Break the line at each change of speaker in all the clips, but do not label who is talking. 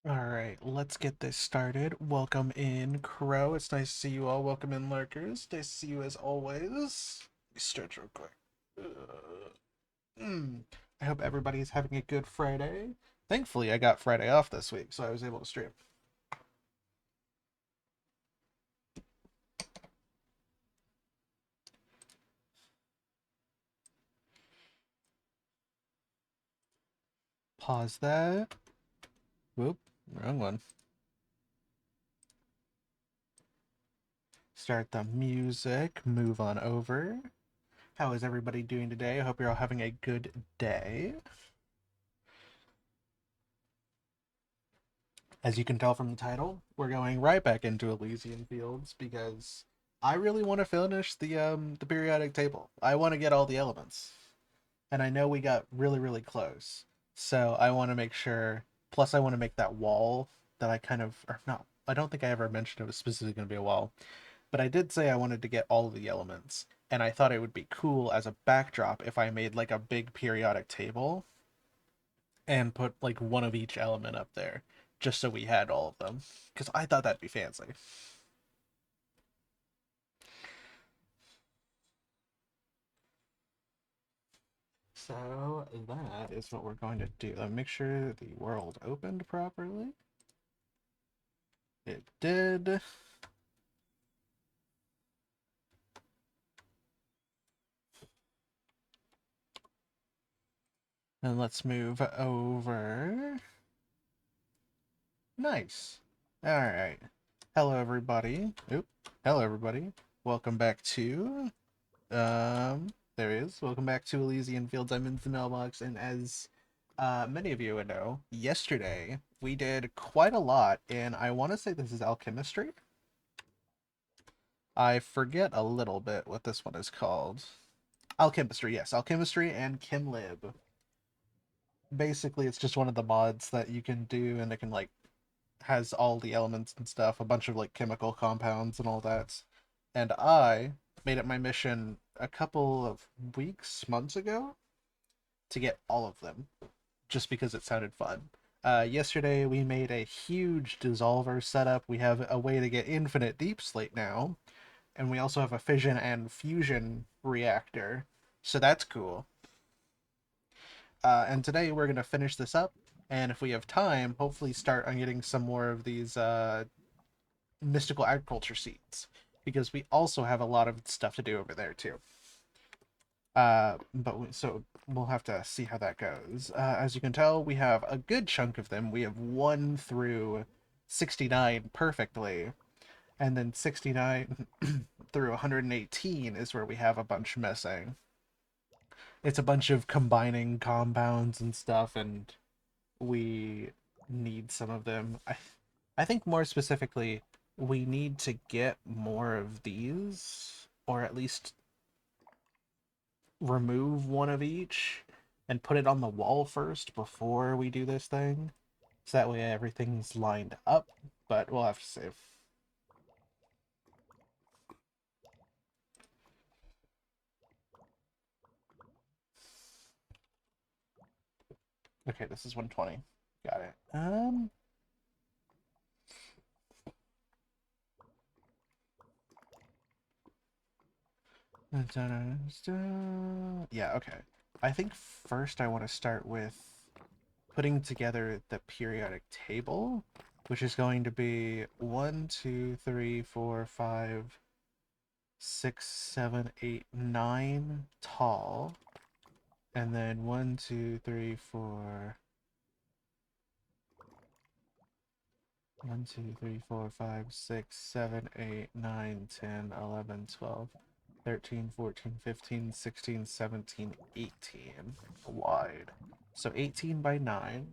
Alright, let's get this started. Welcome in, Crow. It's nice to see you all. Welcome in, Lurkers. Nice to see you as always. Let me stretch real quick. Mm. I hope everybody's having a good Friday. Thankfully, I got Friday off this week, so I was able to stream. Pause that. Whoop, wrong one. Start the music. Move on over. How is everybody doing today? I hope you're all having a good day. As you can tell from the title, we're going right back into Elysian Fields because I really want to finish the periodic table. I want to get all the elements. And I know we got really close. So I want to make sure, plus I want to make that wall that I kind of or not, I don't think I ever mentioned it was specifically going to be a wall, but I did say I wanted to get all of the elements. And I thought it would be cool as a backdrop if I made like a big periodic table and put like one of each element up there just so we had all of them because I thought that'd be fancy. So that is what we're going to do. Let me make sure the world opened properly. It did. And let's move over. Nice. All right. Hello, everybody. Oop. Hello, everybody. Welcome back to there he is. Welcome back to Elysian Fields. I'm in the mailbox, and as many of you would know, yesterday we did quite a lot in, I want to say this is alchemistry. I forget a little bit what this one is called. Alchemistry, yes, alchemistry and chemlib. Basically, it's just one of the mods that you can do, and it can like has all the elements and stuff, a bunch of like chemical compounds and all that. And I made it my mission a couple of weeks, months ago to get all of them just because it sounded fun. Yesterday we made a huge dissolver setup. We have a way to get infinite deep slate now, and we also have a fission and fusion reactor, so that's cool. And today we're gonna finish this up, and if we have time, hopefully start on getting some more of these mystical agriculture seeds because we also have a lot of stuff to do over there too. So we'll have to see how that goes. As you can tell, we have a good chunk of them. We have 1 through 69 perfectly, and then 69 through 118 is where we have a bunch missing. It's a bunch of combining compounds and stuff, and we need some of them. I think more specifically, we need to get more of these, or at least remove one of each and put it on the wall first before we do this thing. So that way everything's lined up, but we'll have to see. Okay, this is 120. Got it. Yeah, okay. I think first I want to start with putting together the periodic table, which is going to be 1, 2, 3, 4, 5, 6, 7, 8, 9 tall, and then 1, 2, 3, 4, 1, 2, 3, 4, 5, 6, 7, 8, 9, 10, 11, 12, 13, 14, 15, 16, 17, 18 wide. So 18 by 9.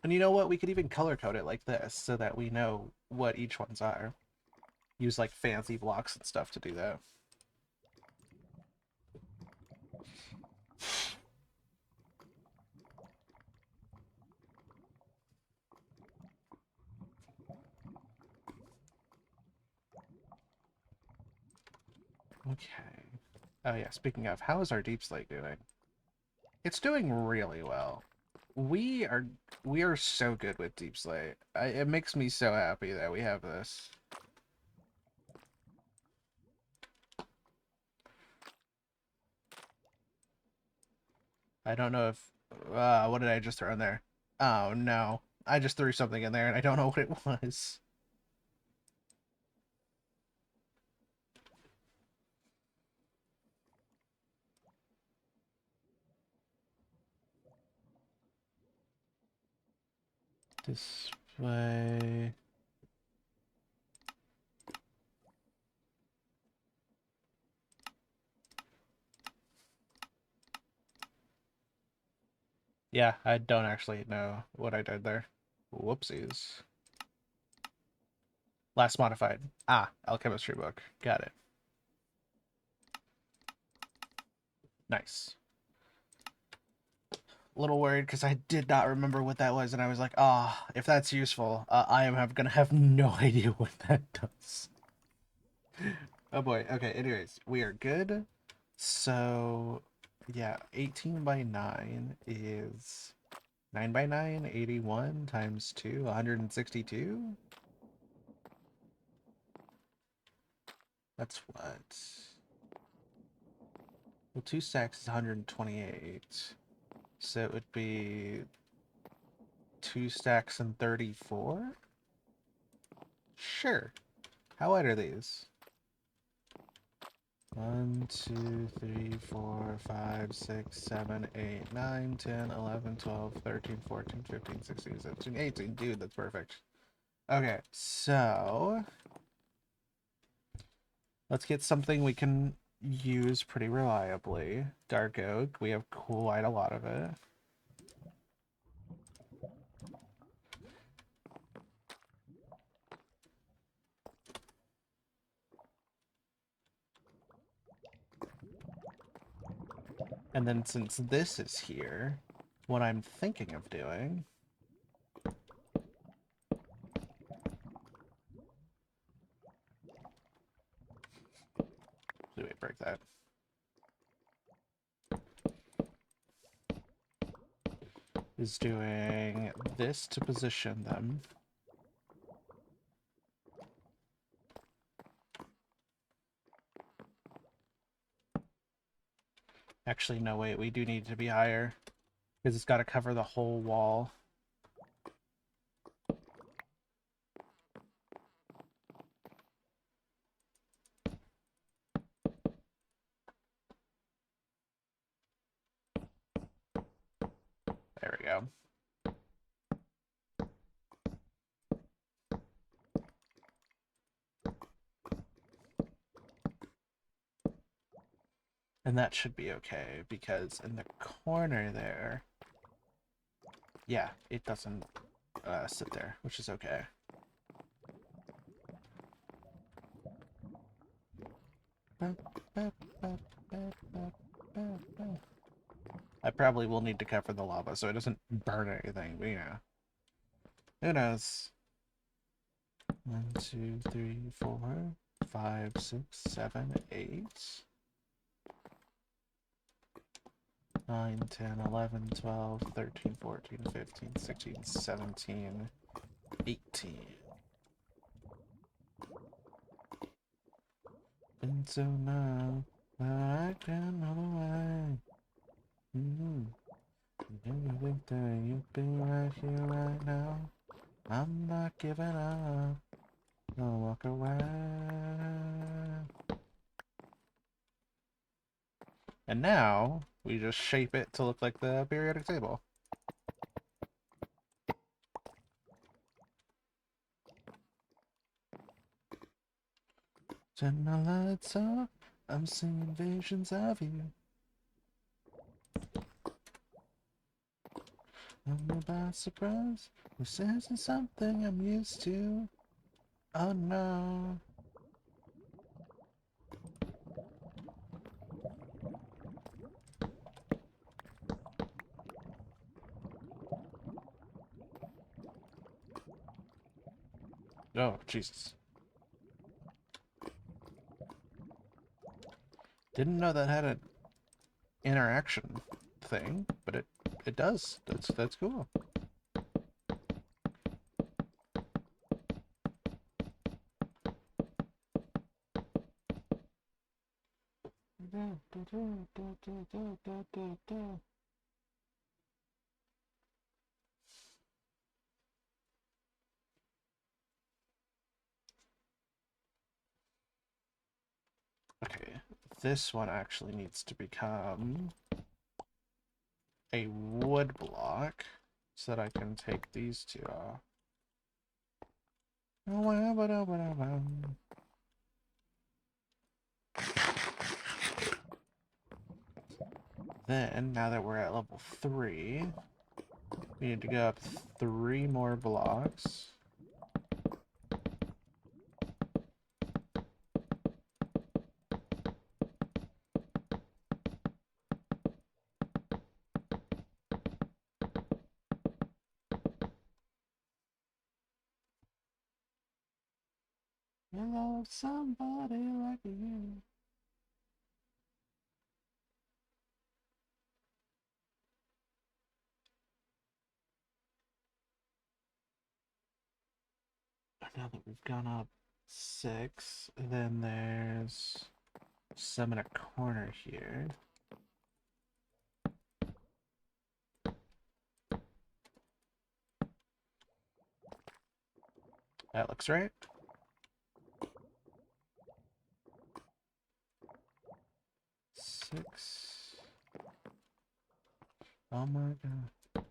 And you know what? We could even color code it like this so that we know what each ones are. Use like fancy blocks and stuff to do that. Okay. Oh yeah, speaking of, how is our deep slate doing? It's doing really well. We are we are so good with Deep Slate. It makes me so happy that we have this. I don't know if what did I just throw in there? Oh no. I just threw something in there and I don't know what it was. Display. Yeah, I don't actually know what I did there. Whoopsies. Last modified. Ah, alchemistry book. Got it. Nice. A little worried because I did not remember what that was, and I was like, ah, if that's useful, I am gonna have no idea what that does. Oh boy. Okay, anyways, we are good. So, yeah, 18 by 9 is 9 by 9, 81 times 2, 162? That's what? Well, 2 stacks is 128. So it would be 2 stacks and 34? Sure. How wide are these? 1, 2, 3, 4, 5, 6, 7, 8, 9, 10, 11, 12, 13, 14, 15, 16, 17, 18. Dude, that's perfect. Okay, so let's get something we can use pretty reliably. Dark oak, we have quite a lot of it. And then since this is here, what I'm thinking of doing... Wait, break that. Is doing this to position them. Actually, no, wait, we do need to be higher. Because it's got to cover the whole wall. There we go. And that should be okay, because in the corner there... Yeah, it doesn't sit there, which is okay. I probably will need to cover the lava so it doesn't burn anything, but yeah. Who knows? 1, 2, 3, 4, 5, 6, 7, 8. 9, 10, 11, 12, 13, 14, 15, 16, 17, 18. Been so long, but I can't run away. You think that you'd be right here right now? I'm not giving up. I'll walk away. And now, we just shape it to look like the periodic table. Turn the lights off, I'm seeing visions of you. I'm by surprise, this isn't something I'm used to. Oh no. Oh, Jesus. Didn't know that had an interaction thing, but it does. That's cool. Okay, this one actually needs to become a wood block so that I can take these two off. Then, now that we're at level 3, we need to go up 3 more blocks. I love somebody like you. Now that we've gone up 6, then there's some in a corner here. That looks right. Six. Oh my god.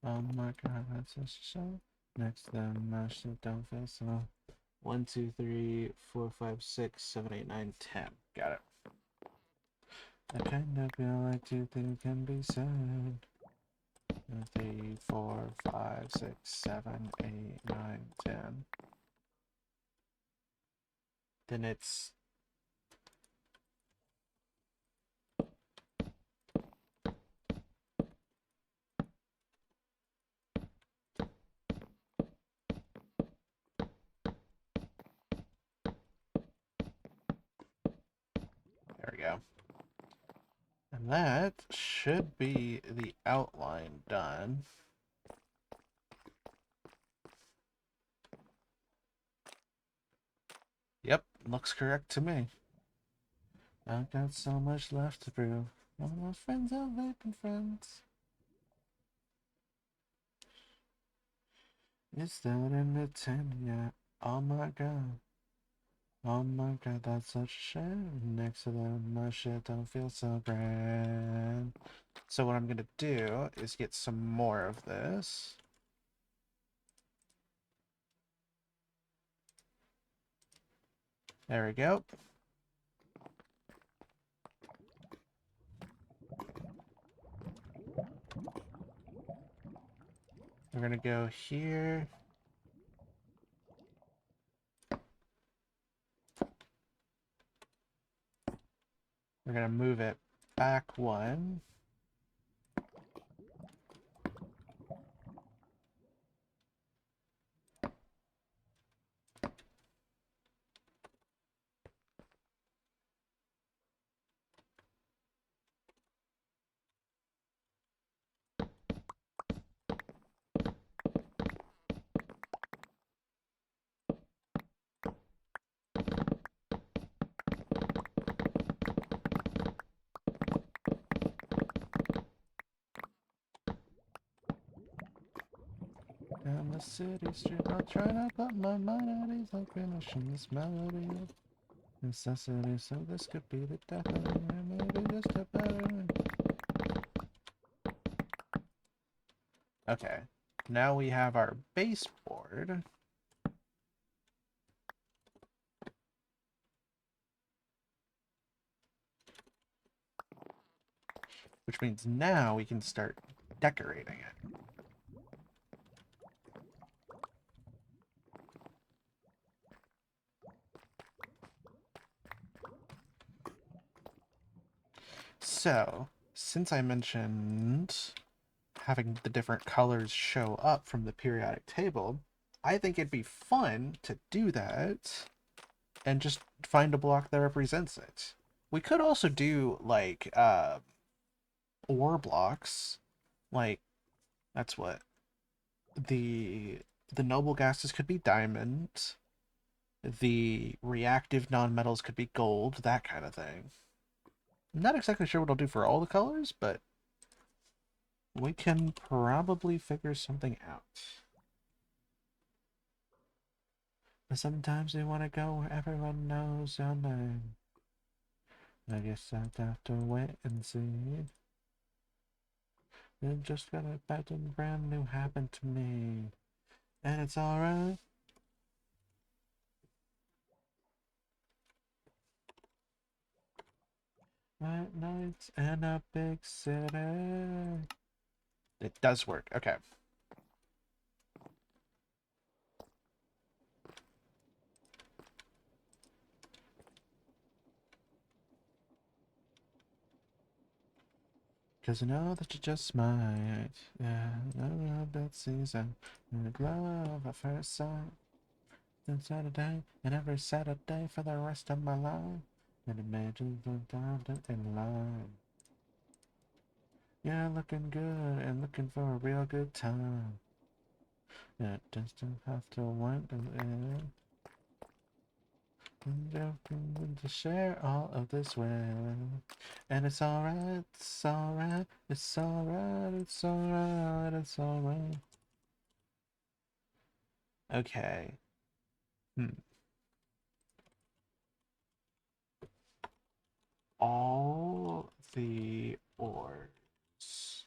Oh my god, that's such a show. Next to them, my shit don't feel so. 1, 2, 3, 4, 5, 6, 7, 8, 9, 10. Got it. I kind of feel like two things can be said. 3, 4, 5, 6, 7, 8, 9, 10. Then it's there we go. And that should be the outline done. Yep, looks correct to me. I've got so much left to prove. All my friends are vaping friends. It's that in the 10, yeah. Oh my god. Oh my god, that's such a shame. Next to them, my shit don't feel so grand. So what I'm gonna do is get some more of this. There we go. We're gonna go here. We're gonna move it back 1. Down the city street, I'll try to put my mind at ease like finishing this melody of necessity. So this could be the death of me, or maybe just a better. Okay, now we have our baseboard. Which means now we can start decorating it. So, since I mentioned having the different colors show up from the periodic table, I think it'd be fun to do that and just find a block that represents it. We could also do like ore blocks, like that's what the the noble gases could be diamond, the reactive non-metals could be gold, that kind of thing. I'm not exactly sure what I'll do for all the colors, but we can probably figure something out. But sometimes you want to go where everyone knows your name. I guess I'd have to wait and see. It just got a bad and brand new happen to me. And it's alright. At nights in a big city. It does work. Okay. Cause I know that you just might. Yeah, I love that season. And love at first sight. Then Saturday, and every Saturday for the rest of my life. And imagine the time in line. Yeah, looking good and looking for a real good time. Yeah, just don't have to want and joking to share all of this with. And it's alright, it's alright, it's alright, it's alright, it's alright. Okay. All the ores.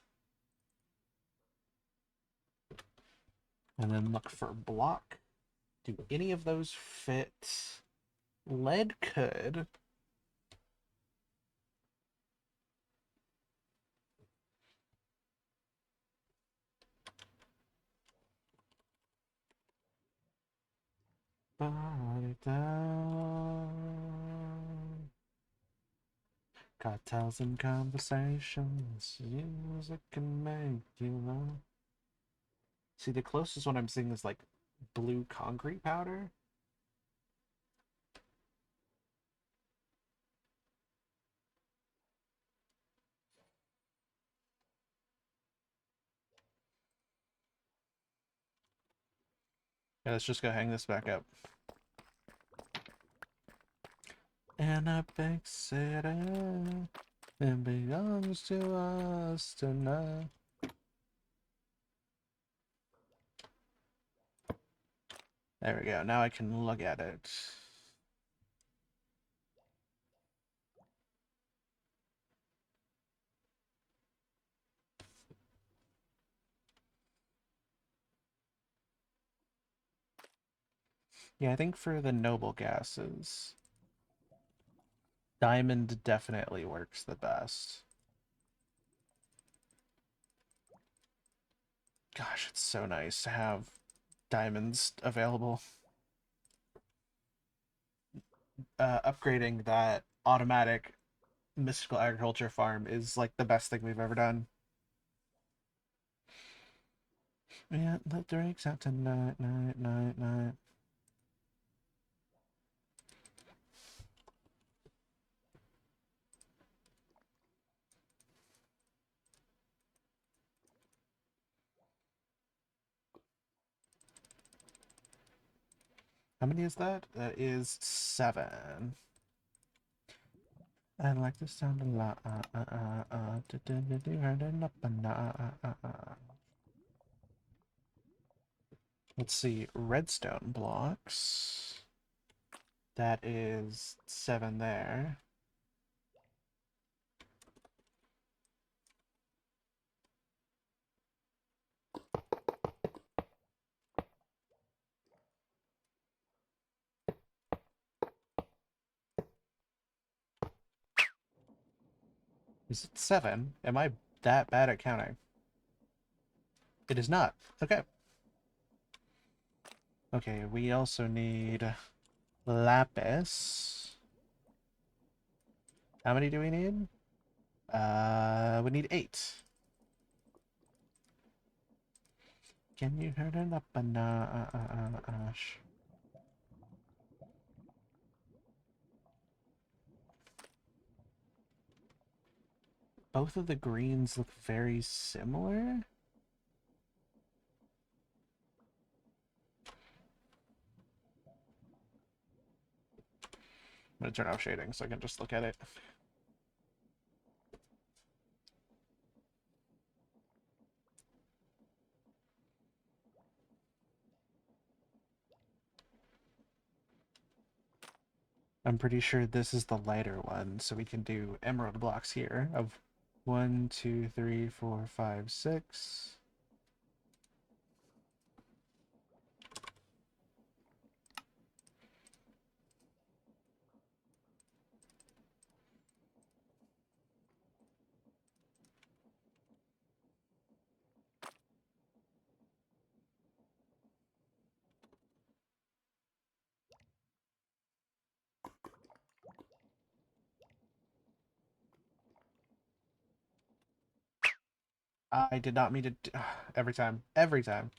And then look for block. Do any of those fit? Lead could. Body down. Cocktails and conversations. Music can make you love. See, the closest one I'm seeing is like blue concrete powder. Yeah, let's just go hang this back up. In a big city, it belongs to us tonight. There we go. Now I can look at it. Yeah, I think for the noble gases, diamond definitely works the best. Gosh, it's so nice to have diamonds available. Upgrading that automatic mystical agriculture farm is like the best thing we've ever done. Yeah, the Drake's out tonight, night, night, night. How many is that? That is 7. I like the sound a lot. Let's see, redstone blocks. That is 7 there. Is it 7? Am I that bad at counting? It is not. Okay. Okay, we also need lapis. How many do we need? We need 8. Can you hurt it up a notch? Both of the greens look very similar. I'm gonna turn off shading so I can just look at it. I'm pretty sure this is the lighter one, so we can do emerald blocks here of 1, 2, 3, 4, 5, 6. I did not mean to every time. Every time.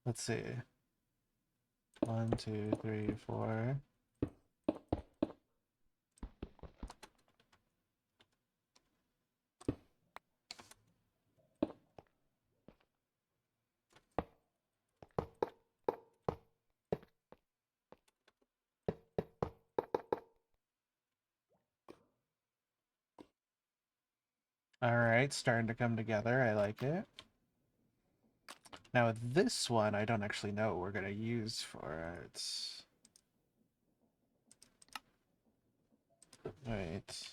Let's see. 1, 2, 3, 4. Alright, starting to come together. I like it. Now this one, I don't actually know what we're going to use for it. Wait.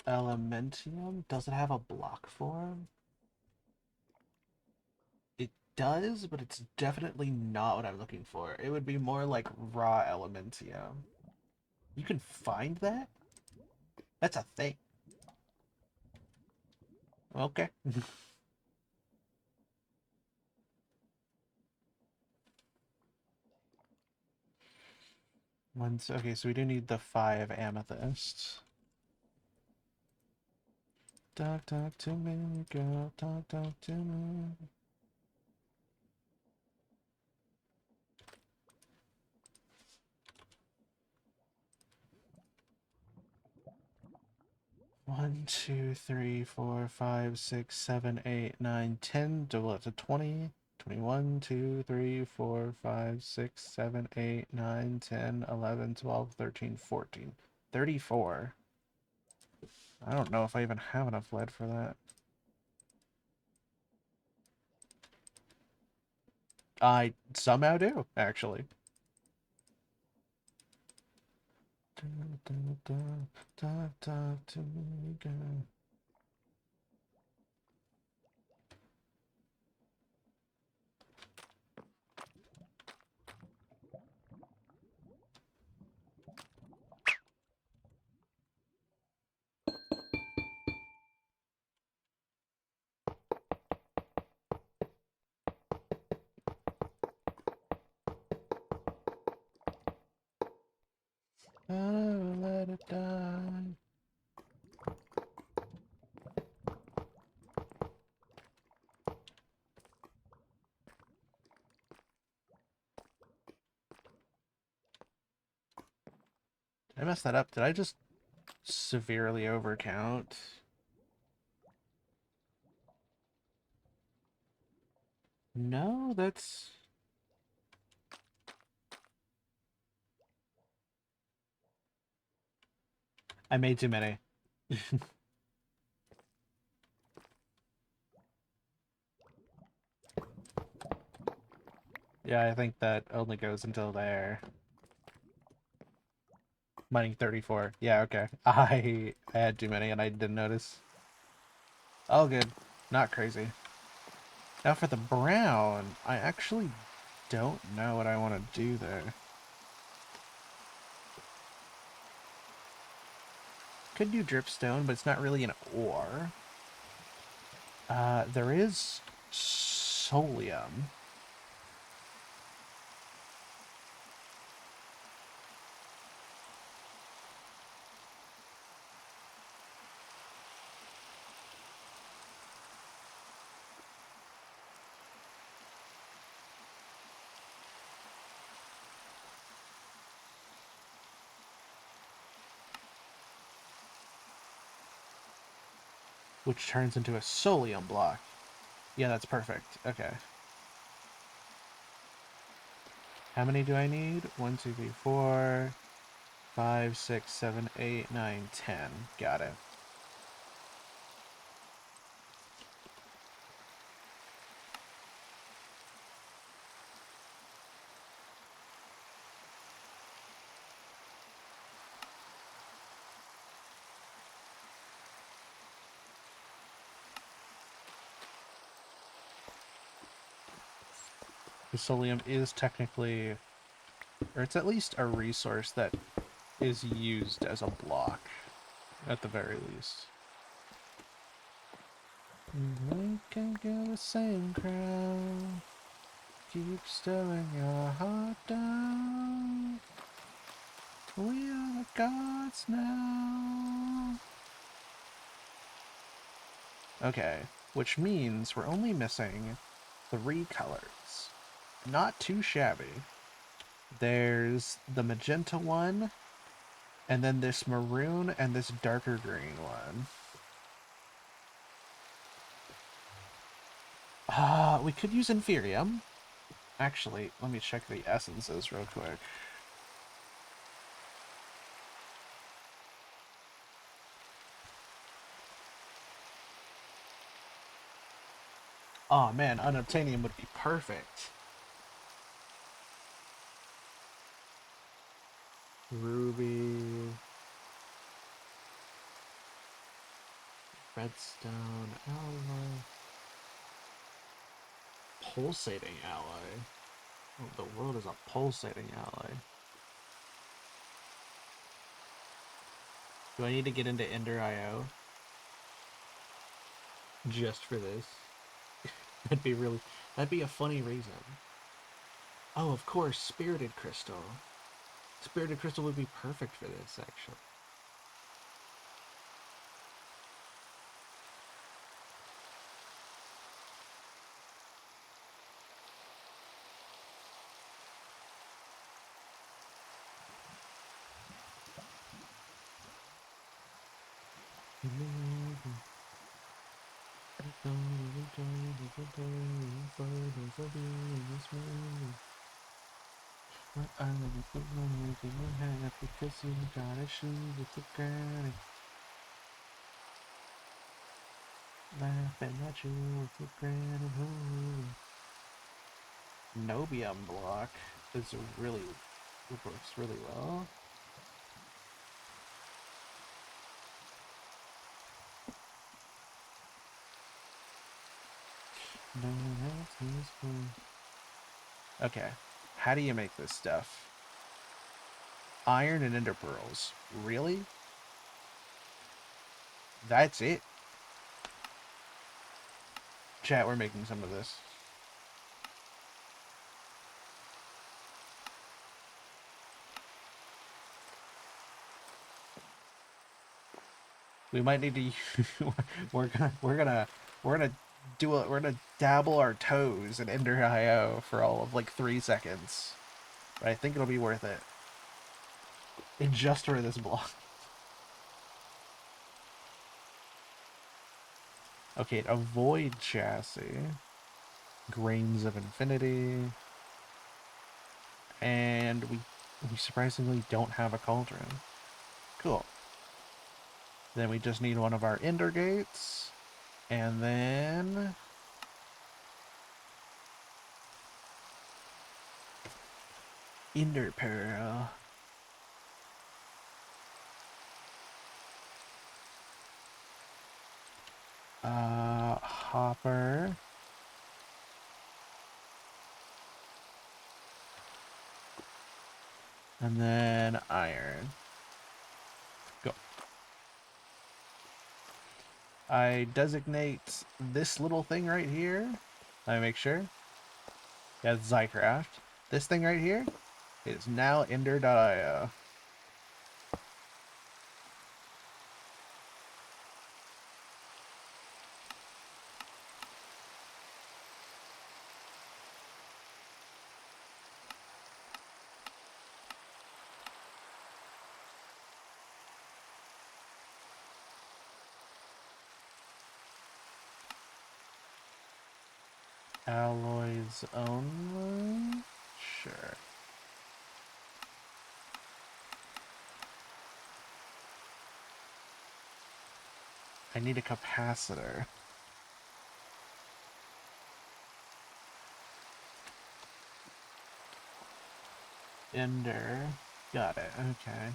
Elementium? Does it have a block form? It does, but it's definitely not what I'm looking for. It would be more like raw Elementium. You can find that? That's a thing. Okay. Okay, so we do need the 5 amethyst. Talk to me, girl, talk to me. One, 2, 3, 4, 5, 6, 7, 8, 9, 10. Double it to 20. 21, 2, 3, 4, 5, 6, 7, 8, 9, 10, 11, 12, 13, 14. 34. I don't know if I even have enough lead for that. I somehow do, actually. Talk to me, girl. I will let it die. Did I mess that up? Did I just severely overcount? No, that's... I made too many. Yeah, I think that only goes until there. Mining 34. Yeah, okay. I had too many and I didn't notice. All good. Not crazy. Now for the brown, I actually don't know what I want to do there. Could do dripstone, but it's not really an ore. There is solium. which turns into a Solium block. Yeah, that's perfect. Okay. How many do I need? 1, 2, 3, 4, 5, 6, 7, 8, 9, 10. Got it. Solium is technically, or it's at least a resource that is used as a block, at the very least. We can get the same crowd, keep stirring your heart down. We are the gods now. Okay, which means we're only missing 3 colors. Not too shabby. There's the magenta one, and then this maroon and this darker green one. We could use Inferium. Actually, let me check the essences real quick. Oh man, Unobtainium would be perfect. Ruby. Redstone alloy. Pulsating alloy. Oh, the world is a pulsating alloy. Do I need to get into Ender IO just for this? That'd be a funny reason. Oh, of course, Spirited Crystal. Spirited Crystal would be perfect for this, actually. What I love you for making you happy because you got a shoe with the granny. Laughing at you with the granny. Nobium block is really, it works really well. No one else is fun. Okay, how do you make this stuff? Iron and ender pearls. Really? That's it? Chat, we're making some of this. We might need to. We're gonna dabble our toes in Ender IO for all of like 3 seconds, but I think it'll be worth it. And just for this block. Okay, avoid chassis, grains of infinity, and we surprisingly don't have a cauldron. Cool. Then we just need one of our ender gates, and then ender pearl. Hopper. And then iron. Go. I designate this little thing right here. Let me make sure. That's Zycraft. This thing right here is now Ender.io. Alloys only? Sure. I need a capacitor. Ender. Got it. Okay.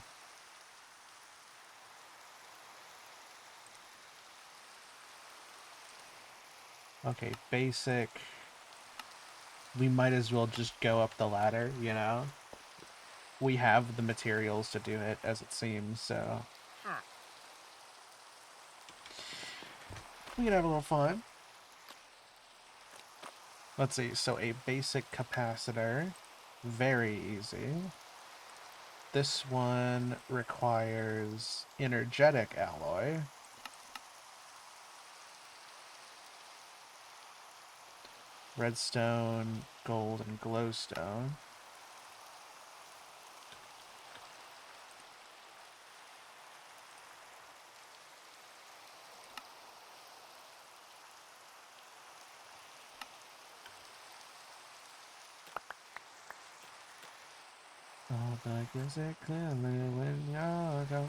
Okay, basic. We might as well just go up the ladder, you know? We have the materials to do it, as it seems, so... we can have a little fun. Let's see, so a basic capacitor. Very easy. This one requires energetic alloy. Redstone, gold, and glowstone. Oh, but you see clearly when you're gone.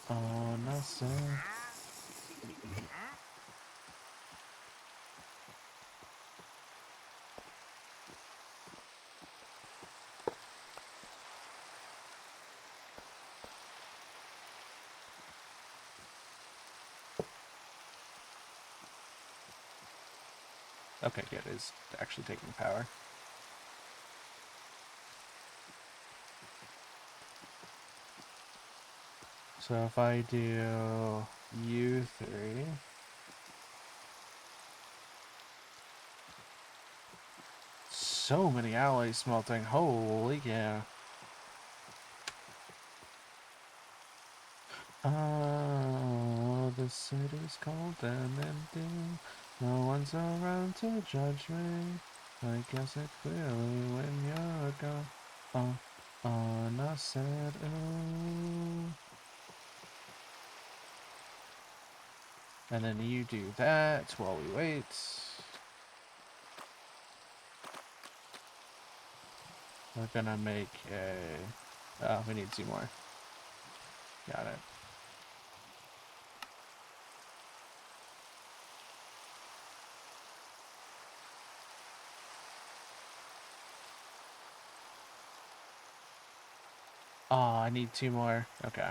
Oh, no, sir. Okay, good. It's actually taking power. So if I do U3, so many alloys smelting. Holy yeah. Oh, the city's cold and empty. No one's around to judge me. I guess it clearly when you're gone. And I said, ooh. And then you do that while we wait. We're gonna make a... oh, we need 2 more. Got it. Oh, I need 2 more. Okay.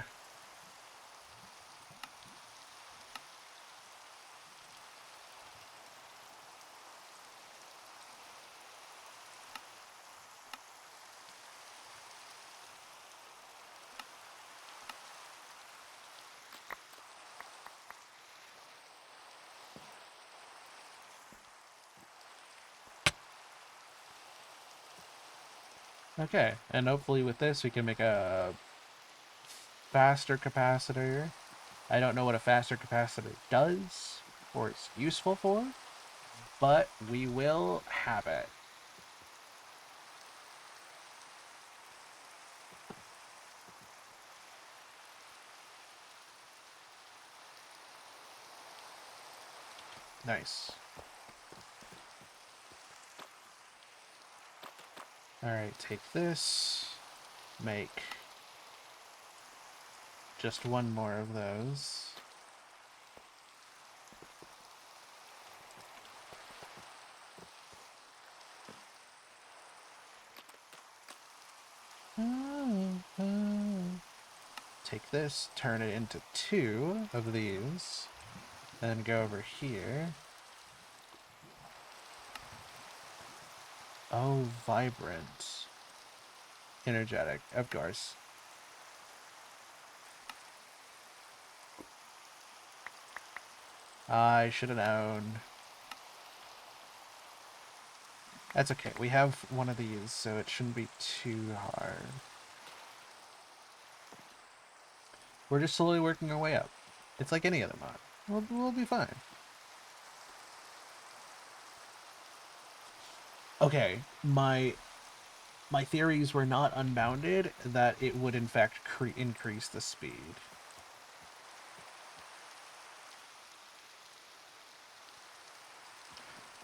Okay, and hopefully with this we can make a faster capacitor. I don't know what a faster capacitor does or is useful for, but we will have it. Nice. Alright, take this. Make just 1 more of those. Take this, turn it into 2 of these, and then go over here. Oh, vibrant. Energetic, of course. I should have known. That's okay. We have 1 of these, so it shouldn't be too hard. We're just slowly working our way up. It's like any other mod. We'll be fine. Okay, my theories were not unbounded that it would in fact increase the speed.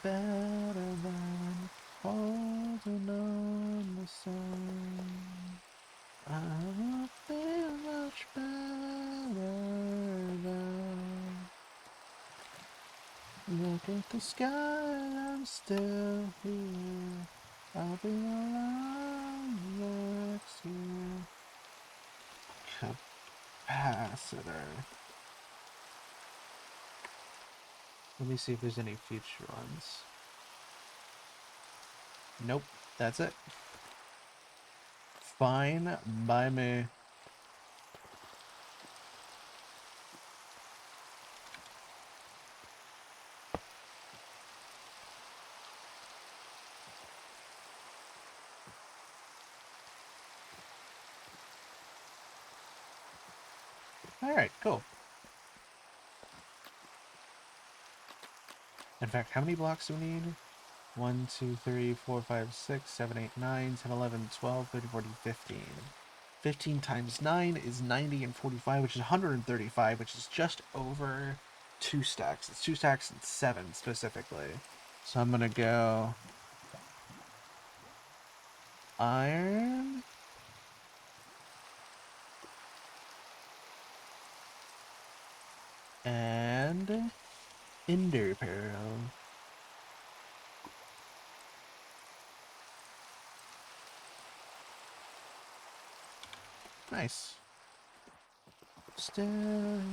better than holding on the sun. I will feel much better than. Look at the sky, I'm still here. I'll be alive next year. Capacitor. Let me see if there's any future ones. Nope, that's it. Fine by me. Alright, cool. In fact, how many blocks do we need? 1, 2, 3, 4, 5, 6, 7, 8, 9, 10, 11, 12, 13, 14, 15. 15 times 9 is 90 and 45, which is 135, which is just over 2 stacks. It's 2 stacks and 7 specifically. So I'm gonna go iron and ender pearl. Nice. Still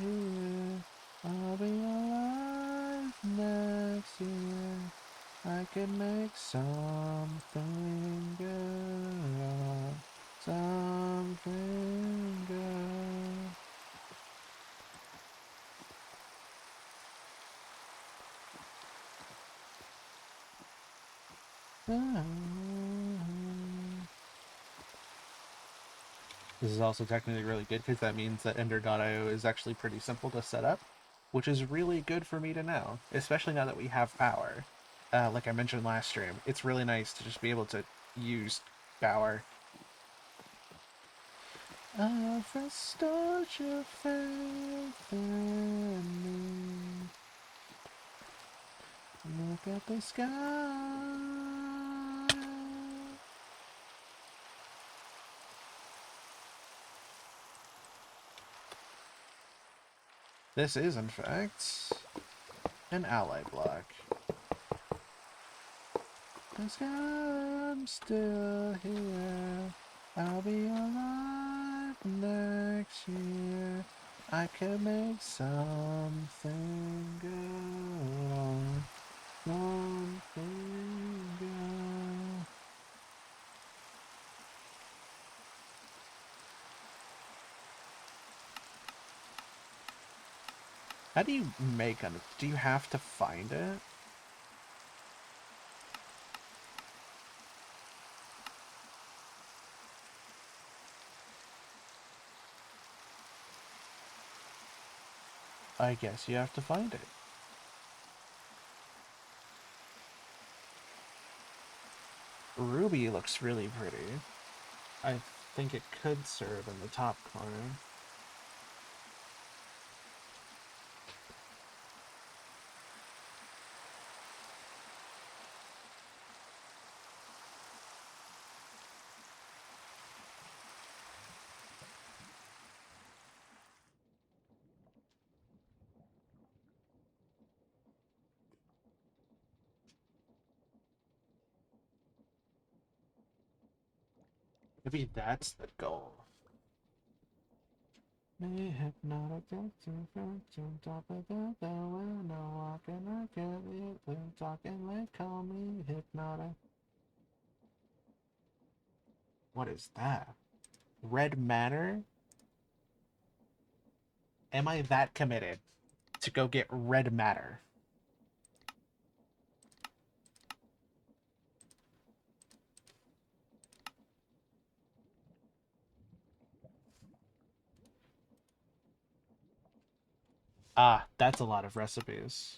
here, I'll be alive next year. I can make something good, something good. This is also technically really good because that means that Ender.io is actually pretty simple to set up, which is really good for me to know, especially now that we have power. Like I mentioned last stream, it's really nice to just be able to use power. I've restored your faith in me. Look at the sky. This is, in fact, an ally block. 'Cause I'm still here. I'll be alive next year. I can make something good. Something good. How do you make it? Do you have to find it? I guess you have to find it. Ruby looks really pretty. I think it could serve in the top corner. Maybe that's the goal. Me hypnotic to top of the window, walking I can't live, talking late, call me hypnotic. What is that? Red matter? Am I that committed to go get red matter? Ah, that's a lot of recipes.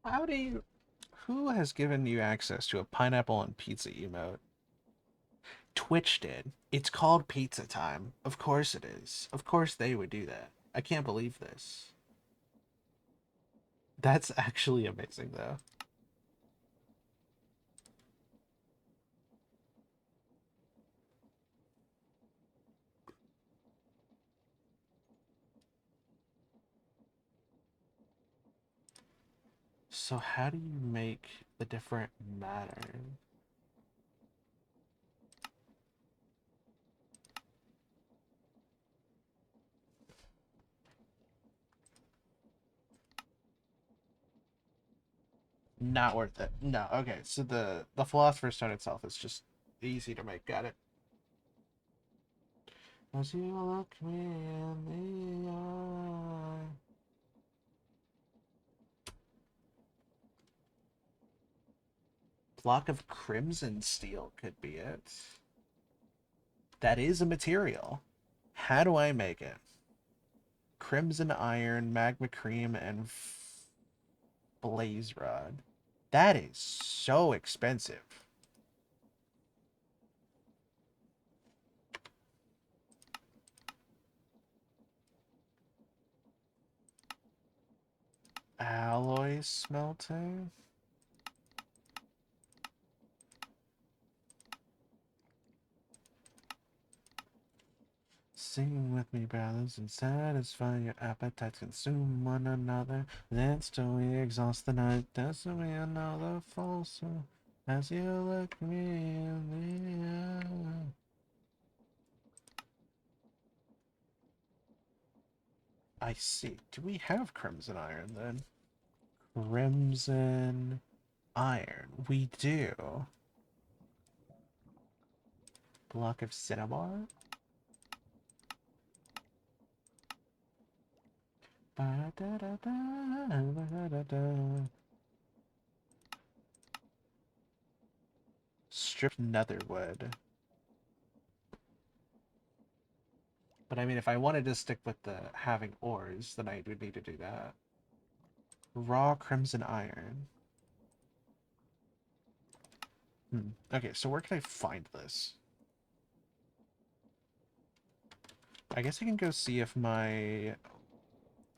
How do you... Who has given you access to a pineapple and pizza emote? Twitch did. It's called Pizza Time. Of course it is. Of course they would do that. I can't believe this. That's actually amazing, though. So how do you make the different matter? Not worth it. No. Okay. So the Philosopher's Stone itself is just easy to make. Got it. As you look me in the eye. Block of crimson steel could be it. That is a material. How do I make it? Crimson iron, magma cream, and blaze rod. That is so expensive. Alloy smelting. Sing with me, brothers, and satisfy your appetite. Consume one another, then still we exhaust the night. That's me another false as you look me in the eye. I see. Do we have crimson iron then? Crimson iron. We do. Block of cinnabar. Stripped netherwood. But I mean, if I wanted to stick with the having ores, then I would need to do that. Raw crimson iron. Okay, so where can I find this? I guess I can go see if my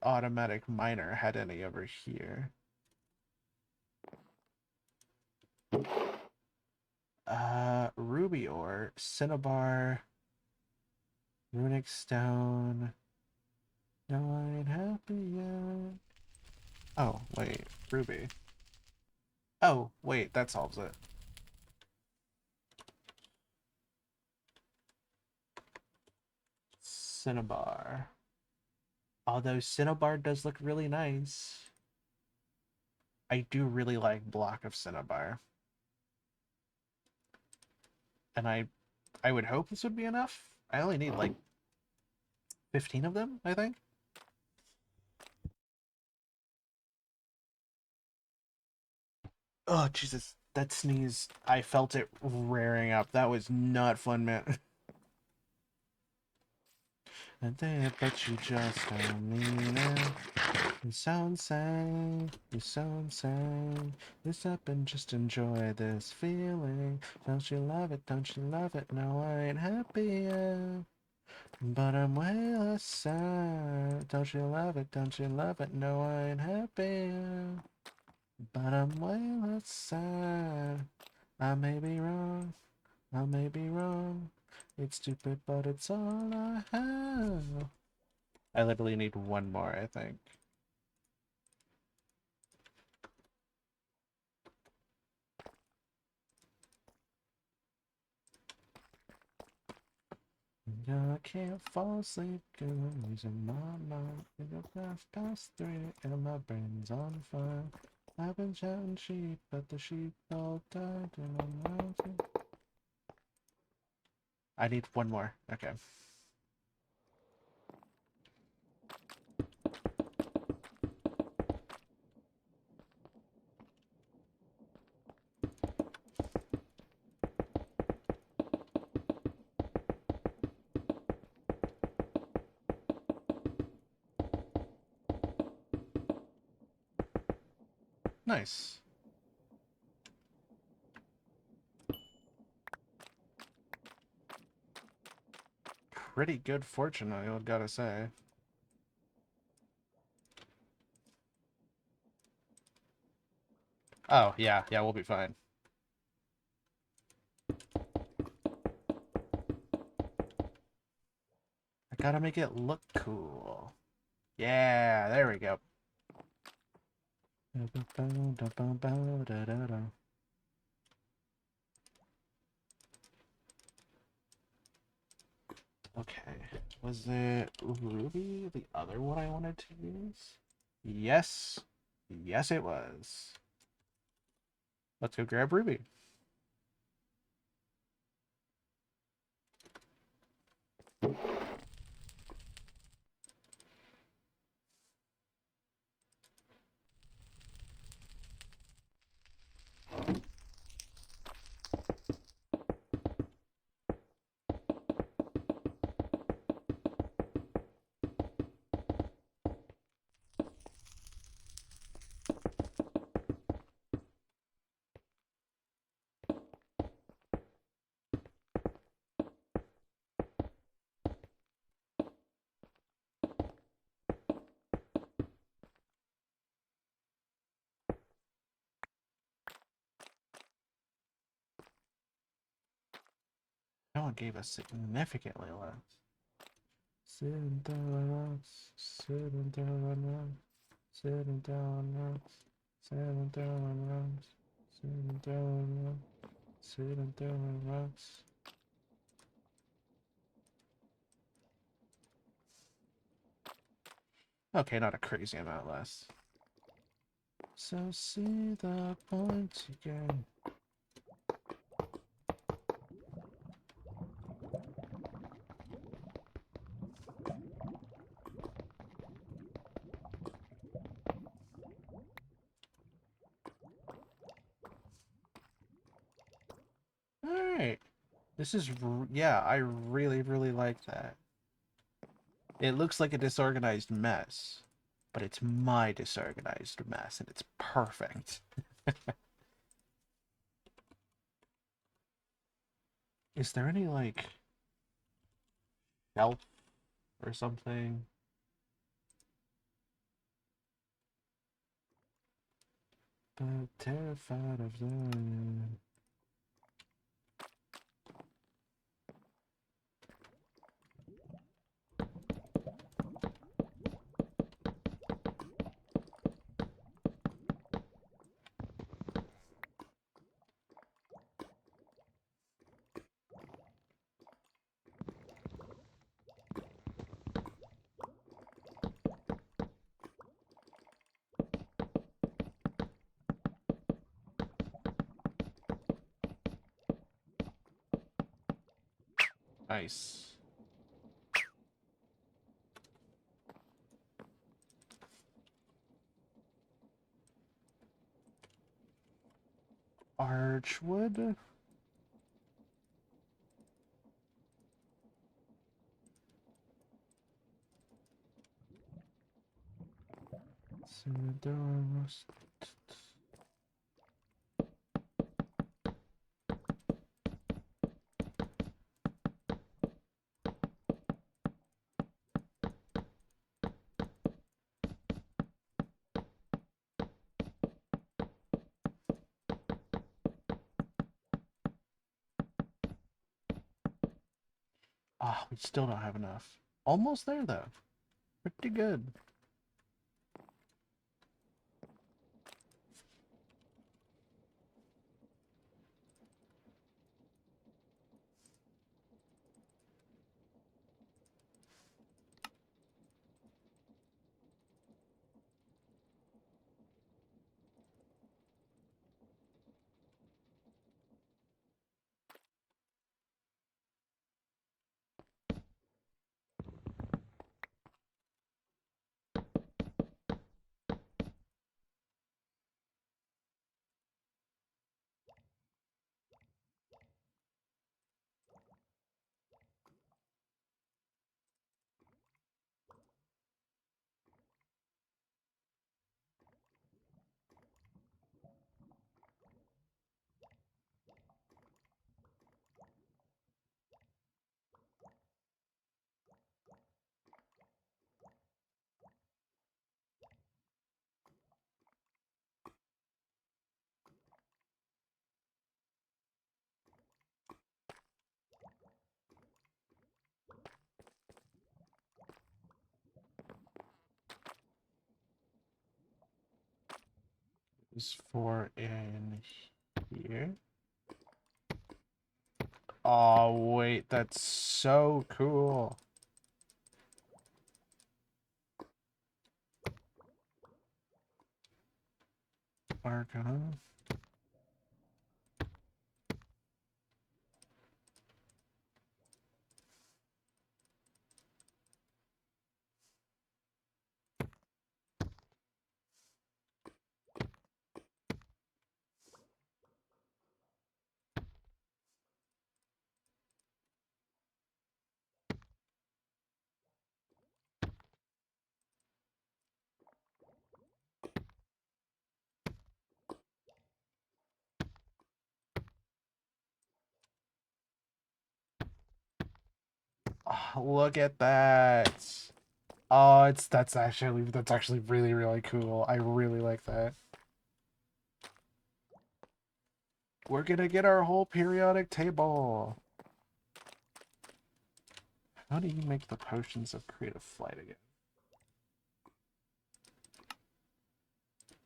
automatic miner had any over here. Ruby ore, cinnabar, runic stone. No, I ain't happy yet. Oh, wait, ruby. Oh, wait, that solves it. Cinnabar. Although cinnabar does look really nice. I do really like block of cinnabar. And I would hope this would be enough. I only need like 15 of them, I think. Oh, Jesus. That sneeze, I felt it rearing up. That was not fun, man. And then, but you just don't mean it. You so insane, you're so insane. This up and just enjoy this feeling. Don't you love it, don't you love it? No, I ain't happy yet. But I'm way less sad. Don't you love it, don't you love it? No, I ain't happy yet. But I'm way less sad. I may be wrong, I may be wrong. It's stupid, but it's all I have. I literally need one more, I think. I can't fall asleep cause I'm losing my mind. Think of past 3 and my brain's on fire. I've been shouting sheep, but the sheep all died and I'm mountain. I need one more. Okay. Nice. Pretty good fortune, I gotta say. Oh, yeah, yeah, we'll be fine. I gotta make it look cool. Yeah, there we go. Okay, was it Ruby the other one I wanted to use? Yes, yes it was. Let's go grab Ruby. No one gave us significantly less. Sitting down on rocks, sitting down on rocks, sitting down on rocks, sitting down on rocks, sitting down on rocks, sitting down on rocks. Okay, not a crazy amount less. So see the point again. Alright. This is, yeah, I really, really like that. It looks like a disorganized mess, but it's my disorganized mess, and it's perfect. Is there any, like, shelf or something? But terrified of the... Nice. Archwood? Ah, we still don't have enough. Almost there, though. Pretty good. Those four in here. Oh, wait, that's so cool. Argon. Oh, look at that. Oh, that's actually really, really cool. I really like that. We're gonna get our whole periodic table. How do you make the potions of creative flight again?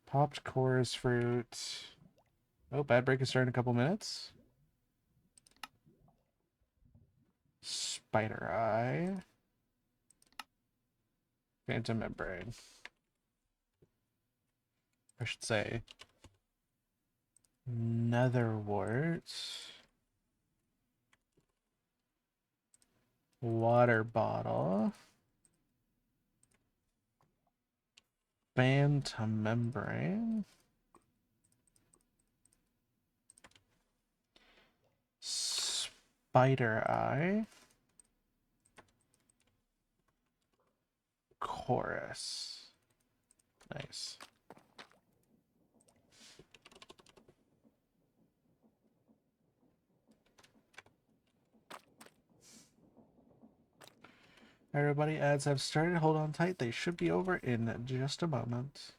Popped chorus fruit. Oh, bad break is starting in a couple minutes. Spider eye. Phantom membrane. I should say. Netherwort. Water bottle. Phantom membrane. Spider eye. Chorus. Nice. Everybody, ads have started. Hold on tight. They should be over in just a moment.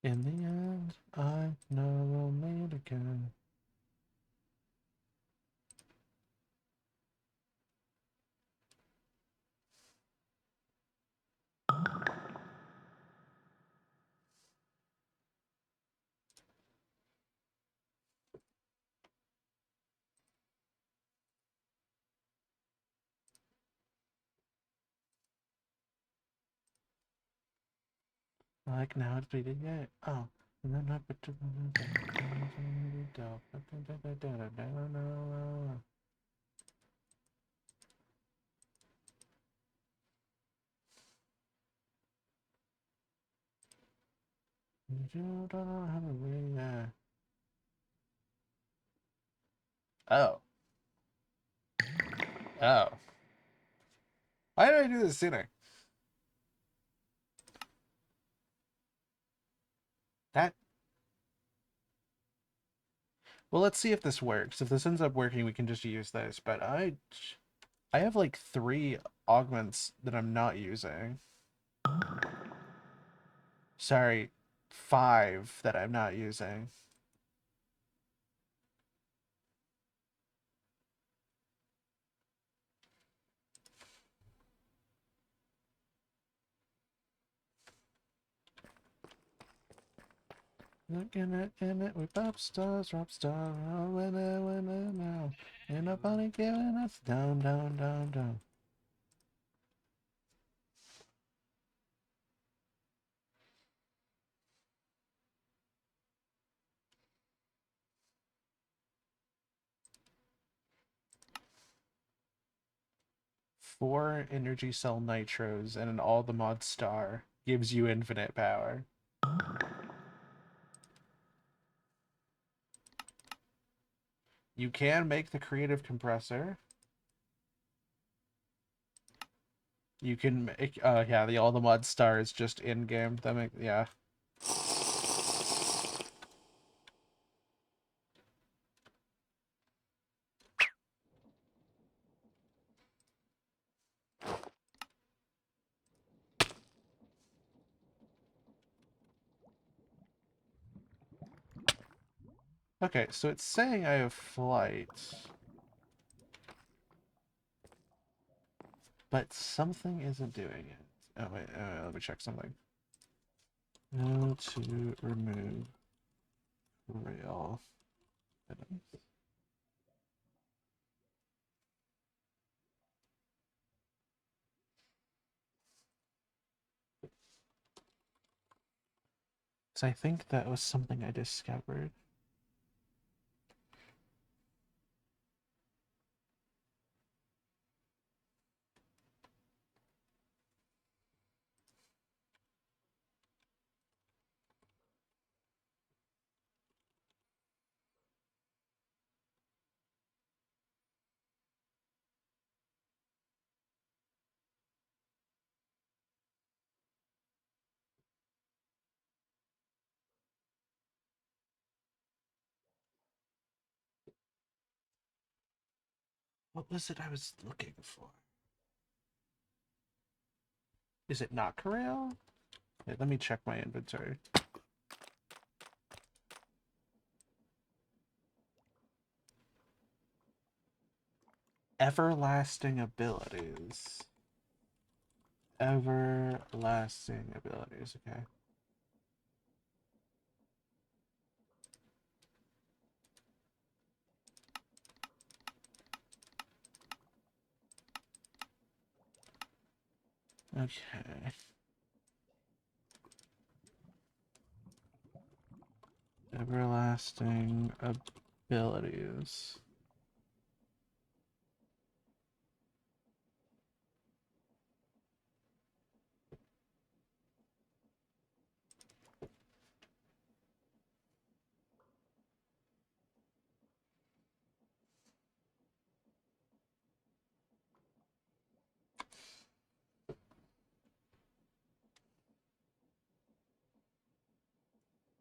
In the end, I know we'll meet again. Like now it's bleeding yet. Oh. And then I put to you don't know how to read that. Oh. Oh. Why did I do this sooner? That. Well, let's see if this works. If this ends up working, we can just use this. But I have like 3 augments that I'm not using. Sorry, 5 that I'm not using. Looking at in it with pop stars, rock star, oh, winner now. Ain't nobody giving us down, down, down, down. Four energy cell nitros and an all the mod star gives you infinite power. You can make the creative compressor. You can make, yeah, the all the mod star is just in game. That make, yeah. Okay, so it's saying I have flight, but something isn't doing it. Oh wait, let me check something. How to remove rail items. So I think that was something I discovered. What was it I was looking for? Is it not Corral? Wait, let me check my inventory. Everlasting abilities. Everlasting abilities, okay. Okay. Everlasting abilities.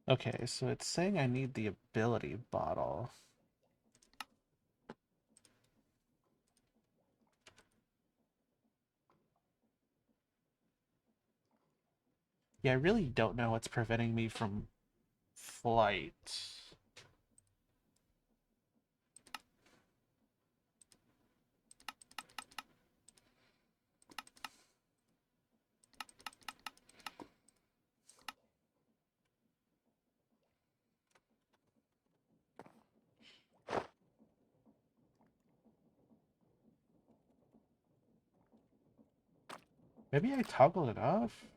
Okay, so it's saying I need the ability bottle. Yeah, I really don't know what's preventing me from flight. Maybe I toggled it off?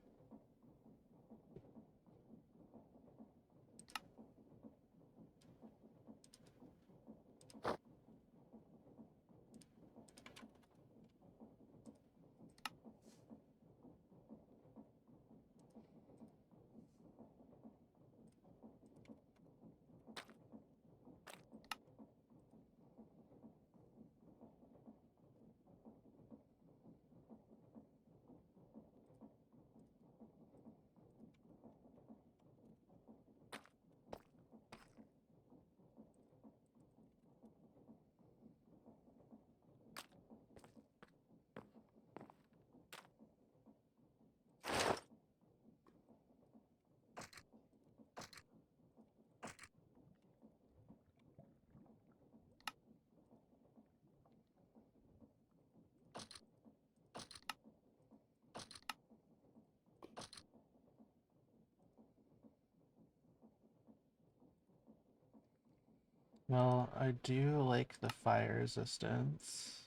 Well, I do like the fire resistance.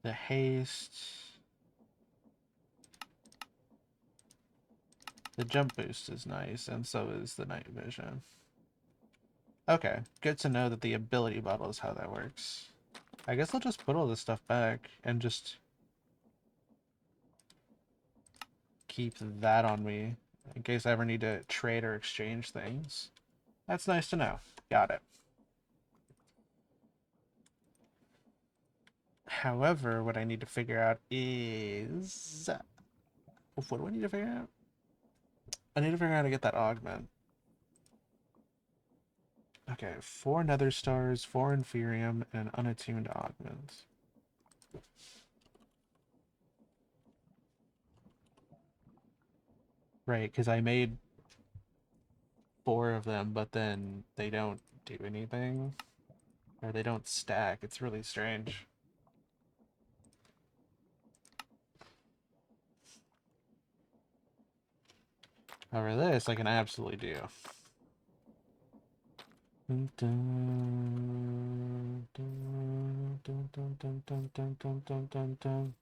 The haste. The jump boost is nice, and so is the night vision. Okay, good to know that the ability bottle is how that works. I guess I'll just put all this stuff back and just keep that on me in case I ever need to trade or exchange things. That's nice to know. Got it. However, what I need to figure out is... What do I need to figure out? I need to figure out how to get that augment. Okay, 4 nether stars, 4 inferium, and an unattuned augment. Right, because I made four of them, but then they don't do anything. Or they don't stack. It's really strange. However, this I can absolutely do. Dun, dun, dun, dun, dun, dun, dun, dun, dun, dun, dun, dun.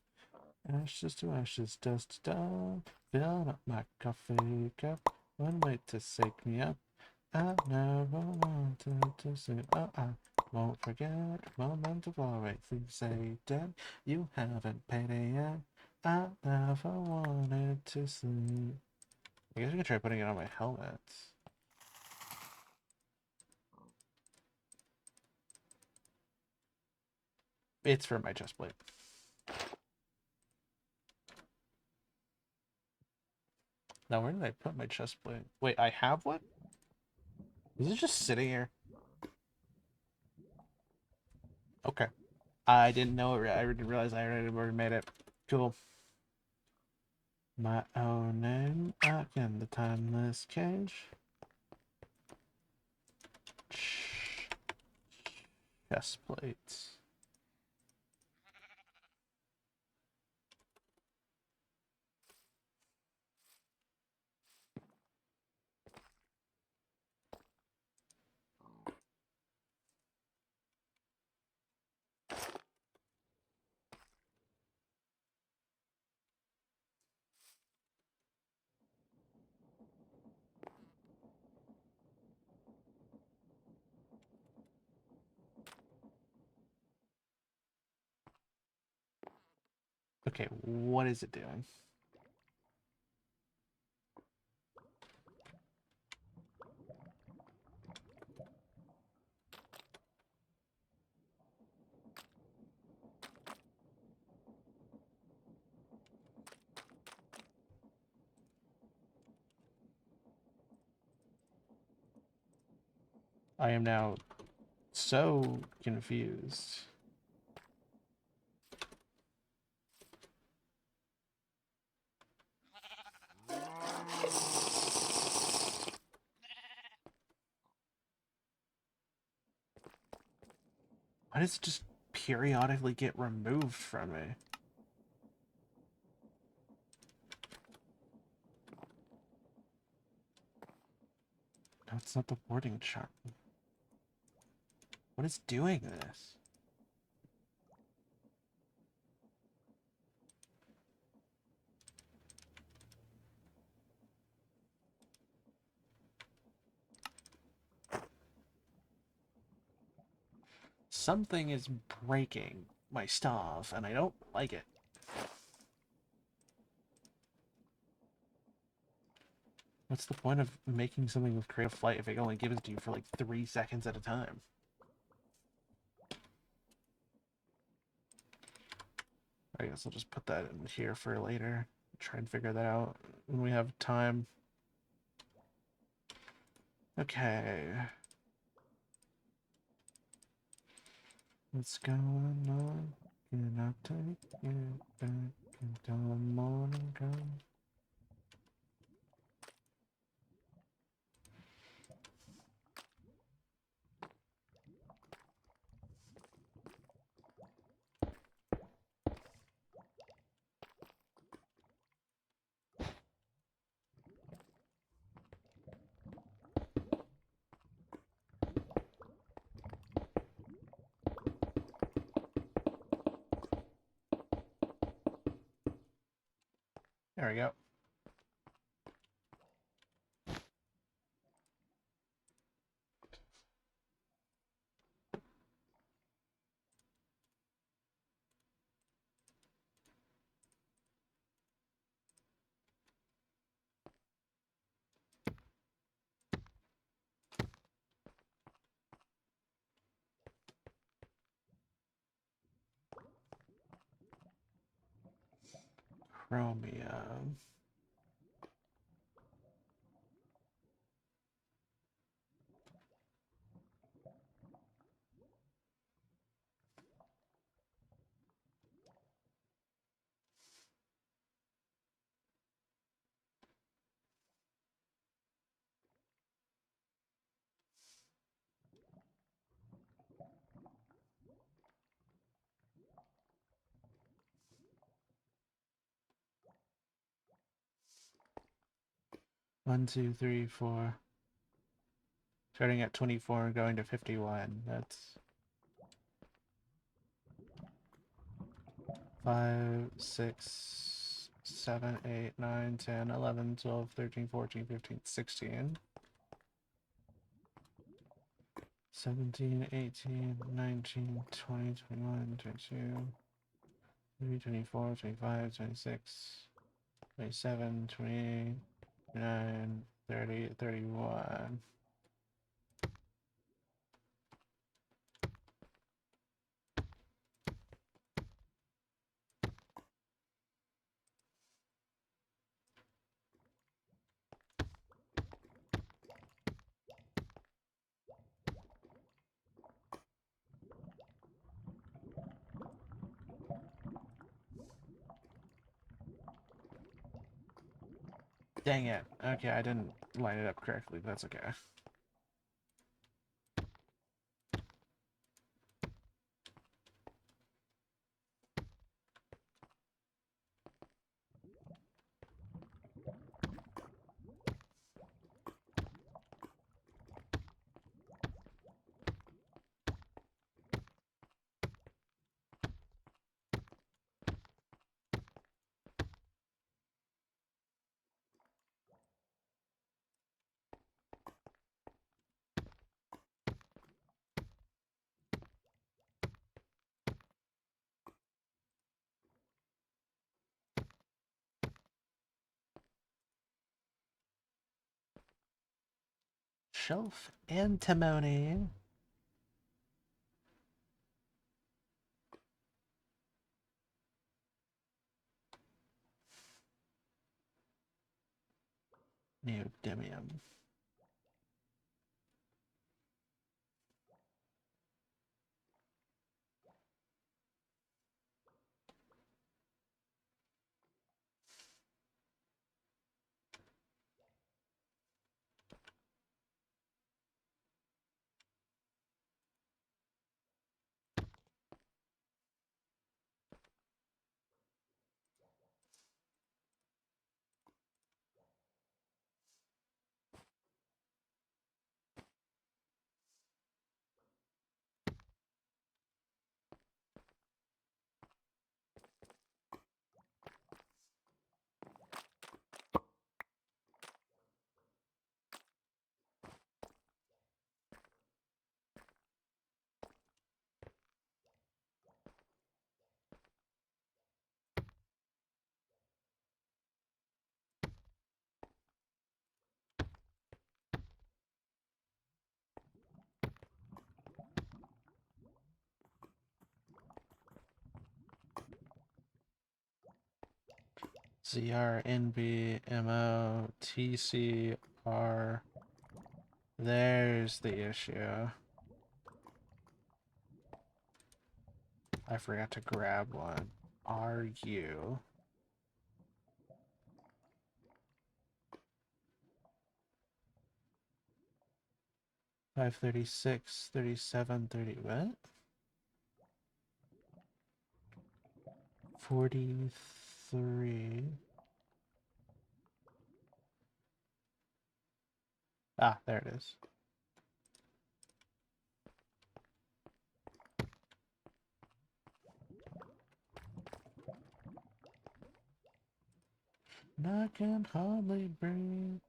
Ashes to ashes, dust to dust. Fill up my coffee cup. One way to shake me up. I never wanted to say, oh, I won't forget. Moment of glory, things say dead. You haven't paid it yet. I never wanted to sleep. I guess we could try putting it on my helmet. It's for my chest plate. Now, where did I put my chest plate? Wait, I have one? Is it just sitting here? Okay. I didn't know it. I didn't realize I already made it. Cool. My own name, in the timeless cage. Chest plates. Okay, what is it doing? I am now so confused. Why does it just periodically get removed from me? No, it's not the warding chart. What is doing this? Something is breaking my stuff, and I don't like it. What's the point of making something with creative flight if it only gives it to you for like 3 seconds at a time? I guess I'll just put that in here for later. Try and figure that out when we have time. Okay. What's going on? Can I take it back until the morning comes? There we go. Chromium. 1, 2, 3, 4. Starting at 24 and going to 51. That's 5, 6, 7, 8, 9, 10, 11, 12, 13, 14, 15, 16. 17, 18, 19, 20, 21, 22, 23, 24, 25, 26, 27, 28, 29, 30, 31. Dang it. Okay, I didn't line it up correctly, but that's okay. Shelf antimony. Neodymium. ZRNBMOTCR. There's the issue. I forgot to grab one. RU. 536, 37, 30, what? 43. Ah, there it is. And I can hardly breathe.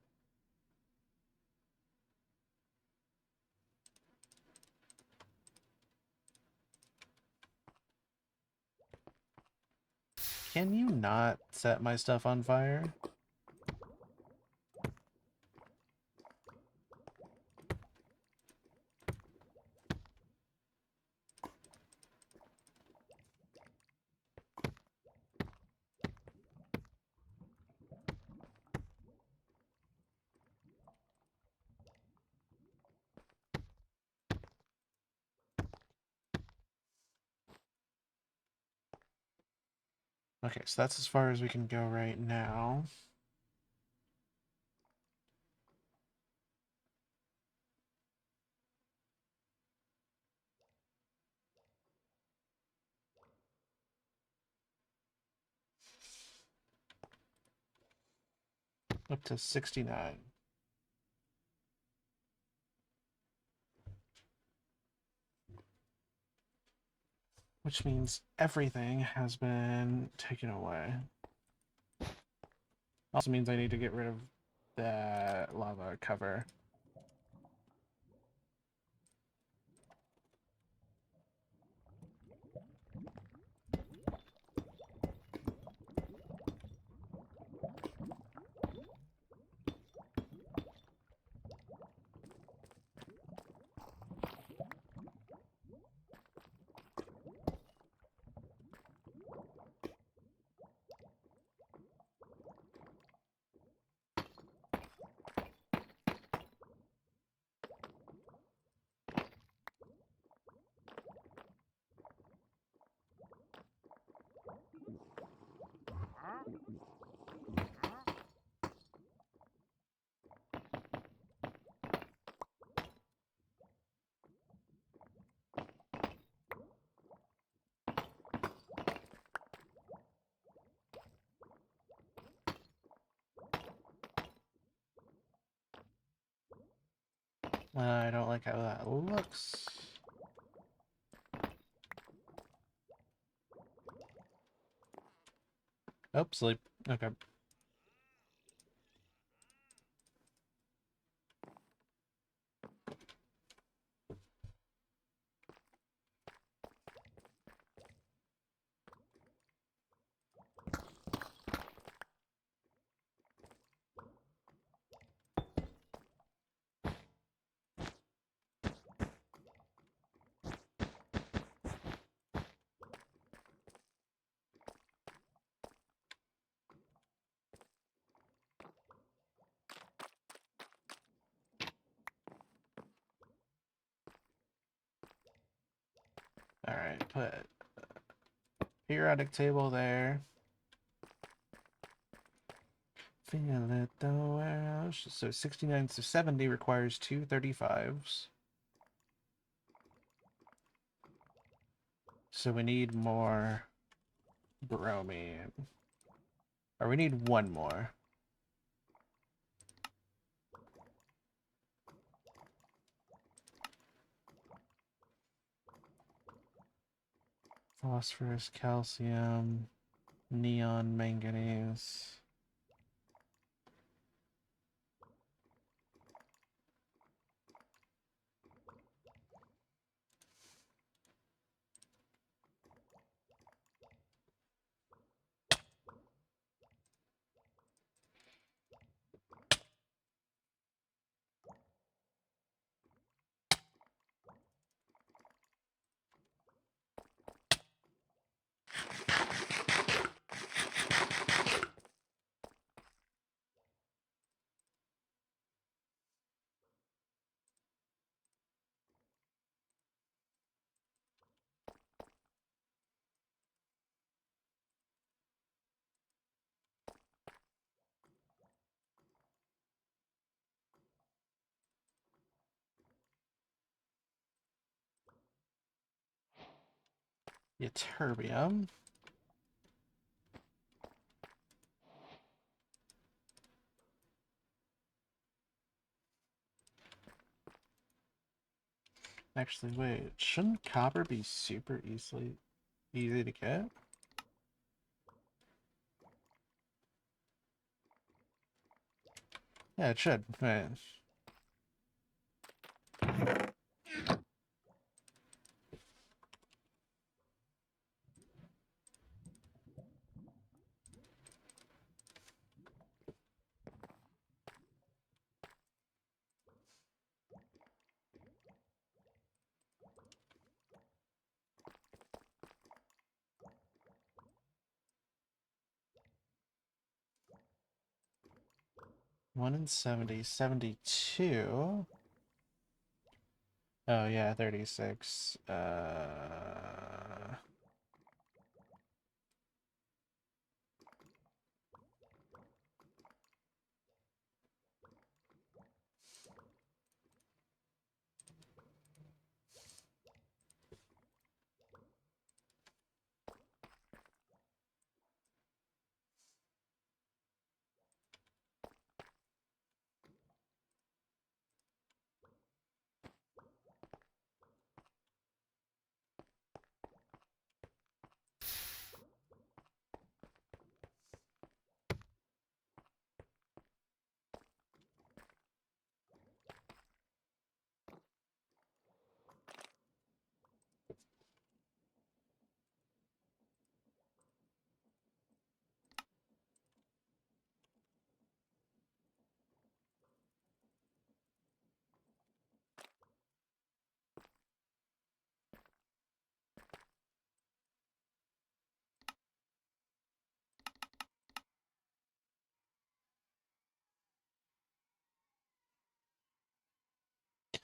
Can you not set my stuff on fire? Okay, so that's as far as we can go right now. Up to 69. Which means everything has been taken away. Also means I need to get rid of that lava cover. I don't like how that looks. Oh, sleep. Okay. Alright, put periodic table there. Feel it the warehouse. So 69 to 70 requires two 35s. So we need more bromine. Or we need one more. Phosphorus, calcium, neon, manganese. Ytterbium. Actually, wait. Shouldn't copper be super easy to get? Yeah, it should. Right. 1 in 70, 72. Oh yeah, 36.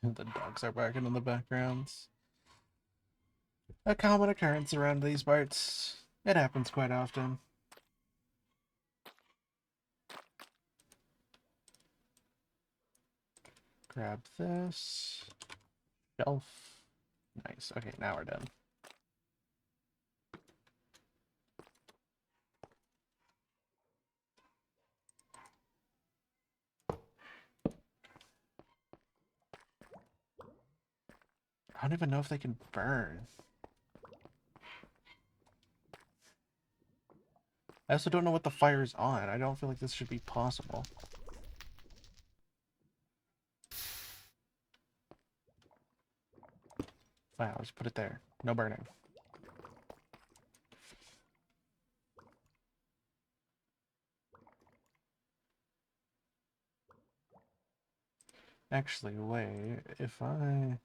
The dogs are barking in the backgrounds. A common occurrence around these parts. It happens quite often. Grab this. Shelf. Nice. Okay, now we're done. I don't even know if they can burn. I also don't know what the fire's on. I don't feel like this should be possible. Fine, I'll just put it there. No burning. Actually, wait. If I...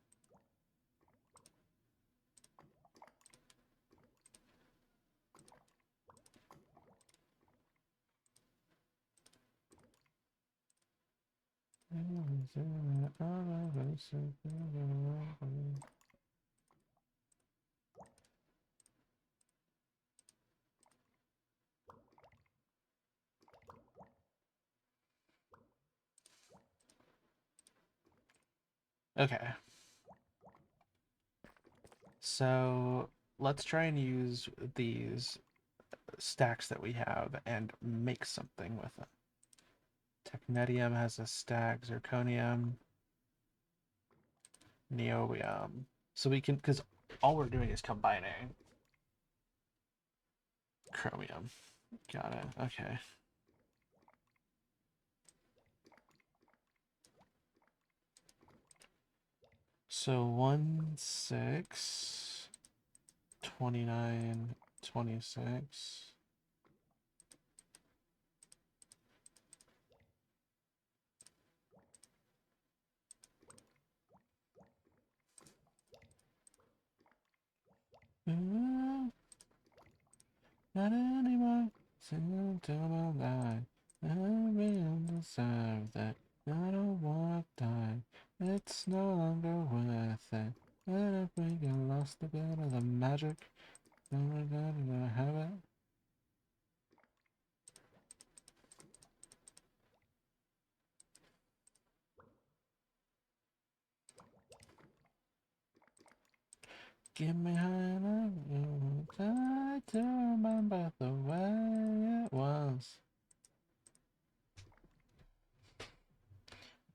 Okay. So let's try and use these stacks that we have and make something with them. Technetium has a stack, zirconium, niobium. So we can, because all we're doing is combining chromium. Got it. Okay. So 1, 6, 29, 26. Not anymore. Sing to my life. I really deserve that. I don't wanna die. It's no longer worth it. But if we get lost a bit of the magic, then we're gonna have it. Give me high enough, try to remember the way it was.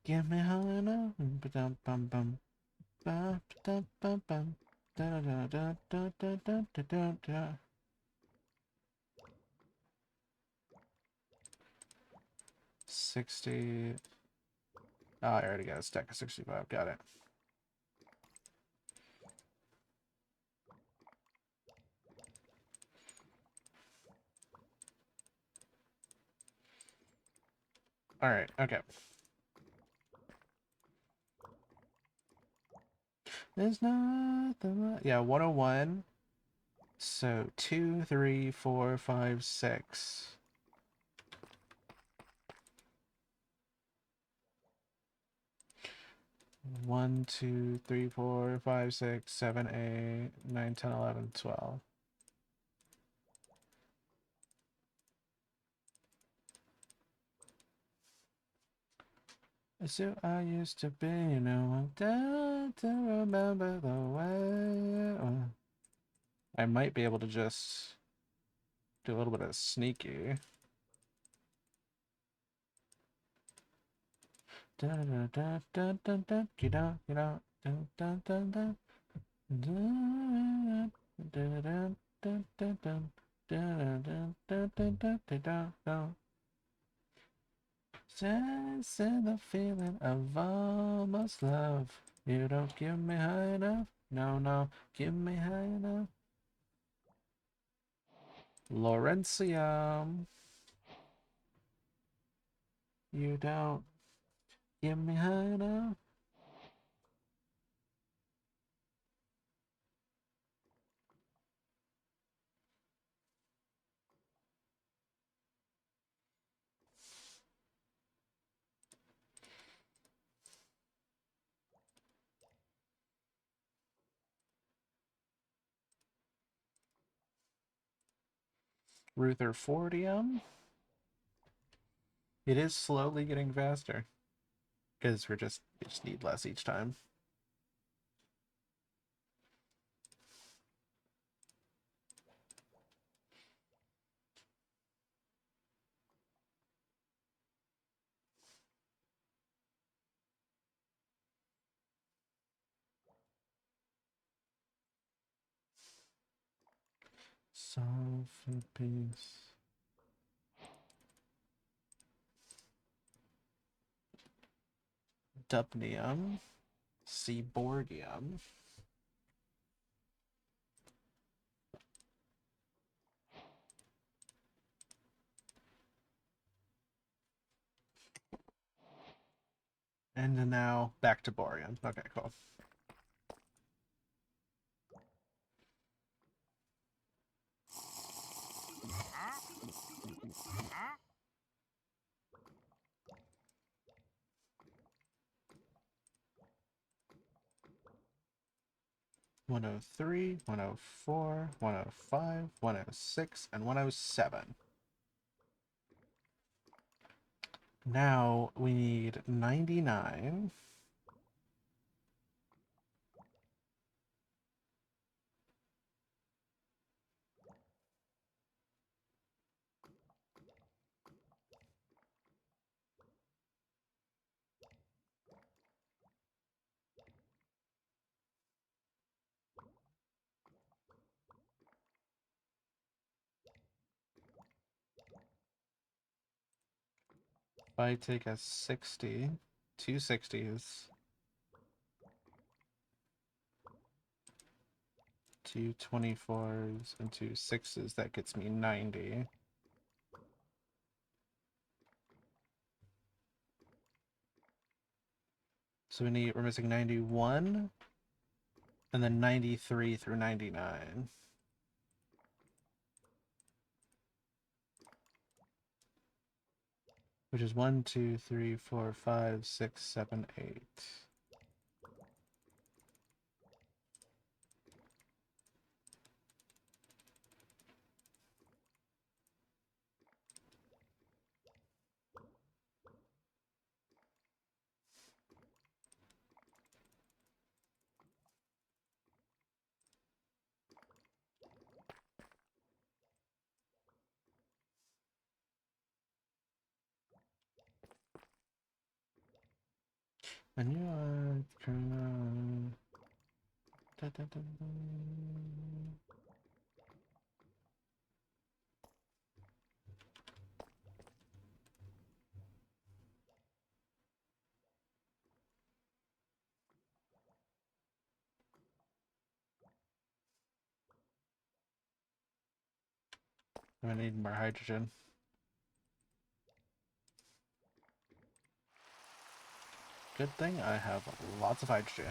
Give me high enough, bum bum bum, bum bum bum bum, da da da da da da da da da. 60. Oh, I already got a stack of 65. Got it. All right. Okay. There's nothing. Yeah, 101. So 2, 3, 4, 5, 6. 1, 2, 3, 4, 5, 6, 7, 8, 9, 10, 11, 12. It's who I used to be, you know. I'm down to remember the way it was. I might be able to just do a little bit of sneaky. Da da da da da da da da da da da. Sense the feeling of almost love. You don't give me high enough. No, no, give me high enough. Laurentium. You don't give me high enough. Rutherfordium. It is slowly getting faster because we just need less each time. Sophocles. Dubnium. Seaborgium. And now back to borium. Okay, cool. One oh 103, 104, 105, 106, and 107. Now we need 99. If I take a 60, two 60s, two 24s, and two 6s, that gets me 90. So we're missing 91, and then 93 through 99. Which is 1, 2, 3, 4, 5, 6, 7, 8. And you are da, da, da, da. I'm gonna need more hydrogen. Good thing I have lots of hydrogen.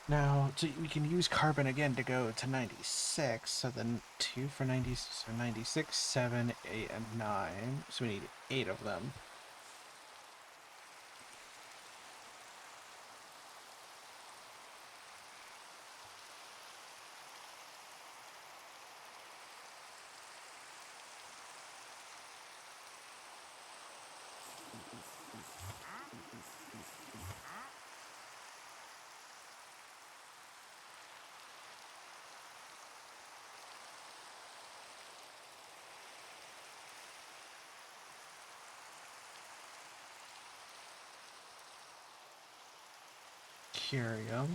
Now, so we can use carbon again to go to 96, so then 2 for 90, so 96, 7, 8, and 9. So we need 8 of them. Curium.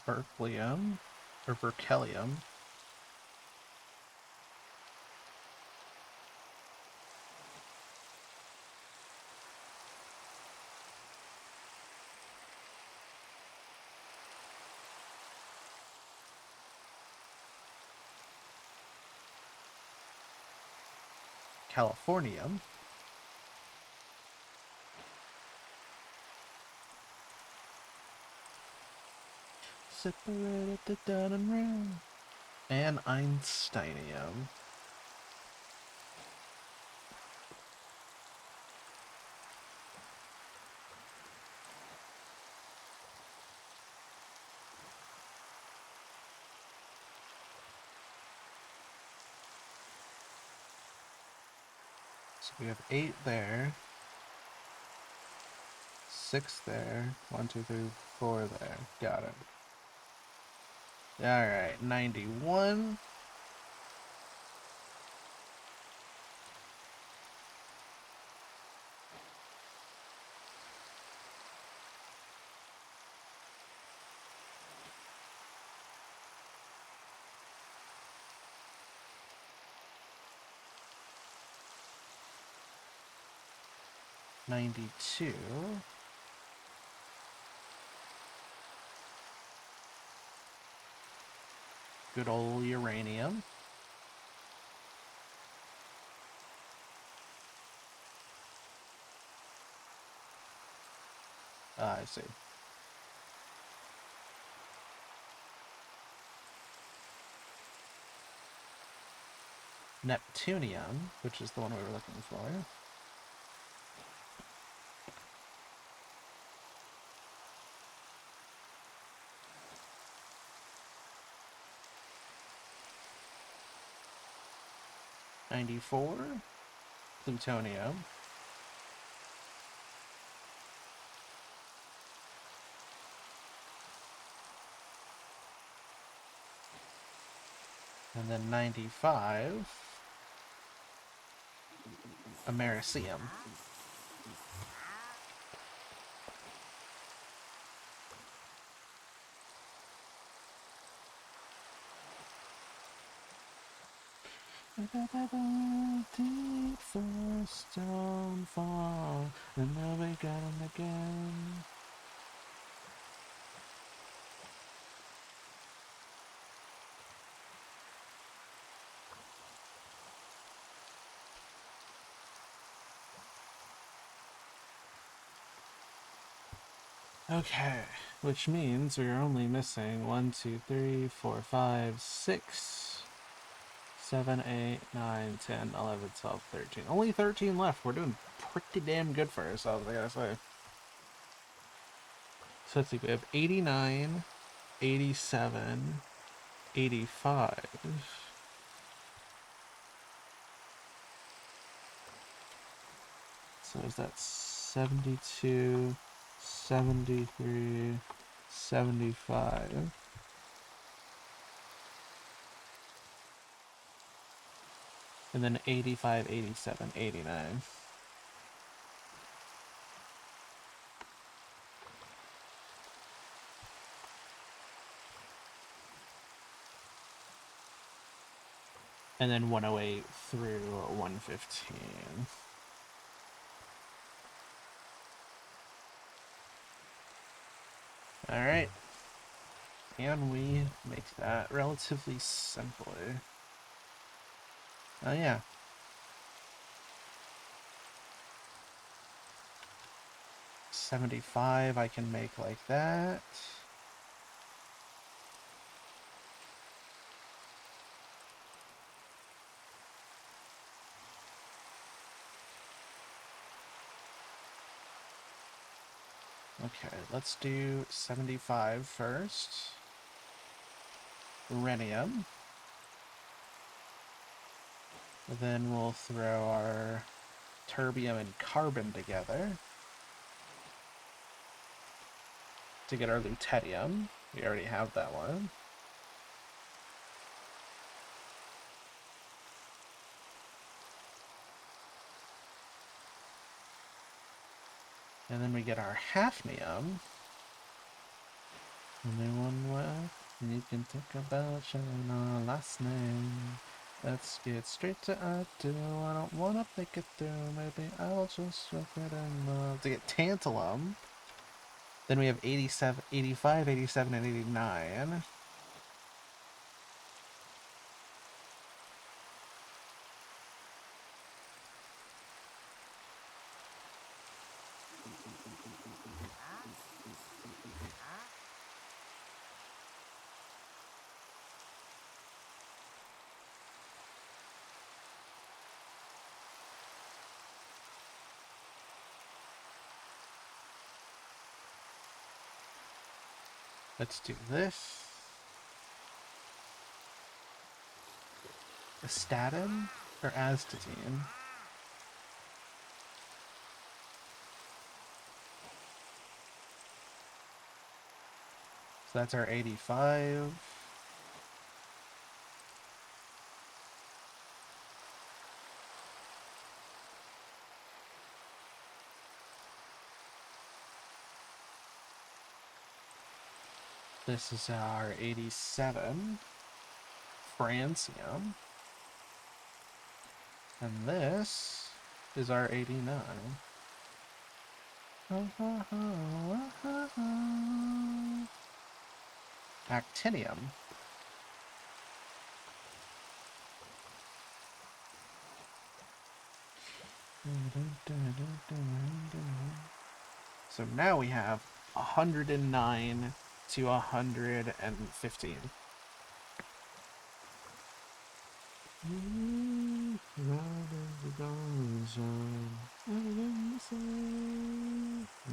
Berkelium. Or Berkelium. Californium. Separated the down and round. And Einsteinium. So we have 8 there. 6 there. 1, 2, 3, 4 there. Got it. Alright, 91. $92. Good old uranium. Ah, I see. Neptunium, which is the one we were looking for. $94. Plutonium. And then 95. Americium. Deep first downfall, and now we got him again. Okay, which means we're only missing 1, 2, 3, 4, 5, 6, 7, 8, 9, 10, 11, 12, 13. Only 13 left. We're doing pretty damn good for ourselves, I gotta say. So let's see, we have 89, 87, 85. So is that 72, 73, 75? And then 85, 87, 89. And then 108 through 115. Alright. And we make that relatively simply. Oh yeah. $75 I can make like that. Okay, let's do 75 first. Rhenium. Then we'll throw our terbium and carbon together to get our lutetium. We already have that one. And then we get our hafnium. Only one way you can think about showing our last name. Let's get straight to I do. I don't wanna think it through. Maybe I'll just look it in love. To get tantalum. Then we have 87, 85, 87, and 89. Let's do this. Astatin or astatine? So that's our 85. This is our 87. Francium. And this is our 89. Actinium. So now we have 109 to 115.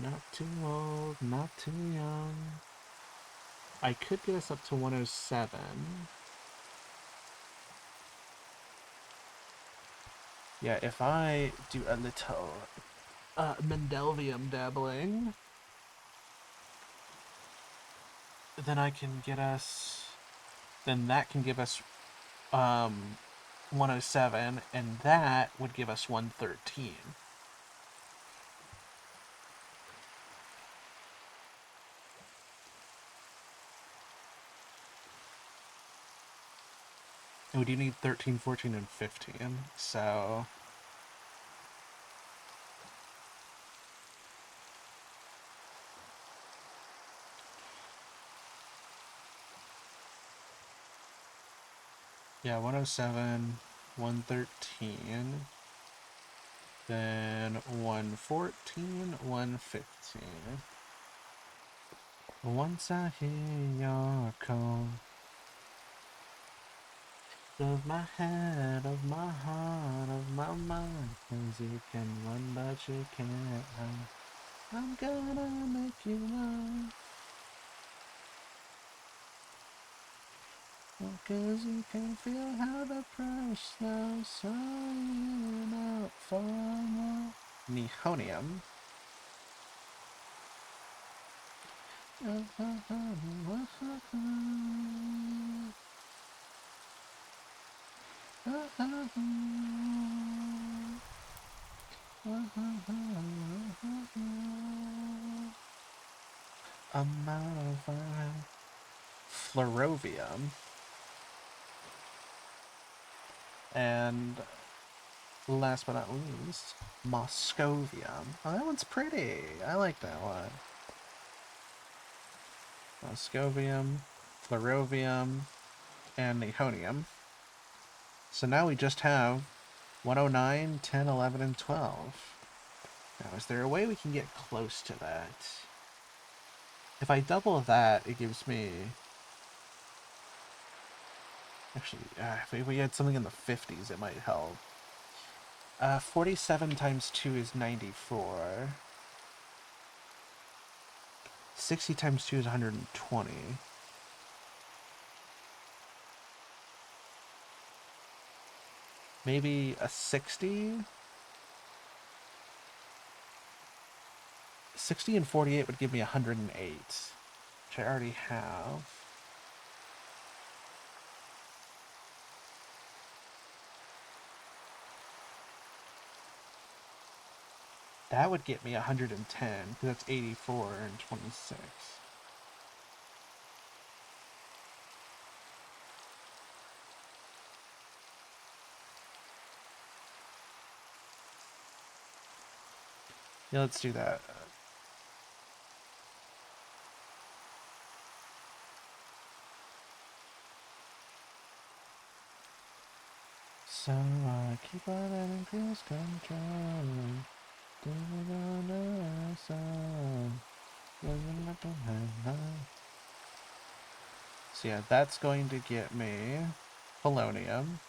Not too old, not too young. I could get us up to 107. Yeah, if I do a little Mendelvium dabbling, then I can get us. Then that can give us 107, and that would give us 113. And we do need 13, 14, and 15, so... Yeah, 107, 113, then 114, 115. Once I hear your call of my head, of my heart, of my mind, 'cause you can run but you can't hide. I'm gonna make you mine. 'Cause you can feel how the price now sign out for more. Nihonium. Amount of fire. Fluorovium. And last but not least, Moscovium. Oh, that one's pretty. I like that one. Moscovium, Fluorovium, and Nihonium. So now we just have 109, 10, 11, and 12. Now, is there a way we can get close to that? If I double that, it gives me... Actually, if we had something in the 50s, it might help. 47 times 2 is 94. 60 times 2 is 120. Maybe a 60? 60 and 48 would give me 108, which I already have. That would get me 110, because that's 84 and 26. Yeah, let's do that. So I keep on letting cruise control. So yeah, that's going to get me polonium.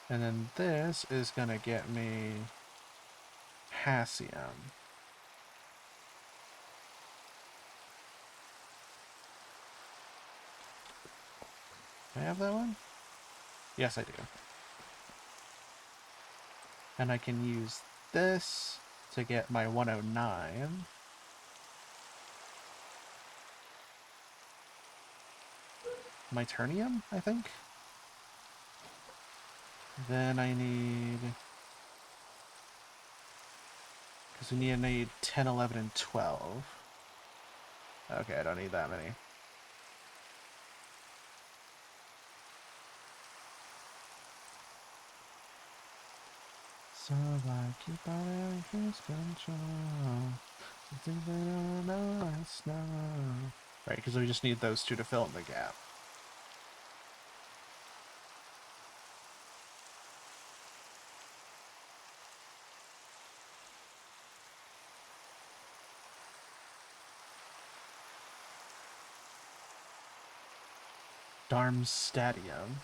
And then this is going to get me hassium. Do I have that one? Yes, I do. And I can use this to get my 109. My Turnium, I think? Then I need... Because we need 10, 11, and 12. Okay, I don't need that many. So I keep on lose control. Something that I know it's not. Right, because we just need those two to fill in the gap. Darmstadium.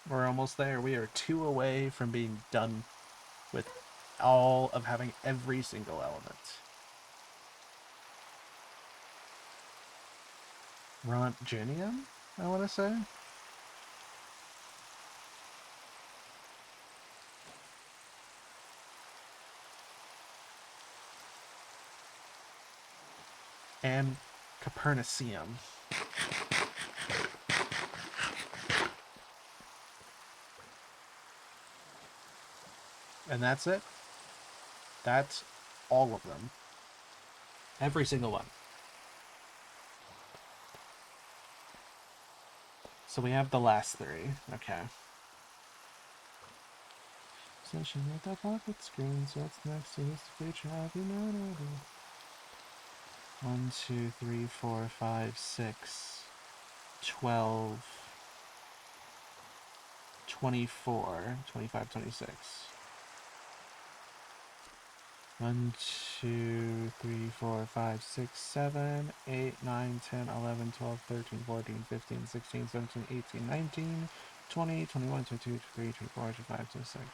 We're almost there. We are 2 away from being done with all of having every single element. Rontgenium, I want to say. And Capernacium. And that's it. That's all of them. Every single one. So we have the last 3. Okay. Session with that pocket screen, so it's next to this feature of humanity. 1, 2, 3, 4, 5, 6, 12, 24, 25, 26. 1, 2, 3, 4, 5, 6, 7, 8, 9, 10, 11, 12, 13, 14, 15, 16, 17, 18, 19, 20, 21, 22, 23, 24, 25, 26.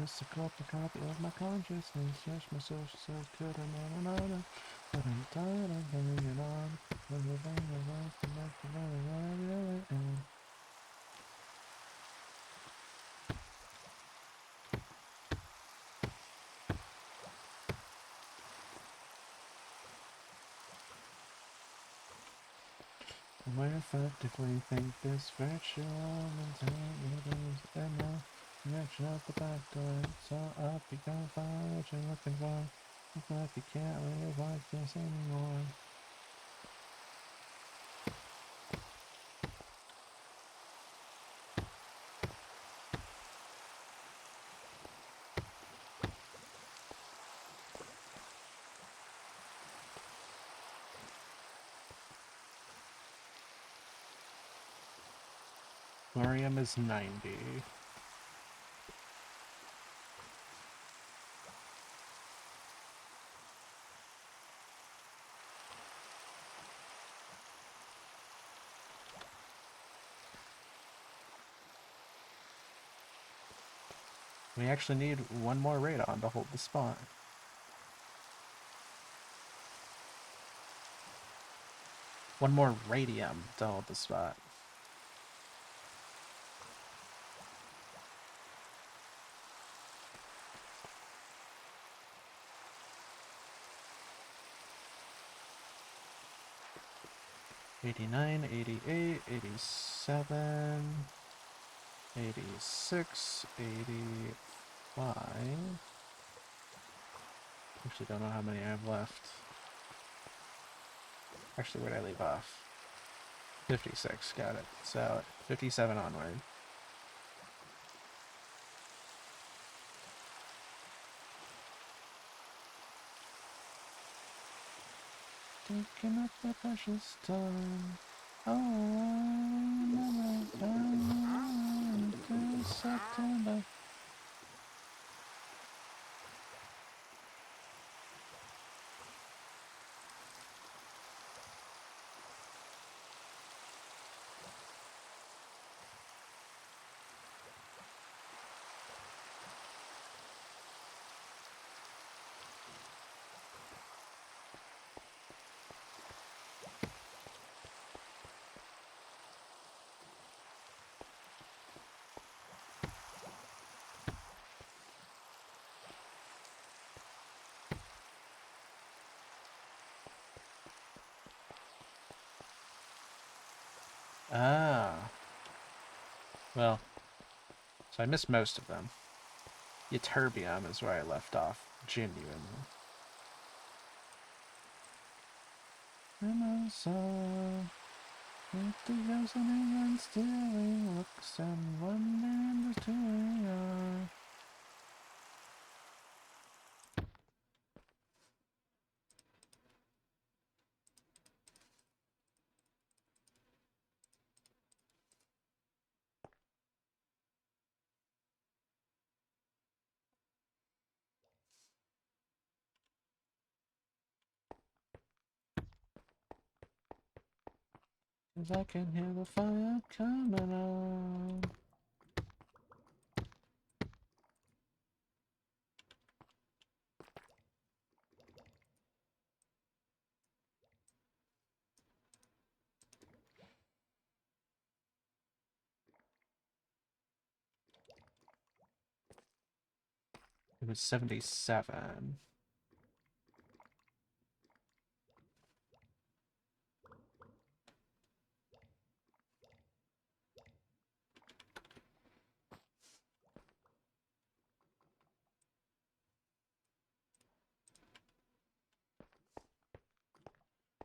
Just a copy of my consciousness. Yes, my social self could have known. But I'm tired of hanging on. Everything I want to make the really end. We effectively think this virtual mentality is enough. Yeah, shut the back door. So up, you can't find what you're looking for. Look like you can't live like this anymore. Thorium is 90. We actually need one more radon to hold the spot. One more radium to hold the spot. '89, '88, '87, '86, '85. Actually, don't know how many I have left. Actually, where'd I leave off? 56, got it. So, 57 onward. Taking up the precious time. September. Ah. Well, so I missed most of them. Ytterbium is where I left off, genuinely. And I saw 50,000 England stealing looks and wondering just who we are. Cause I can hear the fire coming on. It was 77.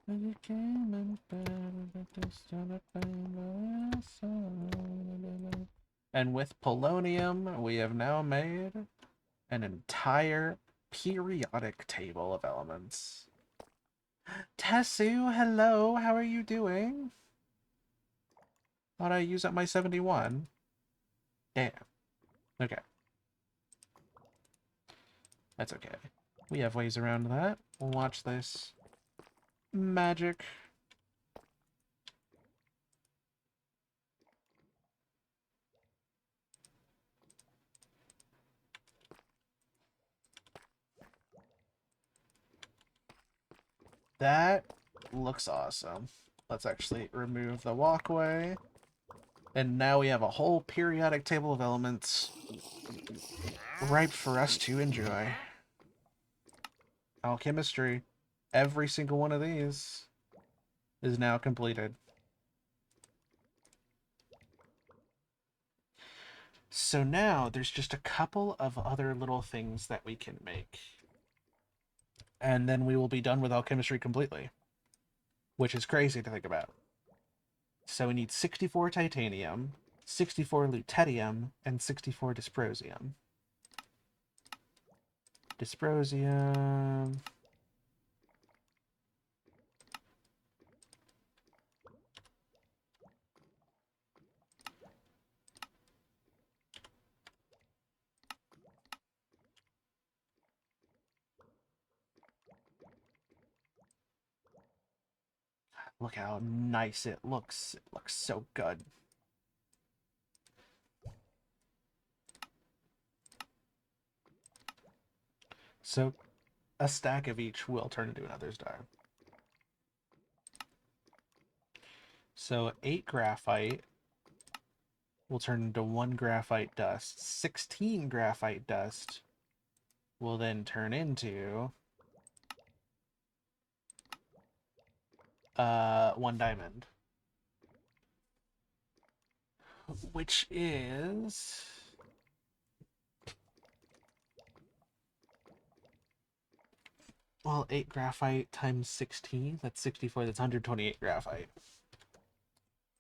And you came and and with polonium, we have now made an entire periodic table of elements. Tessu, hello, how are you doing? Thought I use up my 71. Damn. Okay. That's okay. We have ways around that. Watch this. Magic. That looks awesome. Let's actually remove the walkway. And now we have a whole periodic table of elements ripe for us to enjoy. Alchemistry. Every single one of these is now completed. So now there's just a couple of other little things that we can make. And then we will be done with alchemistry completely. Which is crazy to think about. So we need 64 titanium, 64 lutetium, and 64 dysprosium. Dysprosium. Look how nice it looks. It looks so good. So a stack of each will turn into another's die. So 8 graphite will turn into 1 graphite dust. 16 graphite dust will then turn into 1 diamond. Which is... well, 8 graphite times 16, that's 64, that's 128 graphite.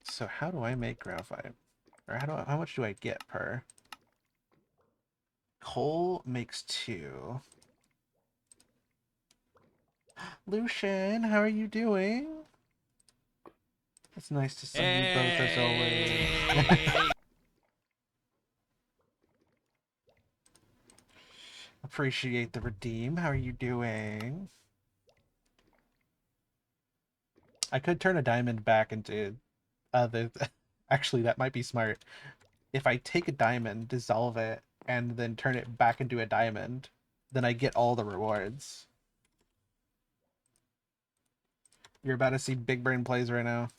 So how do I make graphite? Or how much do I get per? Coal makes 2. Lucian, how are you doing? It's nice to see you both as always. Appreciate the redeem. How are you doing? I could turn a diamond back into other. Actually, that might be smart. If I take a diamond, dissolve it, and then turn it back into a diamond, then I get all the rewards. You're about to see big brain plays right now.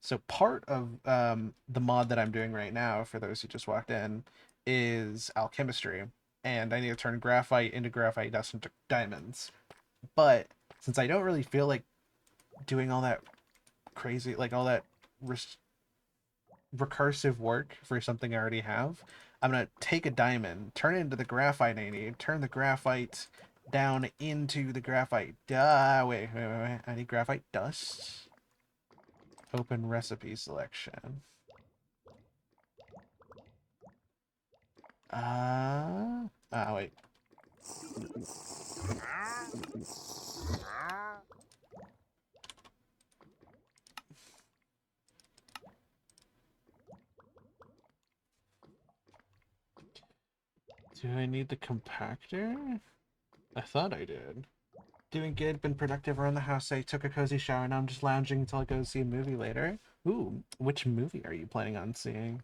So part of the mod that I'm doing right now, for those who just walked in, is alchemistry, and I need to turn graphite into graphite dust into diamonds. But since I don't really feel like doing all that crazy, like all that recursive work for something I already have, I'm gonna take a diamond, turn it into the graphite I need, turn the graphite down into the graphite. Wait. I need graphite dust. Open recipe selection. Wait. Do I need the compactor? I thought I did. Doing good, been productive around the house. I took a cozy shower, now I'm just lounging until I go see a movie later. Ooh, which movie are you planning on seeing?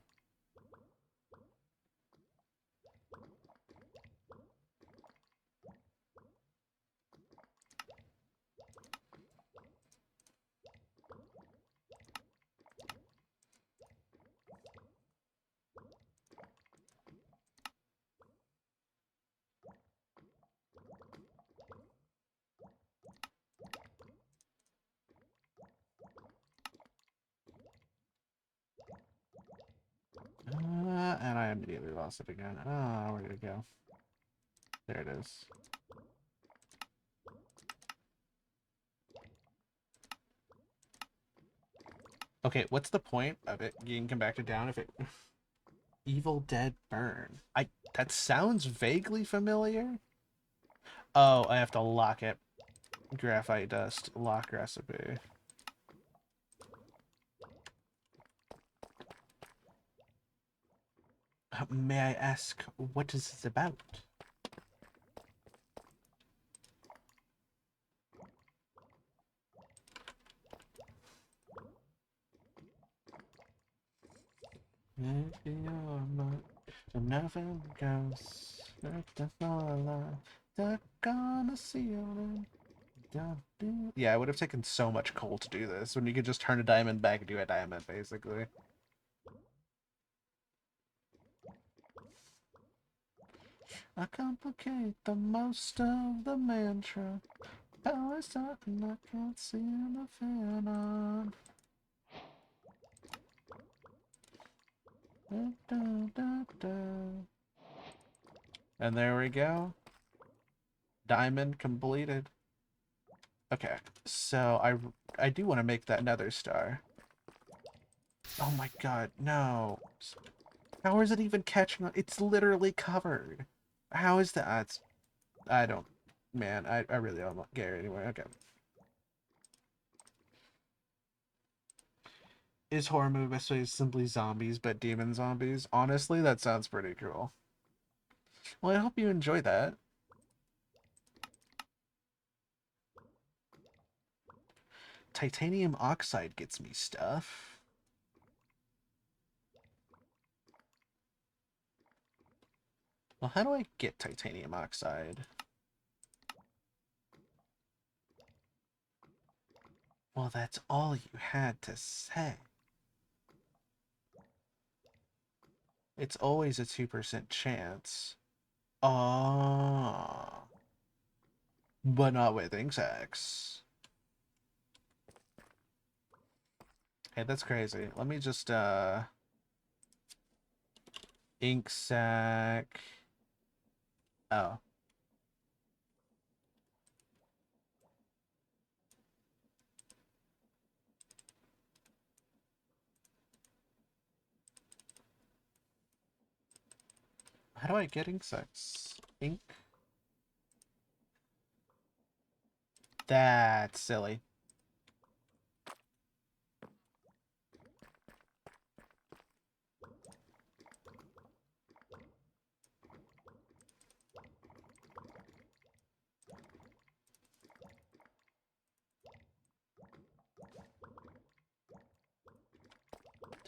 And I immediately lost it again. Oh, where did it go? There it is. Okay, what's the point of it getting compacted down if it... Evil Dead Burn. That sounds vaguely familiar. Oh, I have to lock it. Graphite dust. Lock recipe. May I ask, what is this about? Maybe you're not nothing goes. They're gonna see you. Yeah, it would have taken so much coal to do this when you could just turn a diamond back into a diamond, basically. I complicate the most of the mantra. Power's something I can't see the fan on. And there we go. Diamond completed. Okay, so I do want to make that nether star. Oh my god, no. How is it even catching on? It's literally covered. How is that? I don't... Man, I really don't get it anyway. Okay. Is horror movie best way simply zombies, but demon zombies? Honestly, that sounds pretty cool. Well, I hope you enjoy that. Titanium oxide gets me stuff. Well, how do I get titanium oxide? Well, that's all you had to say. It's always a 2% chance. Oh. But not with insects. Hey, that's crazy. Let me just, ink sac. Oh. How do I get ink sacs? Ink? That's silly.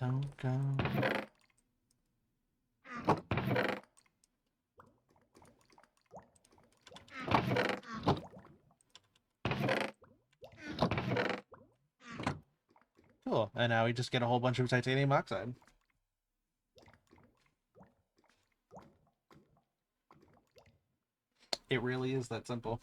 Don't go. Cool. And now we just get a whole bunch of titanium oxide. It really is that simple.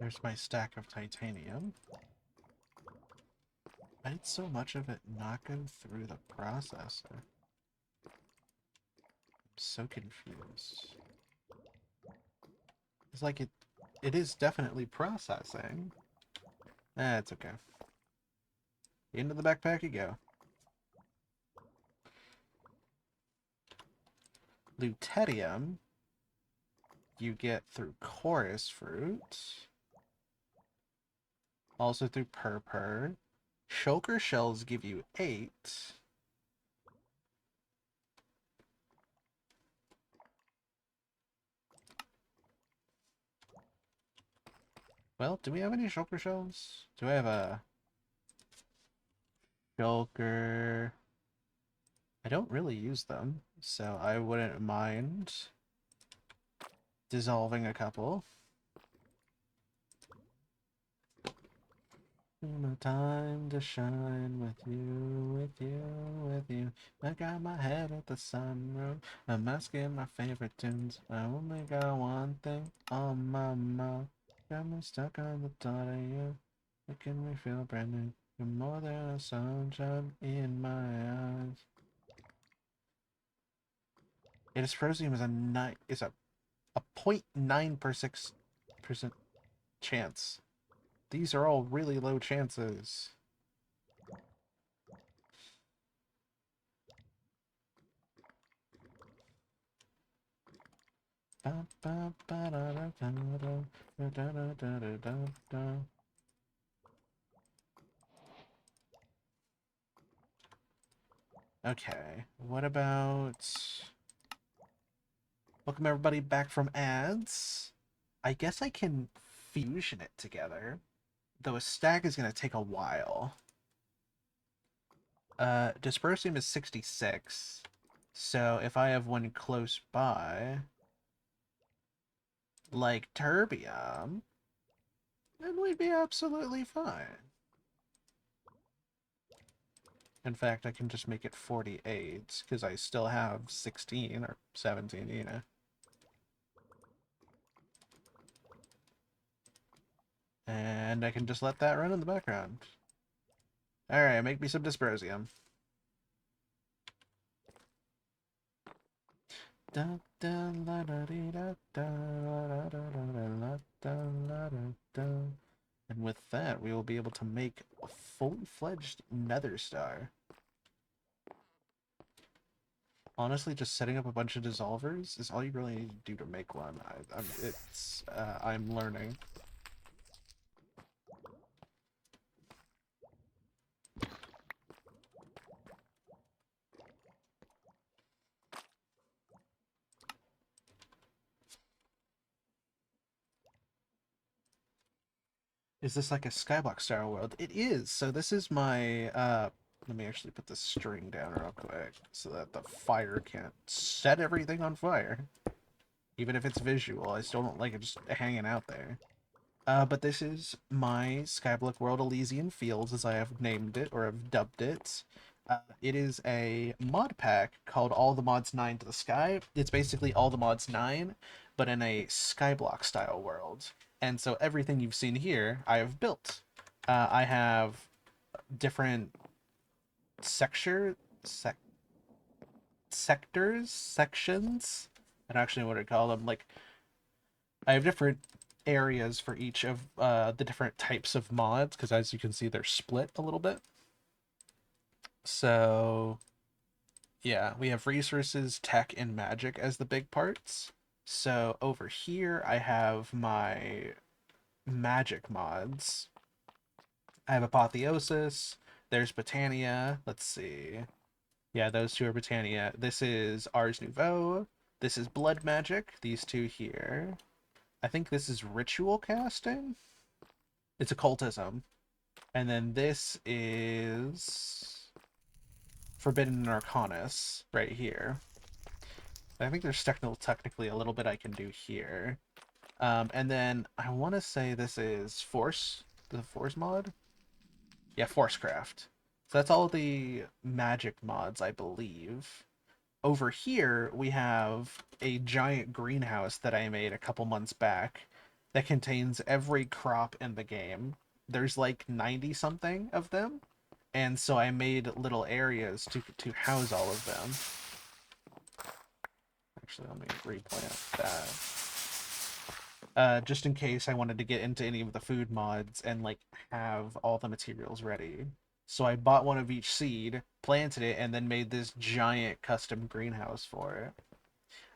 There's my stack of titanium. Why did so much of it not go through the processor? I'm so confused. It's like it is definitely processing. It's okay. Into the backpack you go. Lutetium you get through chorus fruit. Also through purpur. Shulker shells give you 8. Well, do we have any shulker shells? Do I have a shulker? I don't really use them, so I wouldn't mind dissolving a couple. My time to shine with you, with you, with you. I got my head at the sunroof. I'm asking my favorite tunes. I only got one thing on my mind. Got me stuck on the thought of you. Making me feel brand new. You're more than a sunshine in my eyes. Dysprosium is a 0.9% chance. These are all really low chances. Okay, what about... Welcome everybody back from ads. I guess I can fusion it together, though a stack is going to take a while. Dysprosium is 66, so if I have one close by, like terbium, then we'd be absolutely fine. In fact, I can just make it 48, because I still have 16 or 17, you know. And I can just let that run in the background. Alright, make me some dysprosium. And with that, we will be able to make a fully fledged nether star. Honestly, just setting up a bunch of dissolvers is all you really need to do to make one. I'm learning. Is this like a Skyblock style world? It is. So this is my let me actually put the string down real quick so that the fire can't set everything on fire. Even if it's visual, I still don't like it just hanging out there. But this is my Skyblock World Elysian Fields, as I have named it, or have dubbed it. It is a mod pack called All the Mods 9 to the Sky. It's basically All the Mods 9, but in a Skyblock style world. And so everything you've seen here, I have built. I have different sector sec, sectors sections. I don't actually know what to call them. Like I have different areas for each of the different types of mods because as you can see they're split a little bit. So yeah, we have resources, tech, and magic as the big parts. So over here I have my magic mods. I have Apotheosis. There's Botania. Let's see. Yeah, those two are Britannia. This is Ars Nouveau. This is Blood Magic. These two here. I think this is Ritual Casting. It's Occultism. And then this is Forbidden Arcanus right here. I think there's technically a little bit I can do here. And then I want to say this is Force, the Force mod. Yeah, Forcecraft. So that's all the magic mods, I believe. Over here, we have a giant greenhouse that I made a couple months back that contains every crop in the game. There's like 90 something of them. And so I made little areas to house all of them. Actually, let me replant that. Just in case I wanted to get into any of the food mods and like have all the materials ready. So I bought one of each seed, planted it, and then made this giant custom greenhouse for it.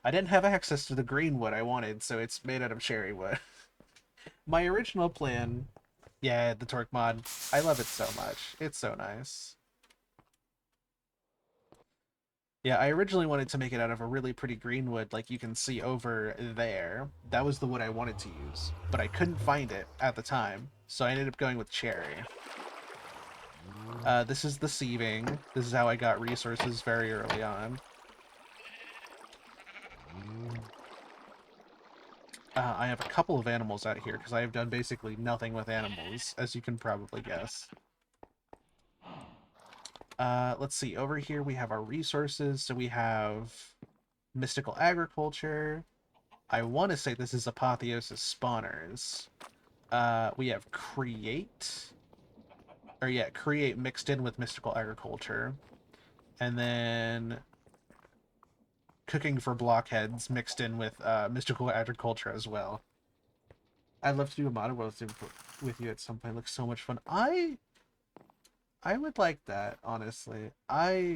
I didn't have access to the green wood I wanted, so it's made out of cherry wood. My original plan, yeah, the Torque mod, I love it so much. It's so nice. Yeah, I originally wanted to make it out of a really pretty green wood like you can see over there. That was the wood I wanted to use, but I couldn't find it at the time, so I ended up going with cherry. This is the sieving. This is how I got resources very early on. I have a couple of animals out here because I have done basically nothing with animals, as you can probably guess. Let's see. Over here we have our resources. So we have mystical agriculture. I want to say this is apotheosis spawners. We have create, or yeah, create mixed in with mystical agriculture, and then cooking for blockheads mixed in with mystical agriculture as well. I'd love to do a modern world with you at some point. It looks so much fun. I would like that, honestly. Uh,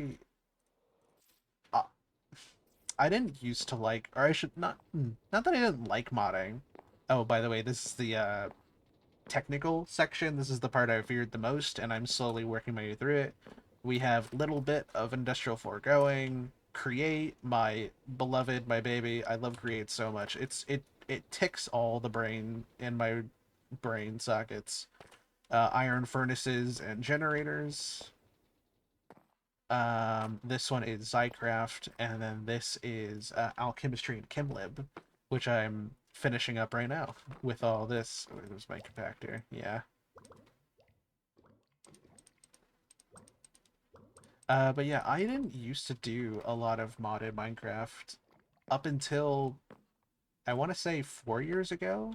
I didn't used to like, or I should not. Not that I didn't like modding. Oh, by the way, this is the technical section. This is the part I feared the most, and I'm slowly working my way through it. We have little bit of industrial foregoing. Create, my beloved, my baby. I love Create so much. It ticks all the brain in my brain sockets. Iron furnaces and generators. This one is Zycraft, and then this is Alchemistry and Chemlib, which I'm finishing up right now with all this. Where's my compactor? Yeah. But yeah, I didn't used to do a lot of modded Minecraft up until I want to say 4 years ago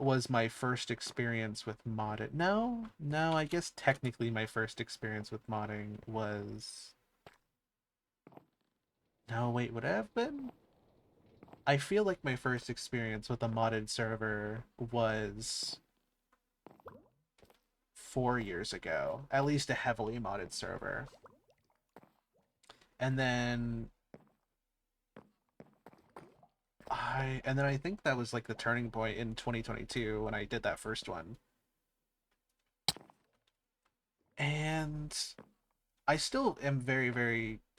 was my first experience with modded. No, I guess technically my first experience with modding was. No, wait, would it have been? I feel like my first experience with a modded server was 4 years ago, at least a heavily modded server. And then I think that was like the turning point in 2022 when I did that first one. And I still am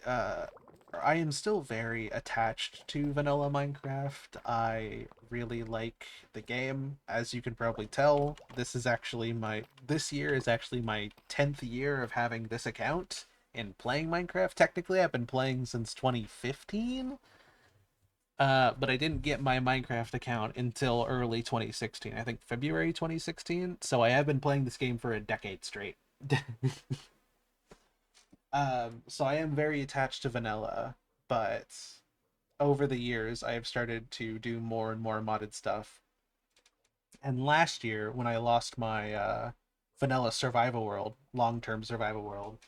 I am still very attached to vanilla Minecraft. I really like the game. As you can probably tell, this year is actually my 10th year of having this account and playing Minecraft. Technically, I've been playing since 2015. But I didn't get my Minecraft account until early 2016. I think February 2016. So I have been playing this game for a decade straight. So I am very attached to vanilla, but over the years I have started to do more and more modded stuff. And last year, when I lost my vanilla survival world, long-term survival world,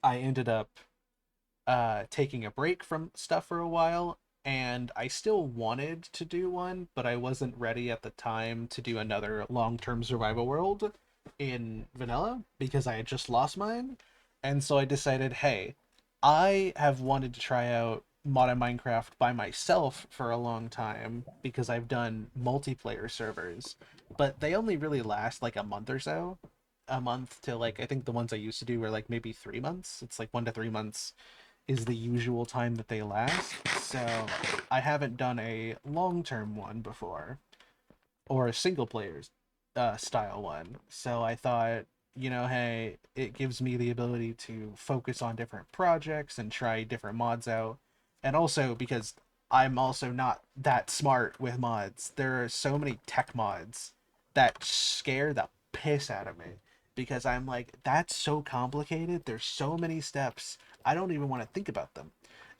I ended up taking a break from stuff for a while, and I still wanted to do one, but I wasn't ready at the time to do another long-term survival world in vanilla because I had just lost mine. And so I decided, hey, I have wanted to try out modern Minecraft by myself for a long time because I've done multiplayer servers, but they only really last like a month or so. A month to like, I think the ones I used to do were like maybe 3 months. It's like 1 to 3 months is the usual time that they last. So I haven't done a long term one before or a single player style one. So I thought, hey, it gives me the ability to focus on different projects and try different mods out. And also because I'm also not that smart with mods, there are so many tech mods that scare the piss out of me because I'm like, that's so complicated. There's so many steps. I don't even want to think about them.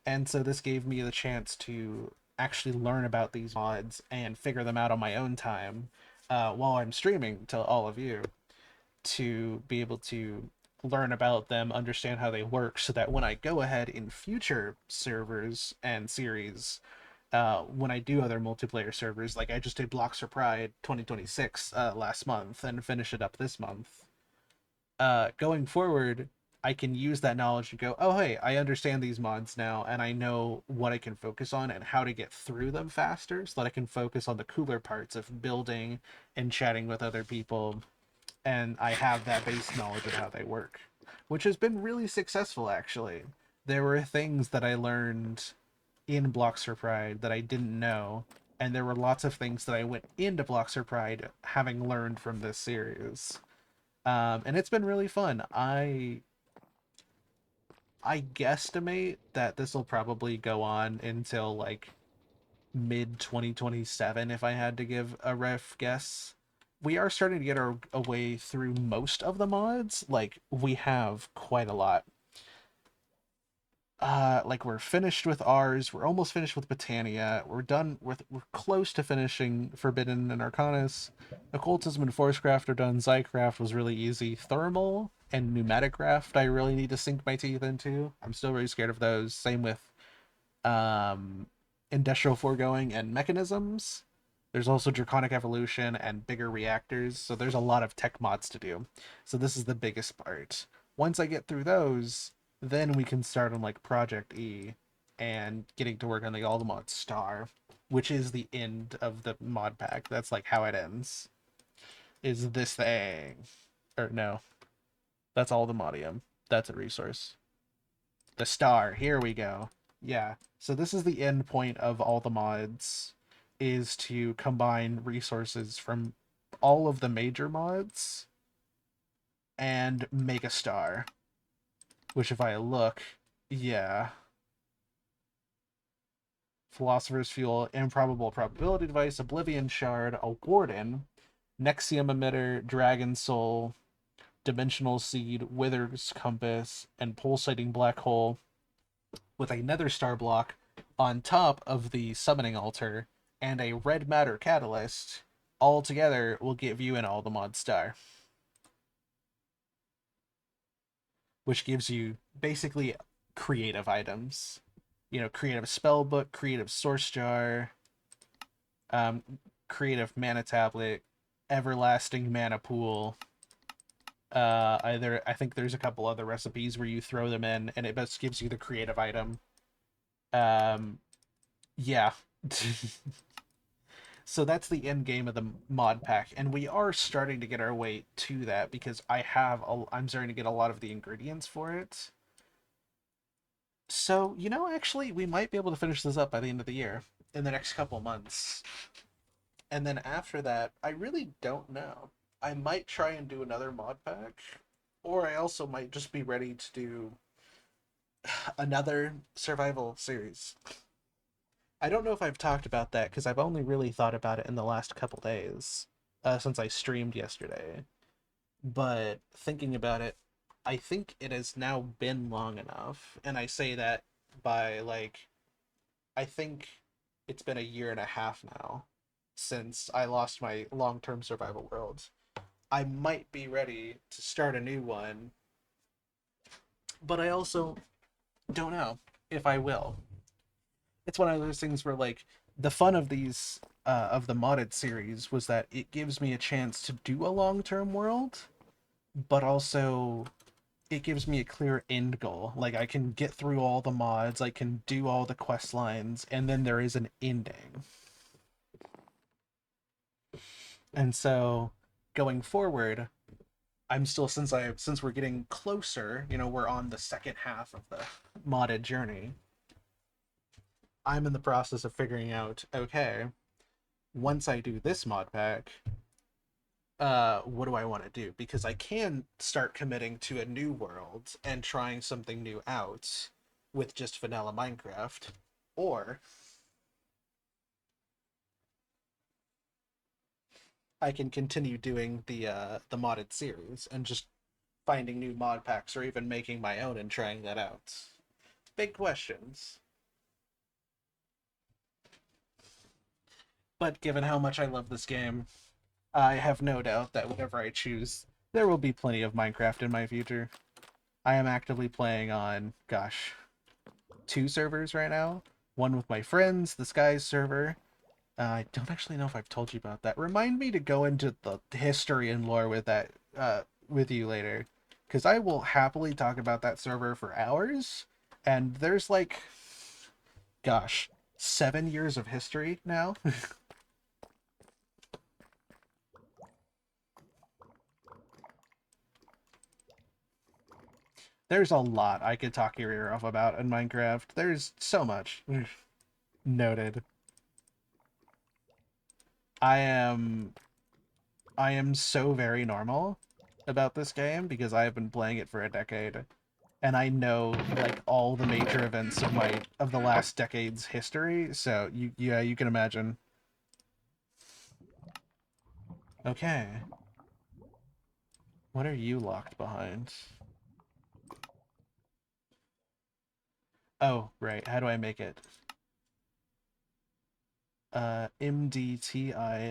And so this gave me the chance to actually learn about these mods and figure them out on my own time while I'm streaming to all of you to be able to learn about them, understand how they work, so that when I go ahead in future servers and series, when I do other multiplayer servers, like I just did Blocks for Pride 2026 last month and finish it up this month, going forward, I can use that knowledge to go, oh, hey, I understand these mods now, and I know what I can focus on and how to get through them faster so that I can focus on the cooler parts of building and chatting with other people. And I have that base knowledge of how they work, which has been really successful, actually. There were things that I learned in Blocks for Pride that I didn't know, and there were lots of things that I went into Blocks for Pride having learned from this series. And it's been really fun. I guesstimate that this will probably go on until like mid 2027 if I had to give a rough guess. We are starting to get our way through most of the mods. Like we have quite a lot. Like we're finished with ours. We're almost finished with Botania. We're close to finishing Forbidden and Arcanus. Occultism and Forcecraft are done. Zycraft was really easy. Thermal and Pneumatic Craft I really need to sink my teeth into. I'm still really scared of those. Same with um Industrial Foregoing and Mechanisms. There's also Draconic Evolution and bigger reactors, so there's a lot of tech mods to do. So this is the biggest part. Once I get through those, then we can start on like Project E and getting to work on the Altamont Star, which is the end of the mod pack. That's like how it ends. Is this thing. Or no, that's all the modium. That's a resource. The star, here we go. Yeah. So this is the end point of all the mods is to combine resources from all of the major mods and make a star. Which if I look, yeah. Philosopher's Fuel, Improbable Probability Device, Oblivion Shard, a Warden, Nexium Emitter, Dragon Soul, Dimensional Seed, Wither's Compass, and Pulsating Black Hole with a Nether Star block on top of the Summoning Altar and a Red Matter Catalyst. All together will give you an All the Mod Star, which gives you basically creative items. Creative Spellbook, Creative Source Jar, um, Creative Mana Tablet, Everlasting Mana Pool. Either I think there's a couple other recipes where you throw them in, and it just gives you the creative item. Um, yeah. So that's the end game of the mod pack, and we are starting to get our way to that because I'm starting to get a lot of the ingredients for it. So, actually, we might be able to finish this up by the end of the year in the next couple months. And then after that, I really don't know. I might try and do another mod pack, or I also might just be ready to do another survival series. I don't know if I've talked about that because I've only really thought about it in the last couple days since I streamed yesterday. But thinking about it, I think it has now been long enough, and I say that by like I think it's been a year and a half now since I lost my long-term survival world. I might be ready to start a new one but I also don't know if I will. It's one of those things where like the fun of these of the modded series was that it gives me a chance to do a long-term world, but also it gives me a clear end goal. Like I can get through all the mods, I can do all the quest lines, and then there is an ending. And so going forward, I'm still since we're getting closer, we're on the second half of the modded journey. I'm in the process of figuring out, okay, once I do this mod pack, what do I want to do? Because I can start committing to a new world and trying something new out with just vanilla Minecraft, or I can continue doing the modded series and just finding new mod packs or even making my own and trying that out. Big questions. But given how much I love this game, I have no doubt that whatever I choose, there will be plenty of Minecraft in my future. I am actively playing on, gosh, two servers right now. One with my friends, the Skies server. I don't actually know if I've told you about that. Remind me to go into the history and lore with that with you later, because I will happily talk about that server for hours. And there's like, gosh, 7 years of history now. There's a lot I could talk your ear off about in Minecraft. There's so much. Noted. I am I am so very normal about this game because I have been playing it for a decade and I know like all the major events of the last decade's history, so you can imagine. Okay. What are you locked behind? Oh, right. How do I make it? MDTILUDY.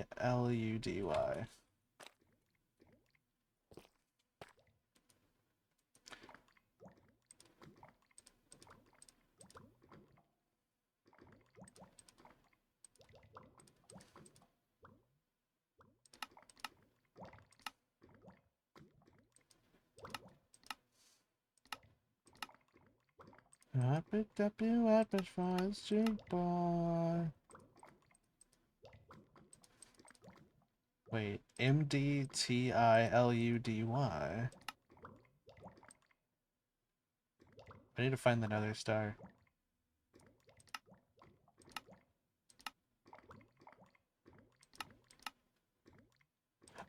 I picked up you at the fine street boy. Wait, MDTILUDY. I need to find the Nether Star.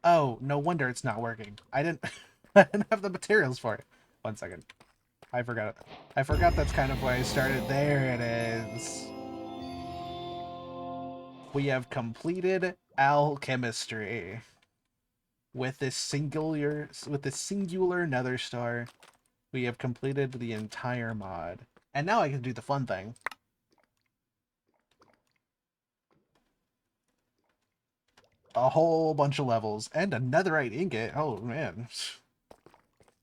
Oh, no wonder it's not working. I didn't I didn't have the materials for it. 1 second. I forgot it. I forgot that's kind of why I started. There it is. We have completed alchemistry with this singular Nether Star. We have completed the entire mod. And now I can do the fun thing. A whole bunch of levels and a netherite ingot. Oh man.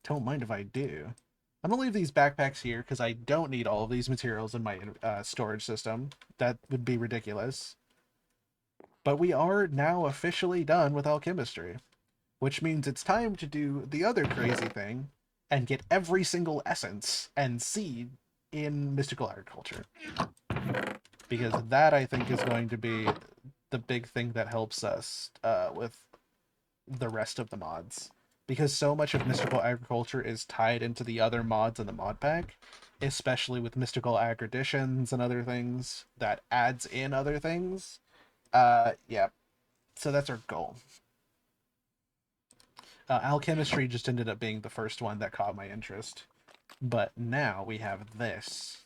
Don't mind if I do. I'm gonna leave these backpacks here because I don't need all of these materials in my storage system. That would be ridiculous. But we are now officially done with alchemistry, which means it's time to do the other crazy thing and get every single essence and seed in mystical agriculture. Because that, I think, is going to be the big thing that helps us with the rest of the mods. Because so much of mystical agriculture is tied into the other mods in the mod pack, especially with mystical agriditions and other things that adds in other things. Yeah, so that's our goal. Alchemistry just ended up being the first one that caught my interest. But now we have this.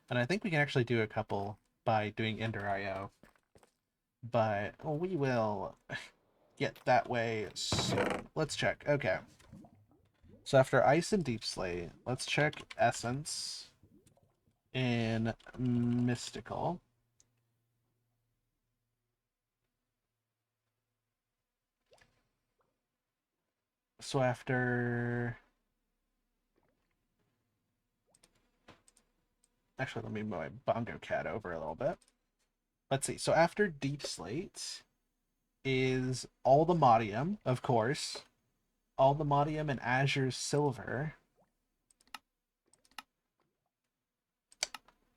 And I think we can actually do a couple by doing Ender IO. But we will get that way soon. Let's check. Okay. So after Ice and Deep Slate, let's check Essence in Mystical. So after... Actually, let me move my Bongo Cat over a little bit. Let's see. So after Deep Slate is all the Modium, of course. All the Modium and Azure Silver.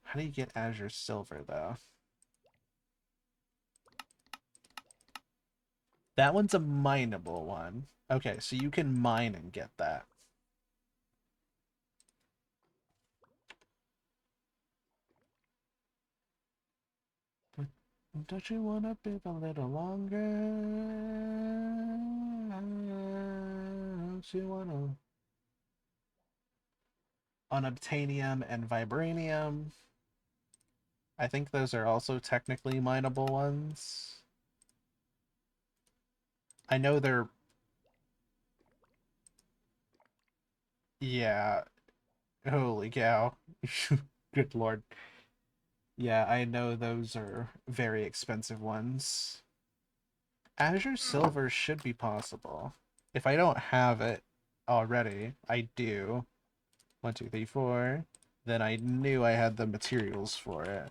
How do you get Azure Silver, though? That one's a mineable one. Okay, so you can mine and get that. Don't you want to live a little longer? Don't you want to... Unobtainium and Vibranium. I think those are also technically mineable ones. I know they're... Yeah. Holy cow. Good lord. Yeah, I know those are very expensive ones. Azure Silver should be possible. If I don't have it already, I do. 1, 2, 3, 4. Then I knew I had the materials for it.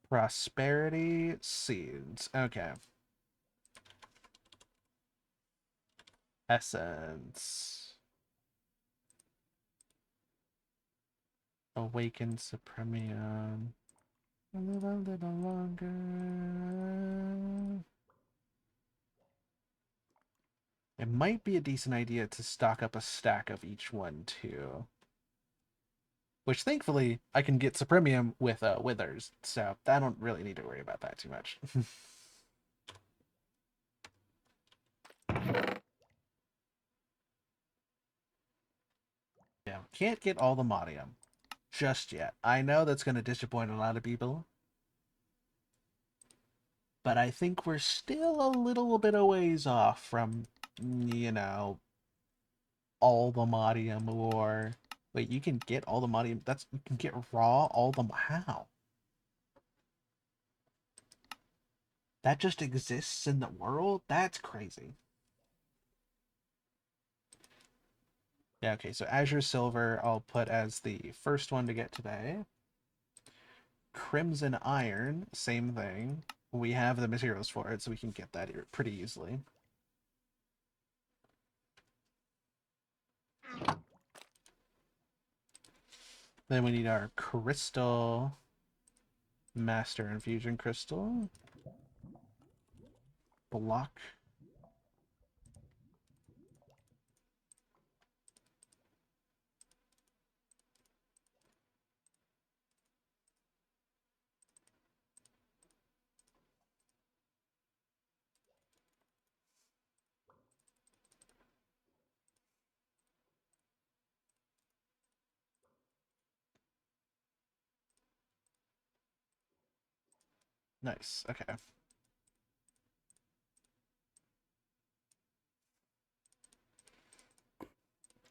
Prosperity Seeds. Okay. Essence. Awakened Supremium. Live a little longer. It might be a decent idea to stock up a stack of each one, too. Which, thankfully, I can get Supremium with Withers, so I don't really need to worry about that too much. Yeah, can't get all the Modium just yet. I know that's going to disappoint a lot of people, but I think we're still a little bit of ways off from, you know, all the Modium or... Wait, you can get all the Modium? That's... You can get raw all the... How? That just exists in the world? That's crazy. Yeah, okay, so Azure Silver I'll put as the first one to get today. Crimson Iron, same thing. We have the materials for it, so we can get that here pretty easily. Then we need our Crystal Master Infusion Crystal. Block. Nice, okay.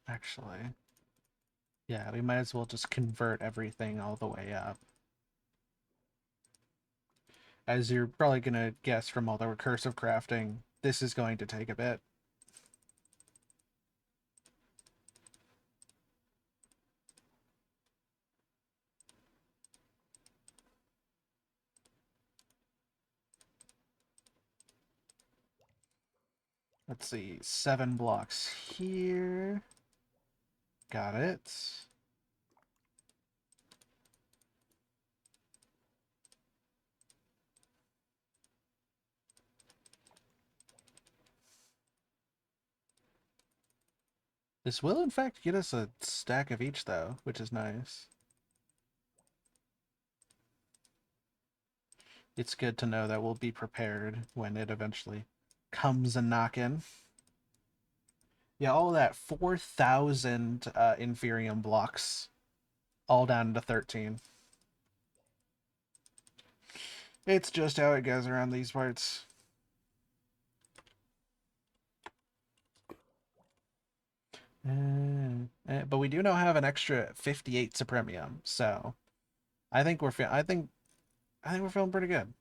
Actually, yeah, we might as well just convert everything all the way up. As you're probably going to guess from all the recursive crafting, this is going to take a bit. Let's see, 7 blocks here. Got it. This will, in fact, get us a stack of each, though, which is nice. It's good to know that we'll be prepared when it eventually comes a knockin'. Yeah, all that 4,000 Inferium blocks, all down to 13. It's just how it goes around these parts. But we do now have an extra 58 Supremium, so I think I think we're feeling pretty good.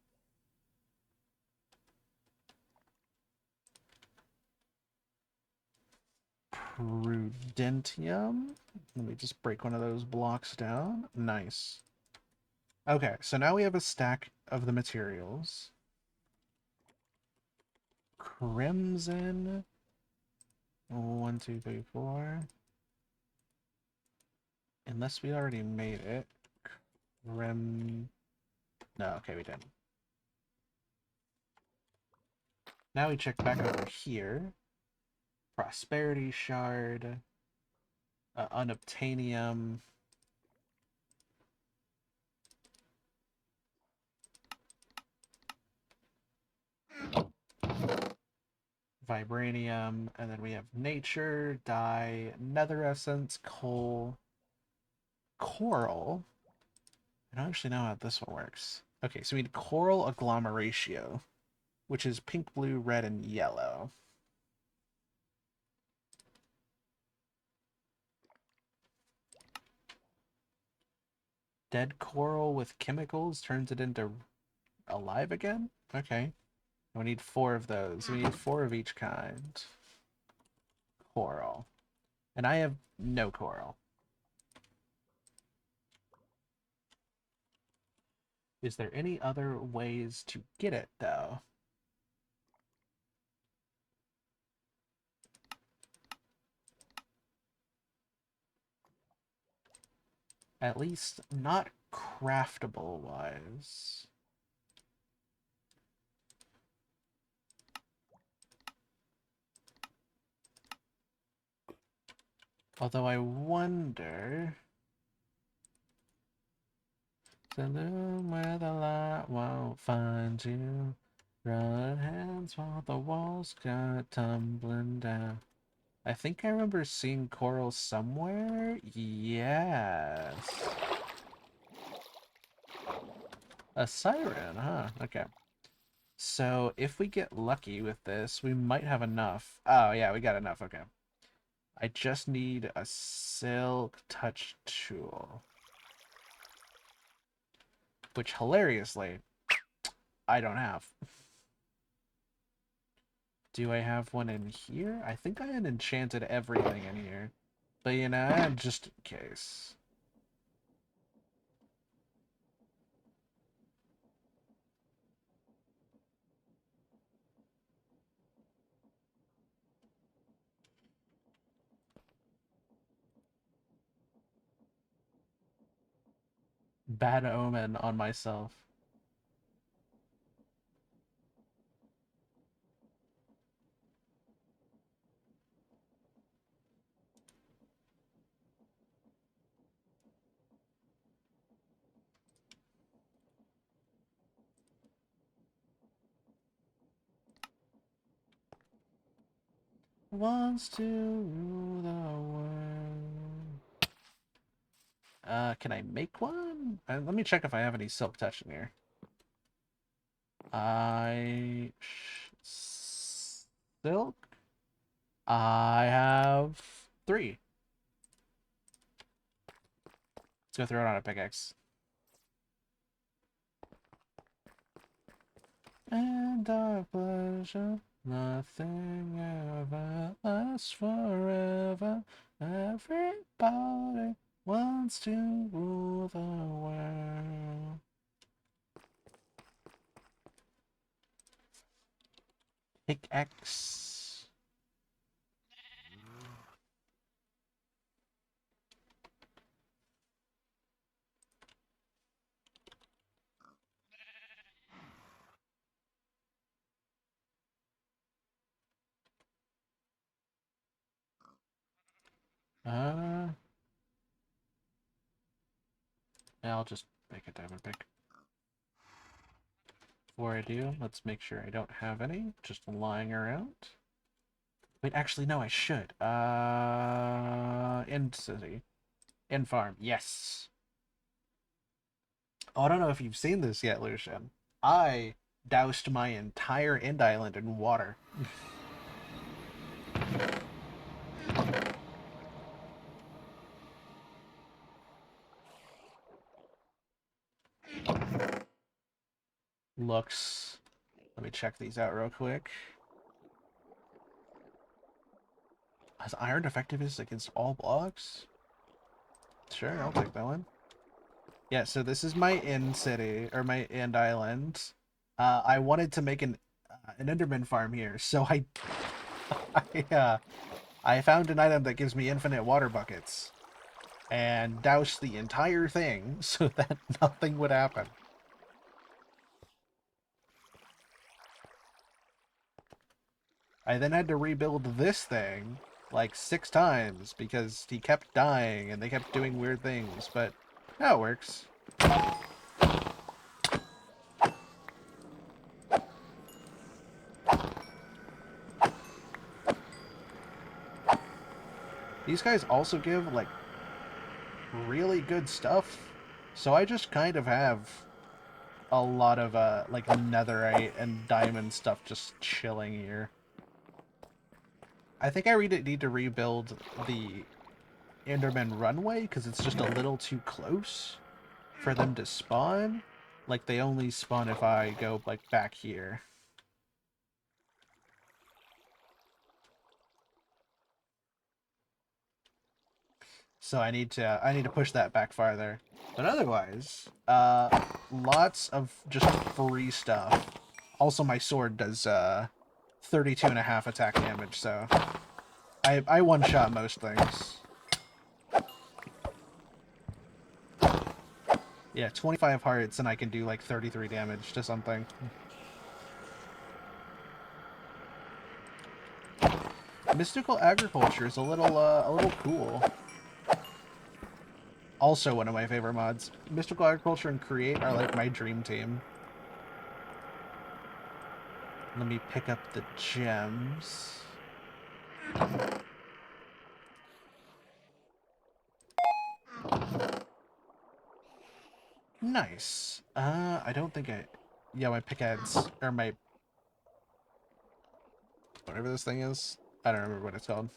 Prudentium. Let me just break one of those blocks down. Nice. Okay, so now we have a stack of the materials. Crimson. 1, 2, 3, 4. Unless we already made it. No, okay, we didn't. Now we check back over here. Prosperity Shard. Unobtainium. Vibranium. And then we have Nature, Dye, Nether Essence, Coal, Coral. I don't actually know how this one works. Okay, so we need Coral Agglomeratio, which is pink, blue, red, and yellow. Dead coral with chemicals turns it into alive again? Okay. We need 4 of those. We need 4 of each kind. Coral. And I have no coral. Is there any other ways to get it, though? At least not craftable-wise. Although I wonder... Saloon where the light won't find you. Run hands while the walls go tumbling down. I think I remember seeing coral somewhere. Yes. A siren, huh? Okay. So if we get lucky with this, we might have enough. Oh, yeah, we got enough. Okay. I just need a silk touch tool. Which, hilariously, I don't have. Do I have one in here? I think I had enchanted everything in here. But, you know, just in case. Bad omen on myself. Wants to rule the world. Can I make one? Let me check if I have any silk touch in here. Silk? I have 3. Let's go throw it on a pickaxe. And our pleasure, nothing ever lasts forever. Everybody wants to rule the world. Pickaxe. Yeah, I'll just make a diamond pick. Before I do, let's make sure I don't have any just lying around. Wait, actually, no, I should. End city. End farm. Yes. Oh, I don't know if you've seen this yet, Lucian. I doused my entire end island in water. Looks. Let me check these out real quick. Has iron effectiveness against all blocks? Sure, I'll take that one. Yeah, so this is my end city, or my end island. I wanted to make an Enderman farm here, so I, I found an item that gives me infinite water buckets, and doused the entire thing so that nothing would happen. I then had to rebuild this thing like 6 times because he kept dying and they kept doing weird things, but now it works. These guys also give like really good stuff, so I just kind of have a lot of like netherite and diamond stuff just chilling here. I think I need to rebuild the Enderman runway because it's just a little too close for them to spawn. Like they only spawn if I go like back here. So I need to push that back farther. But otherwise, lots of just free stuff. Also my sword does 32.5 attack damage, so I one-shot most things. Yeah, 25 hearts and I can do like 33 damage to something. Mystical agriculture is a little cool. Also one of my favorite mods. Mystical agriculture and create are like my dream team. Let me pick up the gems. Nice. I don't think yeah, my pickaxe, or my... whatever this thing is. I don't remember what it's called.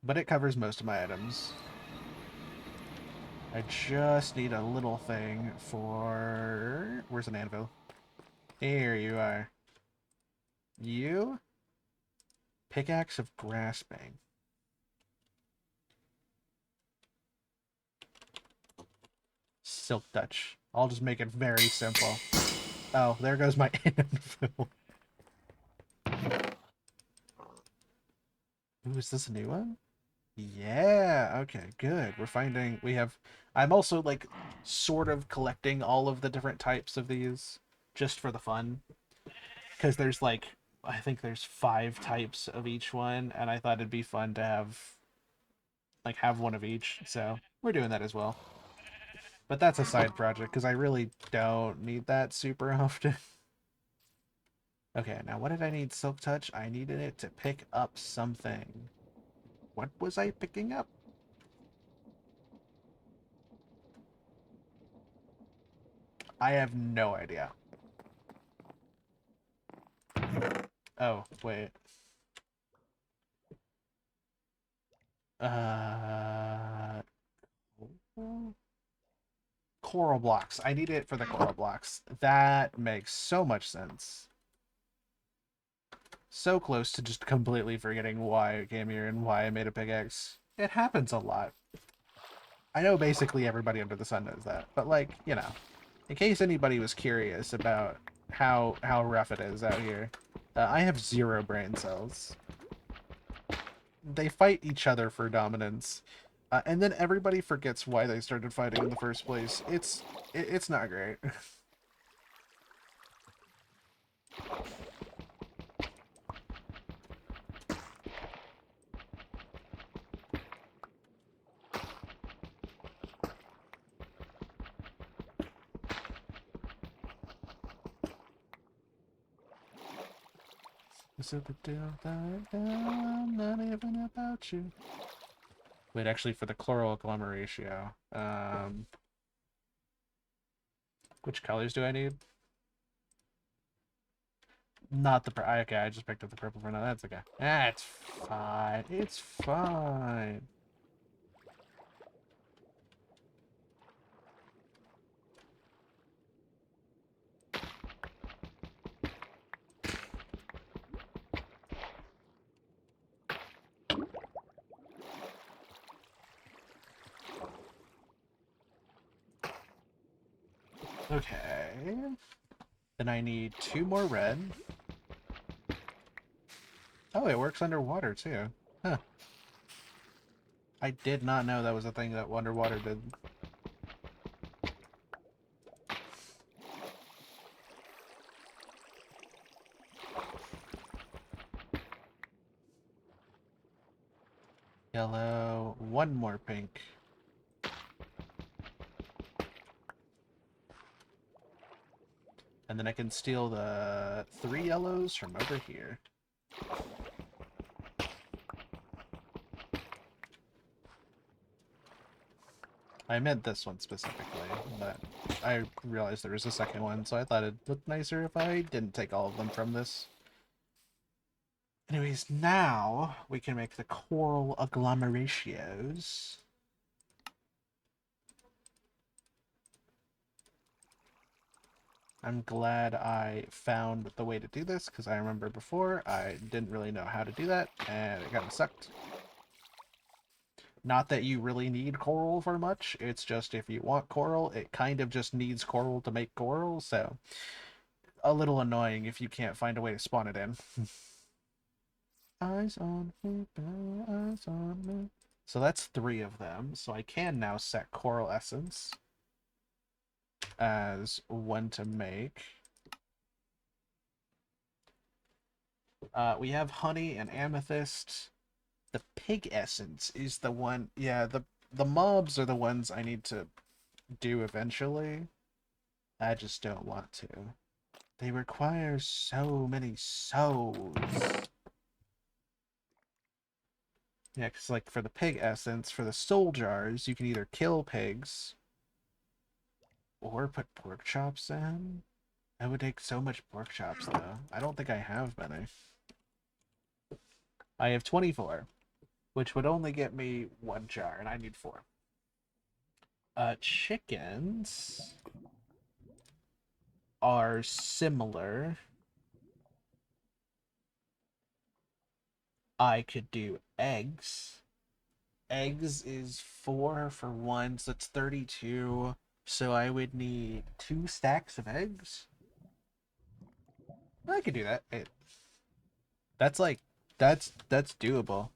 But it covers most of my items. I just need a little thing for... where's an anvil? Here you are. You? Pickaxe of grasping. Silk touch. I'll just make it very simple. Oh, there goes my anvil. Ooh, is this a new one? Yeah, okay, good. I'm also, like, sort of collecting all of the different types of these, just for the fun. Because there's, like, I think there's 5 types of each one, and I thought it'd be fun to have one of each, so we're doing that as well. But that's a side project, because I really don't need that super often. Okay, now what did I need Silk Touch? I needed it to pick up something. What was I picking up? I have no idea. Oh, wait. Uh... Coral blocks. I need it for the coral blocks. That makes so much sense. So close to just completely forgetting why I came here and why I made a pickaxe. It happens a lot. I know basically everybody under the sun knows that, but like, you know, in case anybody was curious about how rough it is out here, I have 0 brain cells. They fight each other for dominance, and then everybody forgets why they started fighting in the first place. It's not great. So the deal down, not even about you. Wait, actually, for the chloral agglomeratio, which colors do I need? Not the okay, I just picked up the purple for now. That's okay. That's fine. It's fine. Okay. Then I need 2 more red. Oh, it works underwater too. Huh. I did not know that was a thing that underwater did. Yellow. 1 more pink. And then I can steal the 3 yellows from over here. I meant this one specifically, but I realized there was a second one, so I thought it'd look nicer if I didn't take all of them from this. Anyways, now we can make the coral agglomerations. I'm glad I found the way to do this, because I remember before I didn't really know how to do that, and it kind of sucked. Not that you really need coral for much, it's just if you want coral, it kind of just needs coral to make coral, so a little annoying if you can't find a way to spawn it in. Eyes on me, eyes on me. So that's 3 of them, so I can now set coral essence as one to make. We have honey and amethyst. The pig essence is the one. Yeah, the mobs are the ones I need to do eventually. I just don't want to. They require so many souls. Yeah, because like for the pig essence, for the soul jars, you can either kill pigs or put pork chops in. I would take so much pork chops though. I don't think I have many. I have 24, which would only get me 1 jar, and I need 4. Chickens are similar. I could do eggs. Eggs is 4 for 1, so it's 32. So I would need 2 stacks of eggs. I could do that. That's like that's doable.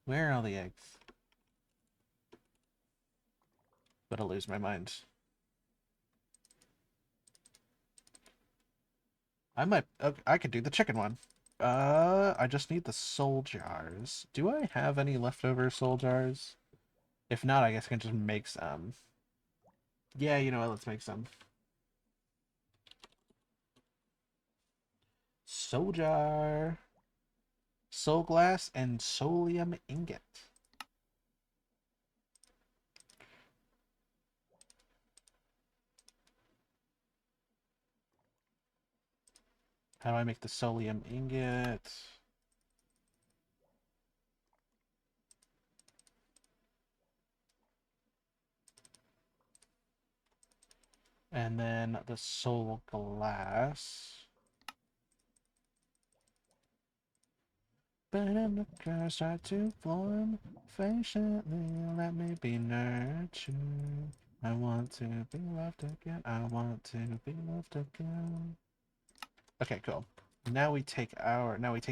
Where are all the eggs? But I'll lose my mind. Okay, I could do the chicken one. I just need the soul jars. Do I have any leftover soul jars? If not, I guess I can just make some. Yeah, you know what? Let's make some. Soul jar, soul glass, and soulium ingot. How do I make the soulium ingot? And then the soul glass. But in the curse start to form, patiently let me be nurtured. I want to be loved again. I want to be loved again. Okay, cool. Now we take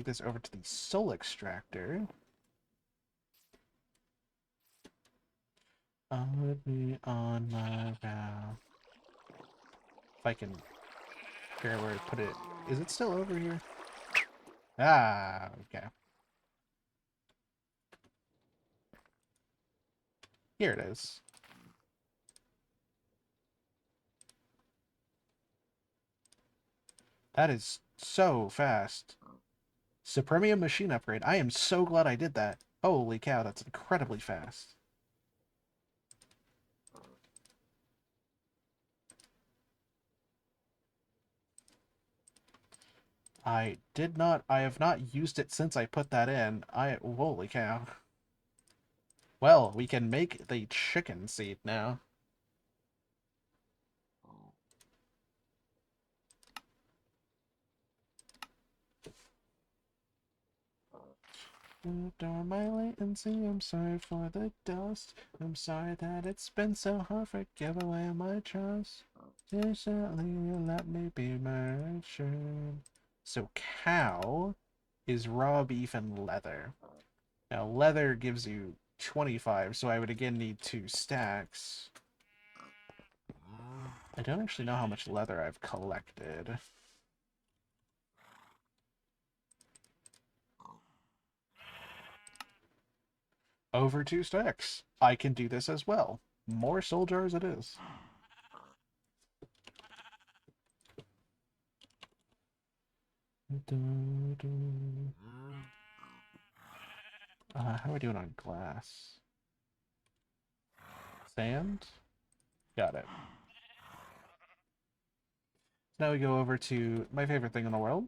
this over to the soul extractor. Put me on my vow. If I can figure out where to put it. Is it still over here? Ah, okay. Here it is. That is so fast. Supremium machine upgrade. I am so glad I did that. Holy cow, that's incredibly fast. I have not used it since I put that in. Holy cow. Well, we can make the chicken seed now. Ignore my latency, I'm sorry for the dust. I'm sorry that it's been so hard for give away my trust. Patiently let me be nurtured. So cow is raw beef and leather. Now leather gives you 25, so I would again need 2 stacks. I don't actually know how much leather I've collected. Over 2 stacks. I can do this as well. More soul jars it is. How are we doing on glass? Sand? Got it. Now we go over to my favorite thing in the world.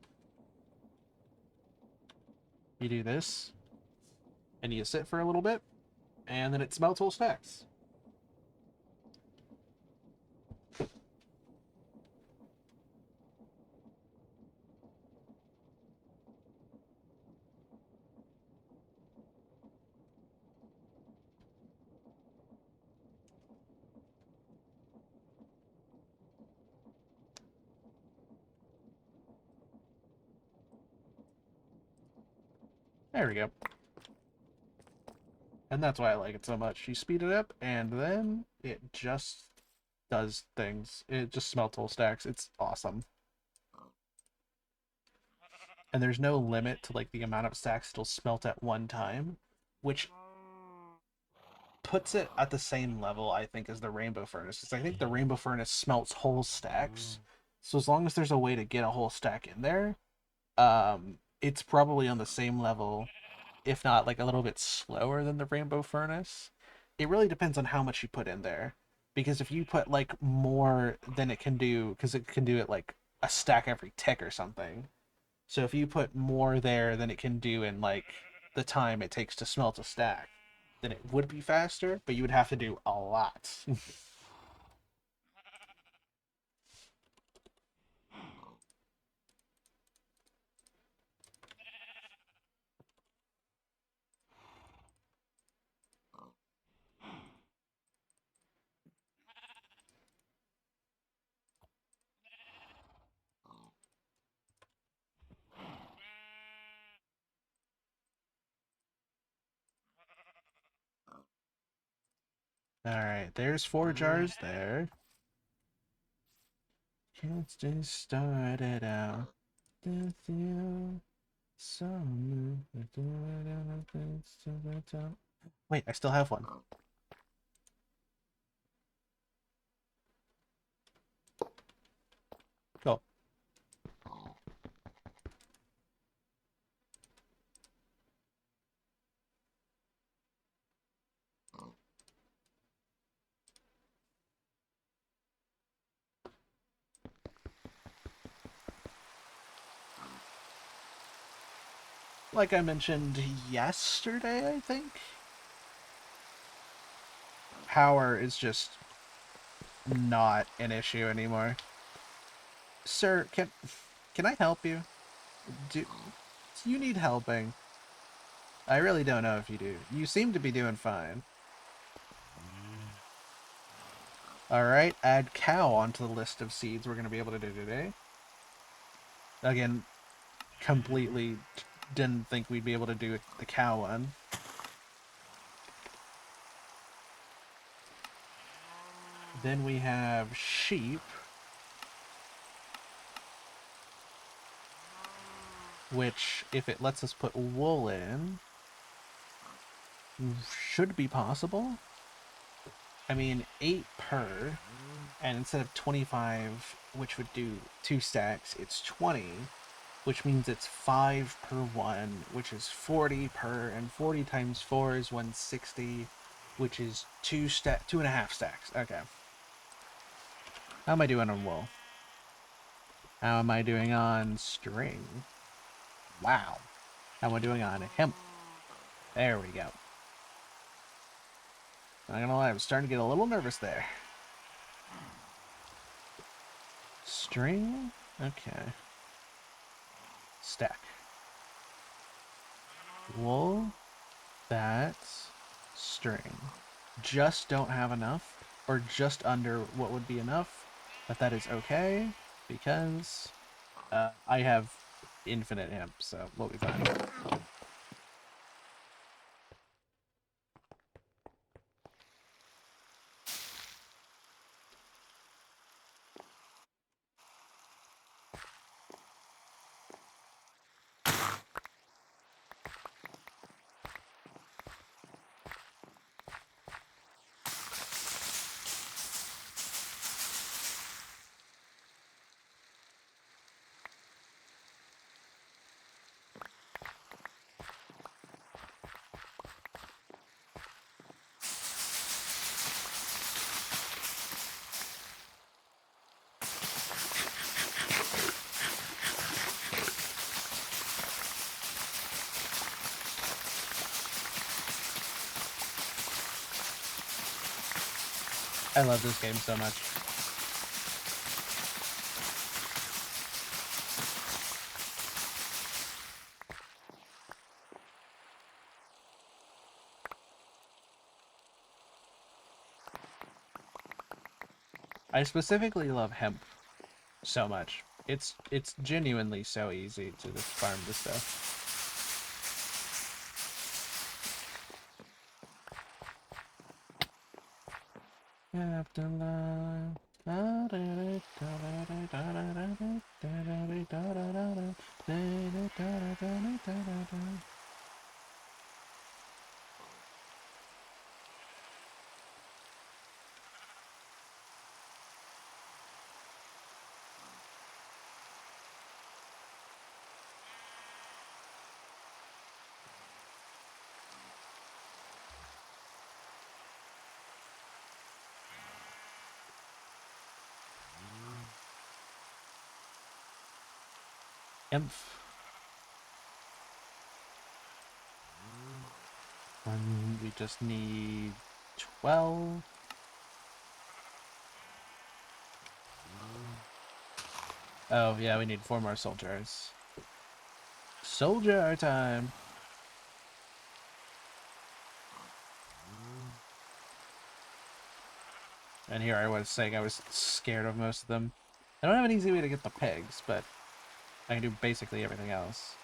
You do this, and you sit for a little bit, and then it smelts whole stacks. There we go. And that's why I like it so much. You speed it up, and then it just does things. It just smelts whole stacks. It's awesome. And there's no limit to like the amount of stacks it'll smelt at one time, which puts it at the same level, I think, as the Rainbow Furnace. Because I think the Rainbow Furnace smelts whole stacks. So as long as there's a way to get a whole stack in there, it's probably on the same level, if not like a little bit slower than the Rainbow Furnace. It really depends on how much you put in there. Because if you put like more than it can do, because it can do it like a stack every tick or something. So if you put more there than it can do in like the time it takes to smelt a stack, then it would be faster, but you would have to do a lot. Alright, there's 4 jars there. Can't just start it out with you. Wait, I still have one. Go. Like I mentioned yesterday, I think, power is just not an issue anymore. Sir, can I help you? Do you need helping? I really don't know if you do. You seem to be doing fine. Alright, add cow onto the list of seeds we're going to be able to do today. Again, completely didn't think we'd be able to do the cow one. Then we have sheep, which, if it lets us put wool in, should be possible. I mean, 8 per, and instead of 25, which would do 2 stacks, it's 20, which means it's 5 per one, which is 40 per, and 40 times 4 is 160, which is 2.5 stacks. Okay. How am I doing on wool? How am I doing on string? Wow. How am I doing on hemp? There we go. Not gonna lie, I'm starting to get a little nervous there. String? Okay. Stack. wool, that, string. Just don't have enough, or just under what would be enough, but that is okay, because I have infinite hemp, so we'll be fine. I love this game so much. I specifically love hemp so much. It's genuinely so easy to just farm this stuff. Emph. And we just need 12. Oh, yeah, we need 4 more soldiers. Soldier time! And here I was saying I was scared of most of them. I don't have an easy way to get the pigs, but I can do basically everything else.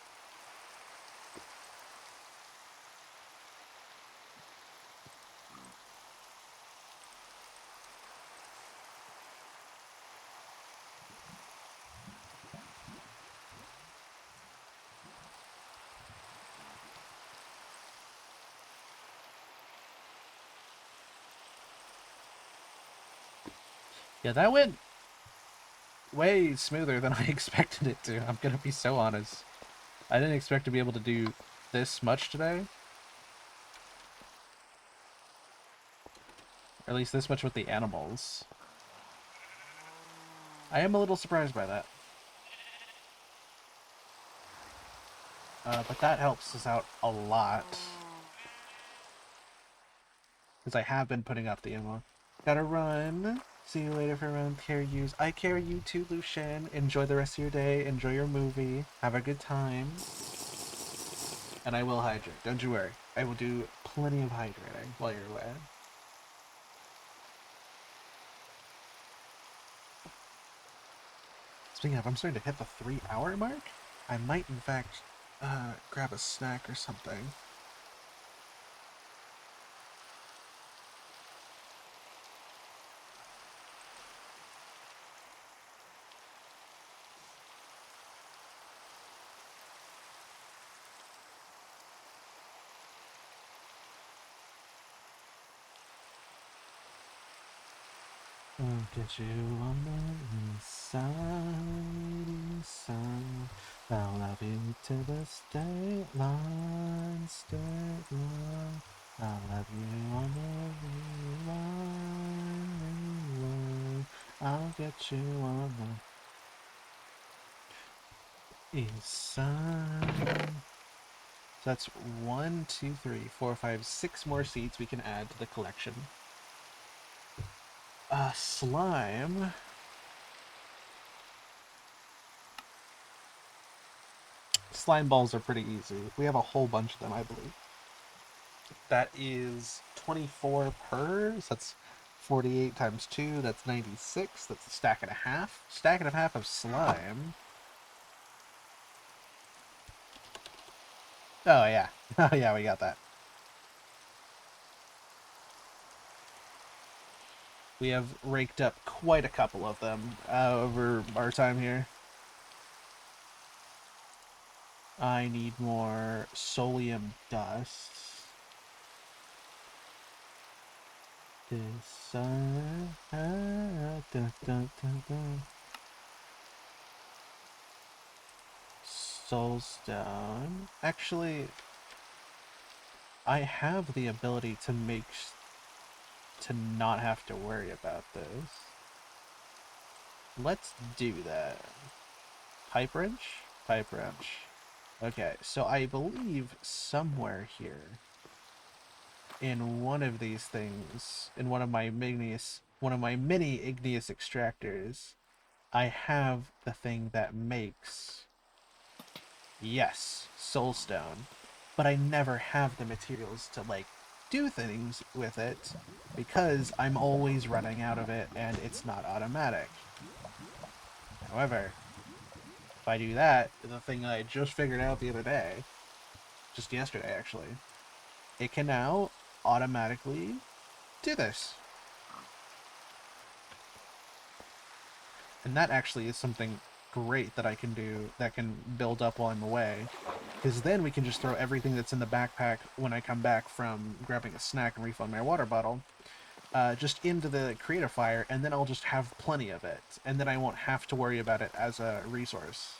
Yeah, that went way smoother than I expected it to. I'm gonna be so honest. I didn't expect to be able to do this much today. Or at least this much with the animals. I am a little surprised by that. But that helps us out a lot. Because I have been putting up the ammo. Gotta run. See you later for around care yous. I care you too, Lucian. Enjoy the rest of your day. Enjoy your movie. Have a good time. And I will hydrate. Don't you worry. I will do plenty of hydrating while you're away. Speaking of, I'm starting to hit the 3-hour mark. I might, in fact, grab a snack or something. I'll get you on the inside. I'll love you to the state line, state line. I'll love you on the rewind. I'll get you on the east side. So that's 1, 2, 3, 4, 5, 6 more seeds we can add to the collection. Slime. slime balls are pretty easy. We have a whole bunch of them, I believe. That is 24 per, so that's 48 times 2, that's 96. That's a stack and a half. Stack and a half of slime. Oh, yeah. Oh, yeah, we got that. We have raked up quite a couple of them over our time here. I need more solium dust. This soulstone. Actually, I have the ability to to not have to worry about this. Let's do that. Pipe wrench? Pipe wrench. Okay, so I believe somewhere here in one of these things, in one of my mini igneous extractors, I have the thing that makes, yes, soulstone. But I never have the materials to like do things with it because I'm always running out of it and it's not automatic. However, if I do that, the thing I just figured out the other day, just yesterday actually, it can now automatically do this. And that actually is something great that I can do that can build up while I'm away. Because then we can just throw everything that's in the backpack when I come back from grabbing a snack and refilling my water bottle, just into the creative fire, and then I'll just have plenty of it. And then I won't have to worry about it as a resource.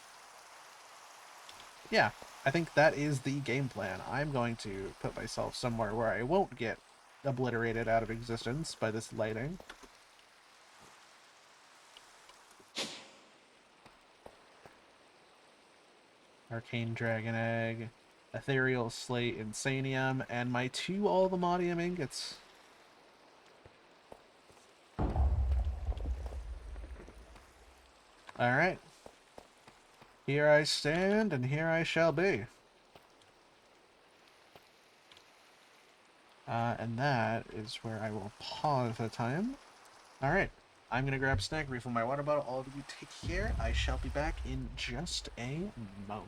Yeah, I think that is the game plan. I'm going to put myself somewhere where I won't get obliterated out of existence by this lighting. Arcane Dragon Egg, Ethereal Slate Insanium, and my 2 All-the-Modium ingots. Alright. Here I stand, and here I shall be. And that is where I will pause the time. Alright. I'm going to grab a snack, refill my water bottle. All of you take care. I shall be back in just a moment.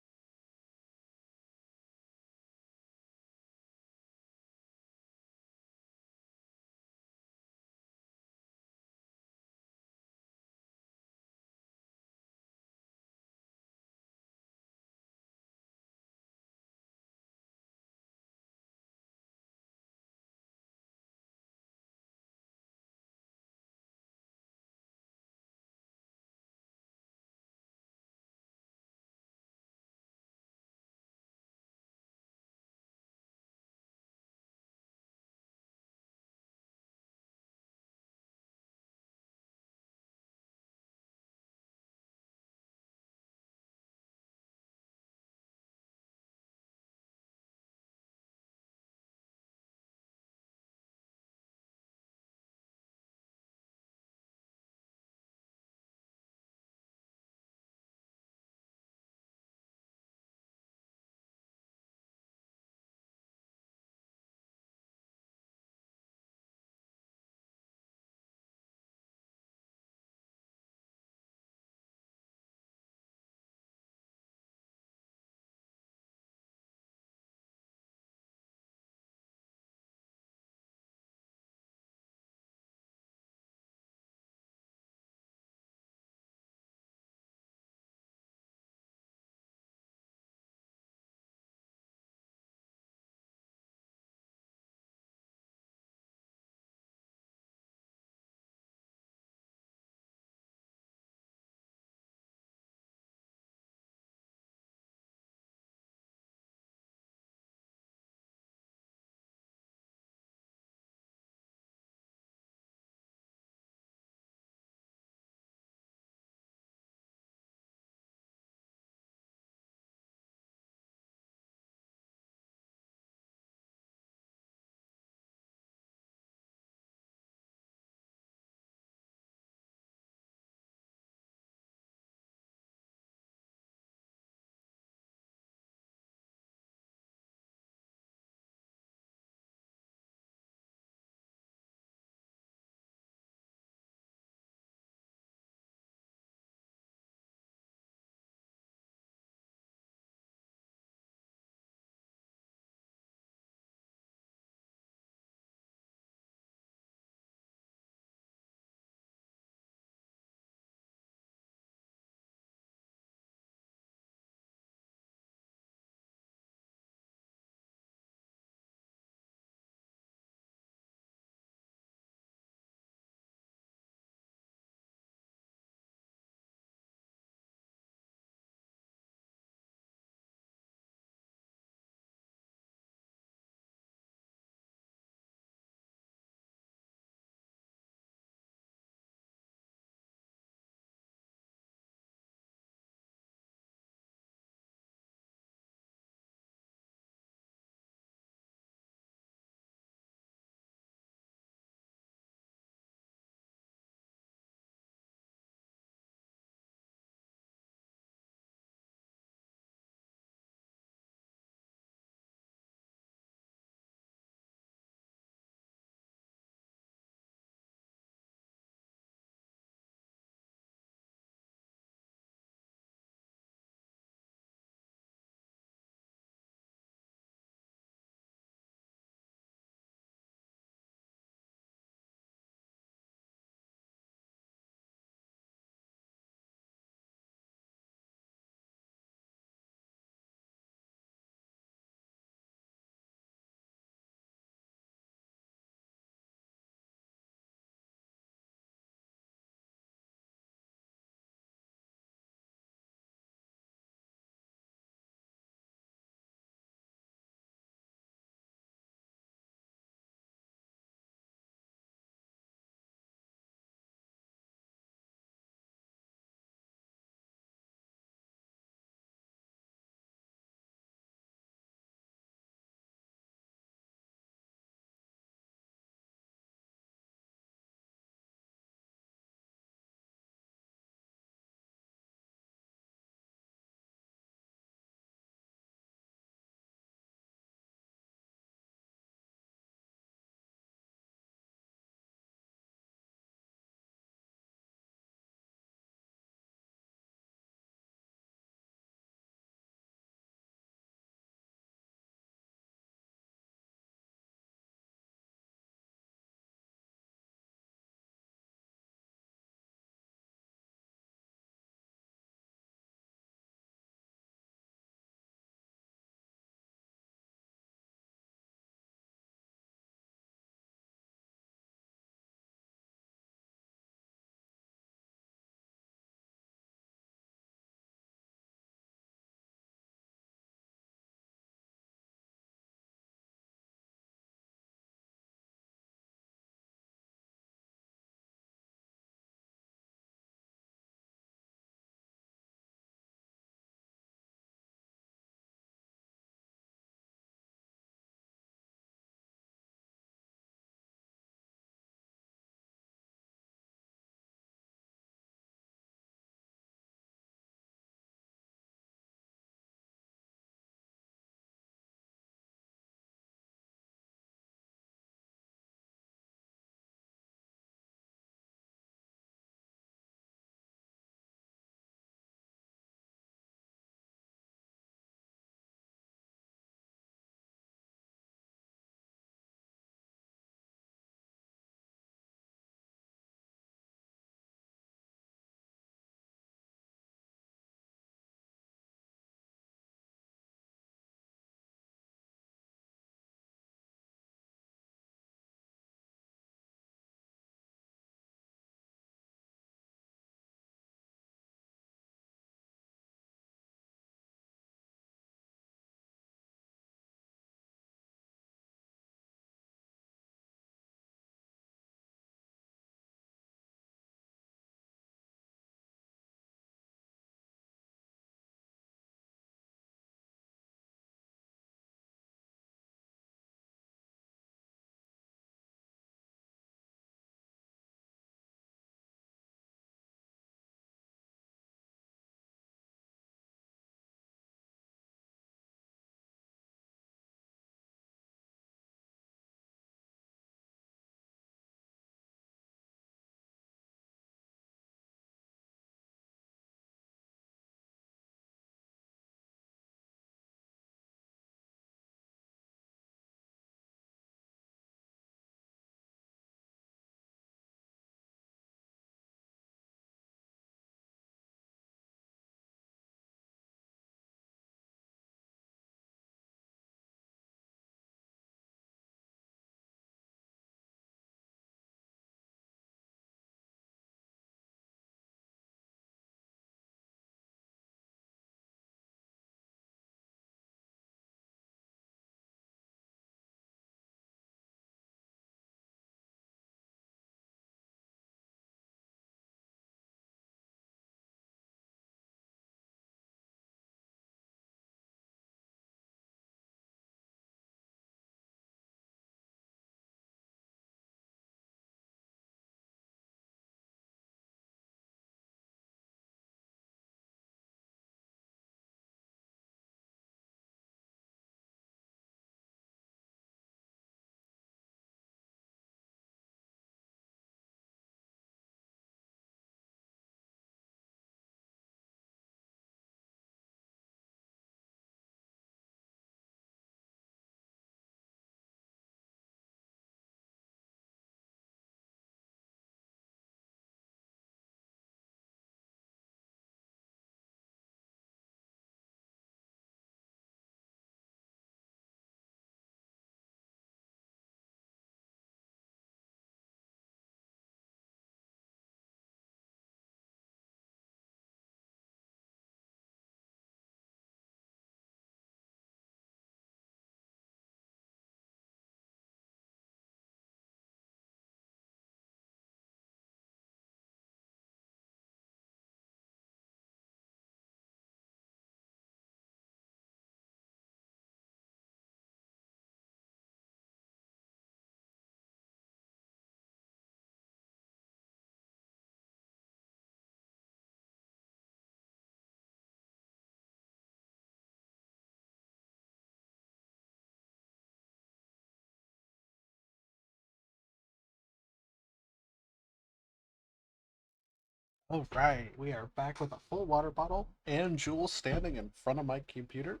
All right, we are back with a full water bottle and Jules standing in front of my computer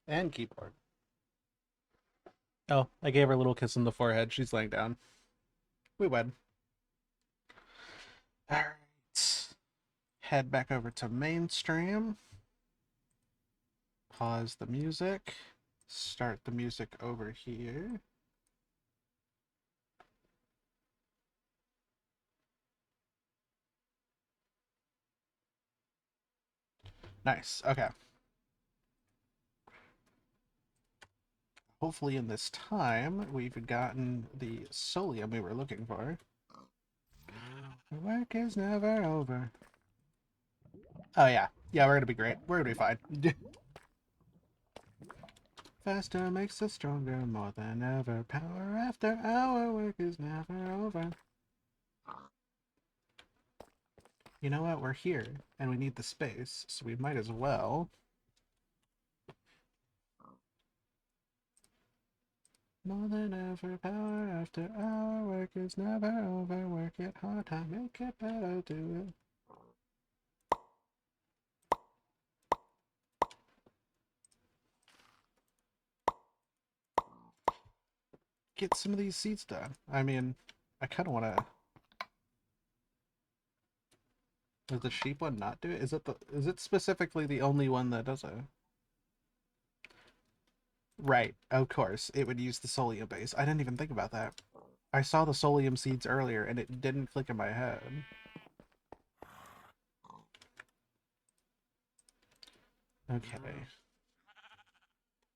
and keyboard. Oh, I gave her a little kiss on the forehead. She's laying down. We win. All right. Head back over to mainstream. Pause the music. Start the music over here. Nice. Okay. Hopefully in this time, we've gotten the solium we were looking for. The work is never over. Oh, yeah. Yeah, we're gonna be great. We're gonna be fine. Faster makes us stronger more than ever. Power after hour, work is never over. You know what? We're here, and we need the space, so we might as well. More than ever, power after hour, work is never over. Work it hard, time make it better, do it. Get some of these seeds done. I mean, I kind of want to. Does the sheep one not do it? Is it specifically the only one that does it? Right, of course. It would use the solium base. I didn't even think about that. I saw the solium seeds earlier and it didn't click in my head. Okay.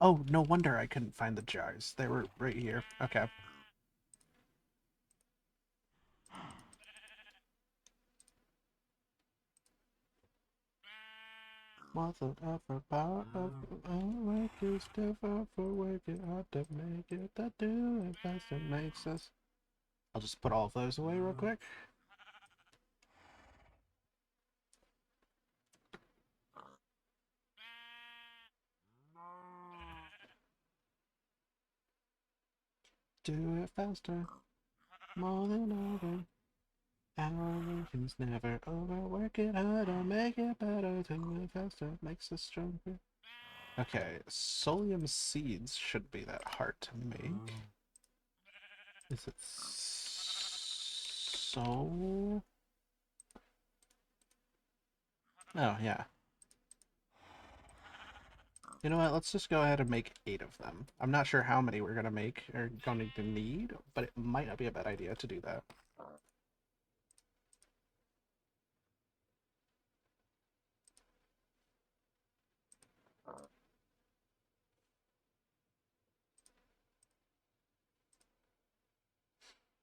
Oh, no wonder I couldn't find the jars. They were right here. Okay. Mother of a power of work is different for work it hard to make it to do it fast it makes us. I'll just put all of those away real quick. Do it faster, more than ever. Our work is never over. Work it harder, make it better. Do it faster, makes us stronger. Okay, solium seeds should be that hard to make. Is it so? Oh, yeah. You know what? Let's just go ahead and make 8 of them. I'm not sure how many we're going to make or going to need, but it might not be a bad idea to do that.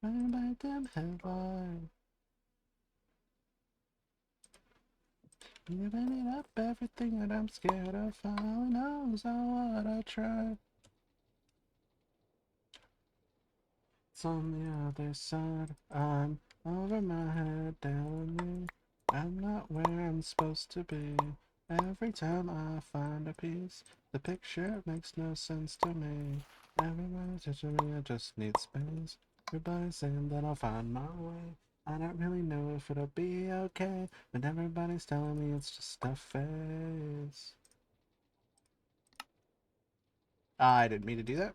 By them headline. Giving it up, everything that I'm scared of. All knows what I try. It's on the other side. I'm over my head, down on me. I'm not where I'm supposed to be. Every time I find a piece, the picture makes no sense to me. Everybody's touching me, I just need space. Everybody's saying that I'll find my way. I don't really know if it'll be okay, but everybody's telling me it's just a phase. I didn't mean to do that.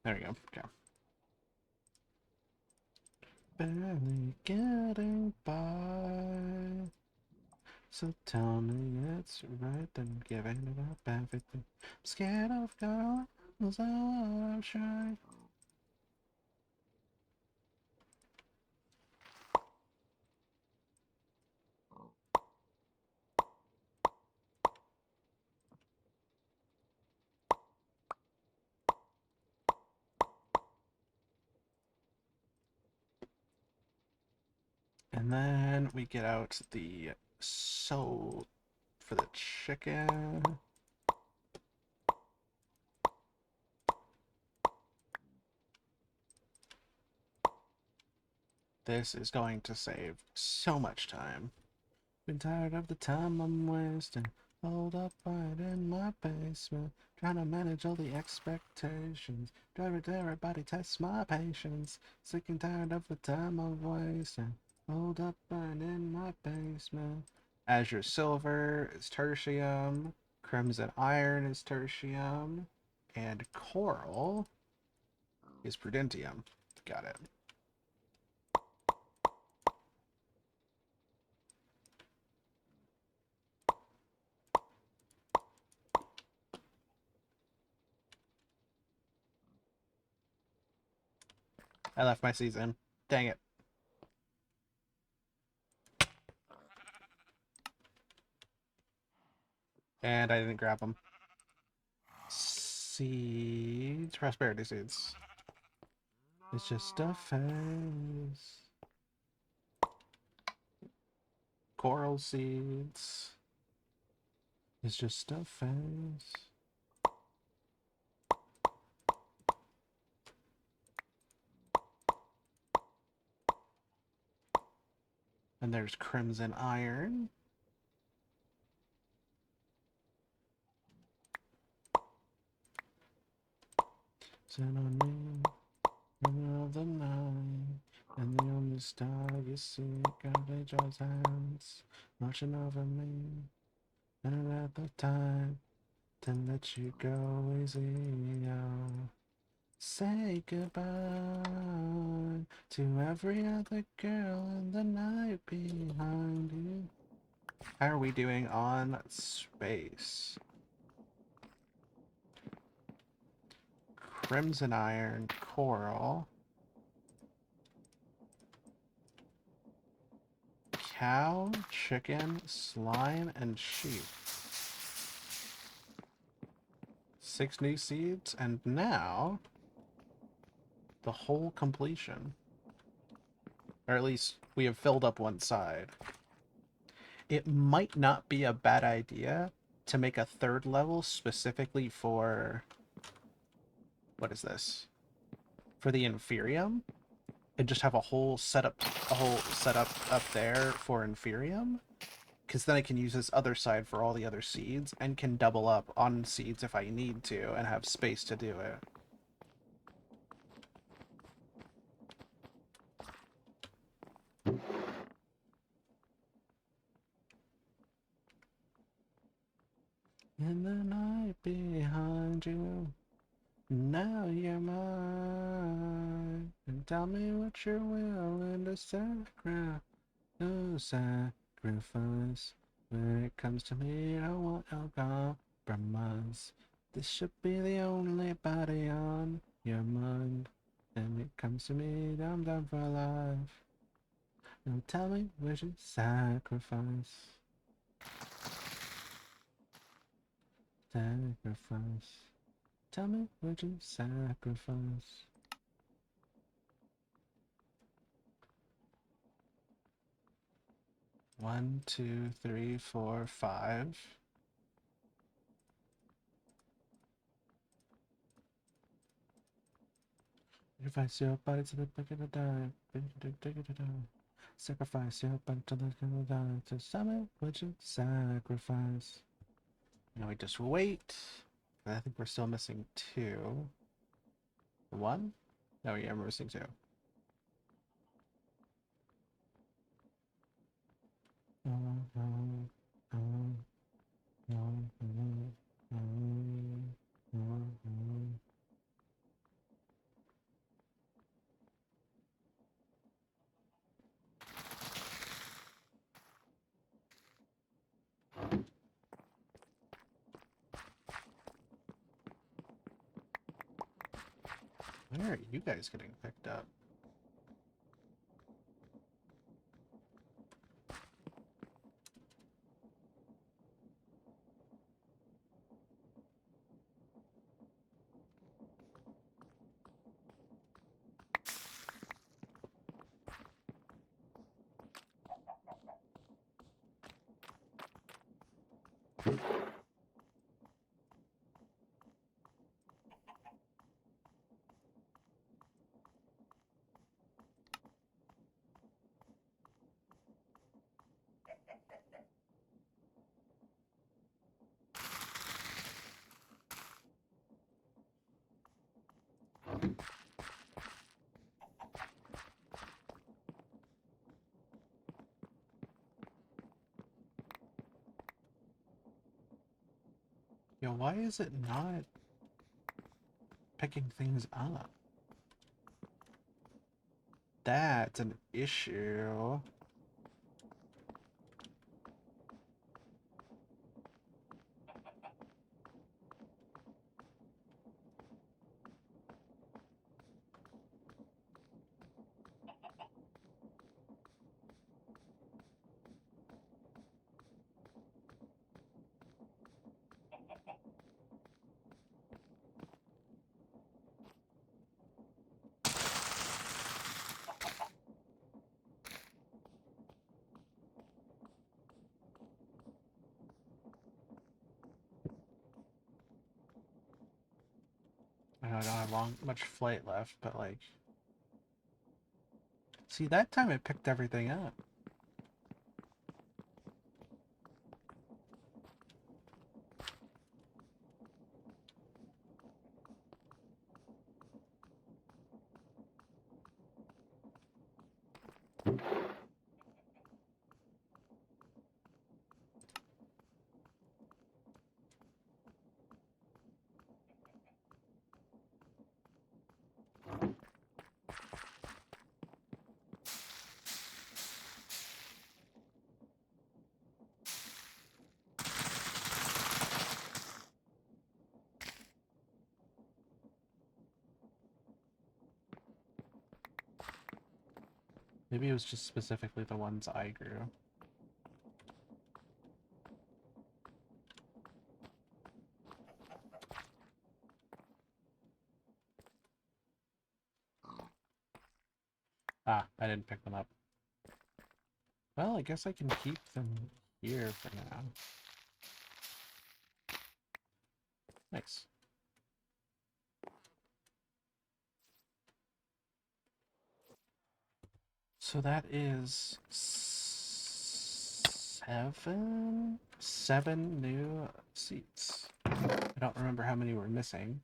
There we go. Okay. Barely getting by. So tell me it's right, then giving it up everything. I'm scared of going, so I'll try. And then we get out the soul for the chicken. This is going to save so much time. Been tired of the time I'm wasting. Hold up right in my basement, trying to manage all the expectations. Everybody test my patience. Sick and tired of the time I'm wasting. Hold up right in my basement. Azure Silver is tertium. Crimson Iron is tertium. And Coral is prudentium. Got it. I left my season. Dang it. And I didn't grab them. Seeds. Prosperity seeds. It's just a phase. Coral seeds. It's just a phase. And there's Crimson Iron. Sit on me, middle of the night. And the only star you see, garbage Joe's hands, watching over me. And at the time to let you go easy now. Say goodbye to every other girl in the night behind you. How are we doing on space? Crimson Iron, Coral, Cow, Chicken, Slime, and Sheep. 6 new seeds, and now the whole completion. Or at least we have filled up one side. It might not be a bad idea to make a 3rd level specifically for... What is this? For the Inferium? And just have a whole setup up there for Inferium? Because then I can use this other side for all the other seeds, and can double up on seeds if I need to, and have space to do it. In the night behind you, now you're mine. And tell me what you're willing to sacrifice. When it comes to me, I want no compromise. This should be the only body on your mind. And it comes to me, I'm done for life. Now tell me what you sacrifice. Sacrifice. Tell me what you sacrifice. One, two, three, four, five. Sacrifice your body to the back of the die. Sacrifice your body to the back of the die. So tell me what you sacrifice. Now we just wait. I think we're still missing 2. 1? No, yeah, we're missing 2. Where are you guys getting picked up? Yo, why is it not picking things up? That's an issue. I don't have much flight left, but like, see, that time it picked everything up. Maybe it was just specifically the ones I grew. Ah, I didn't pick them up. Well, I guess I can keep them here for now. Nice. So that is seven new seats. I don't remember how many we're missing.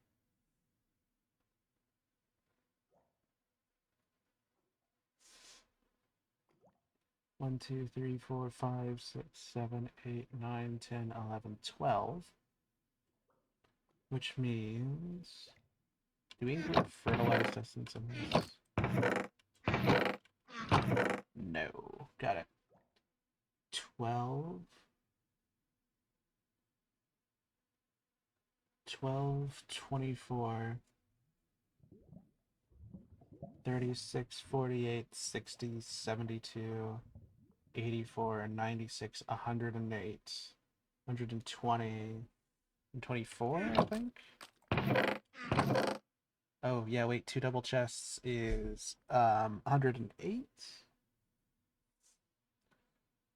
One, two, three, four, five, 6, 7, 8, 9, 10, 11, 12. Which means... Do we include fertilized essence in this? No. Got it. 12. 12, 24, 36, 48, 60, 72, 84, 96, 108, 120, and 24, I think? Oh, yeah, wait, 2 double chests is 108.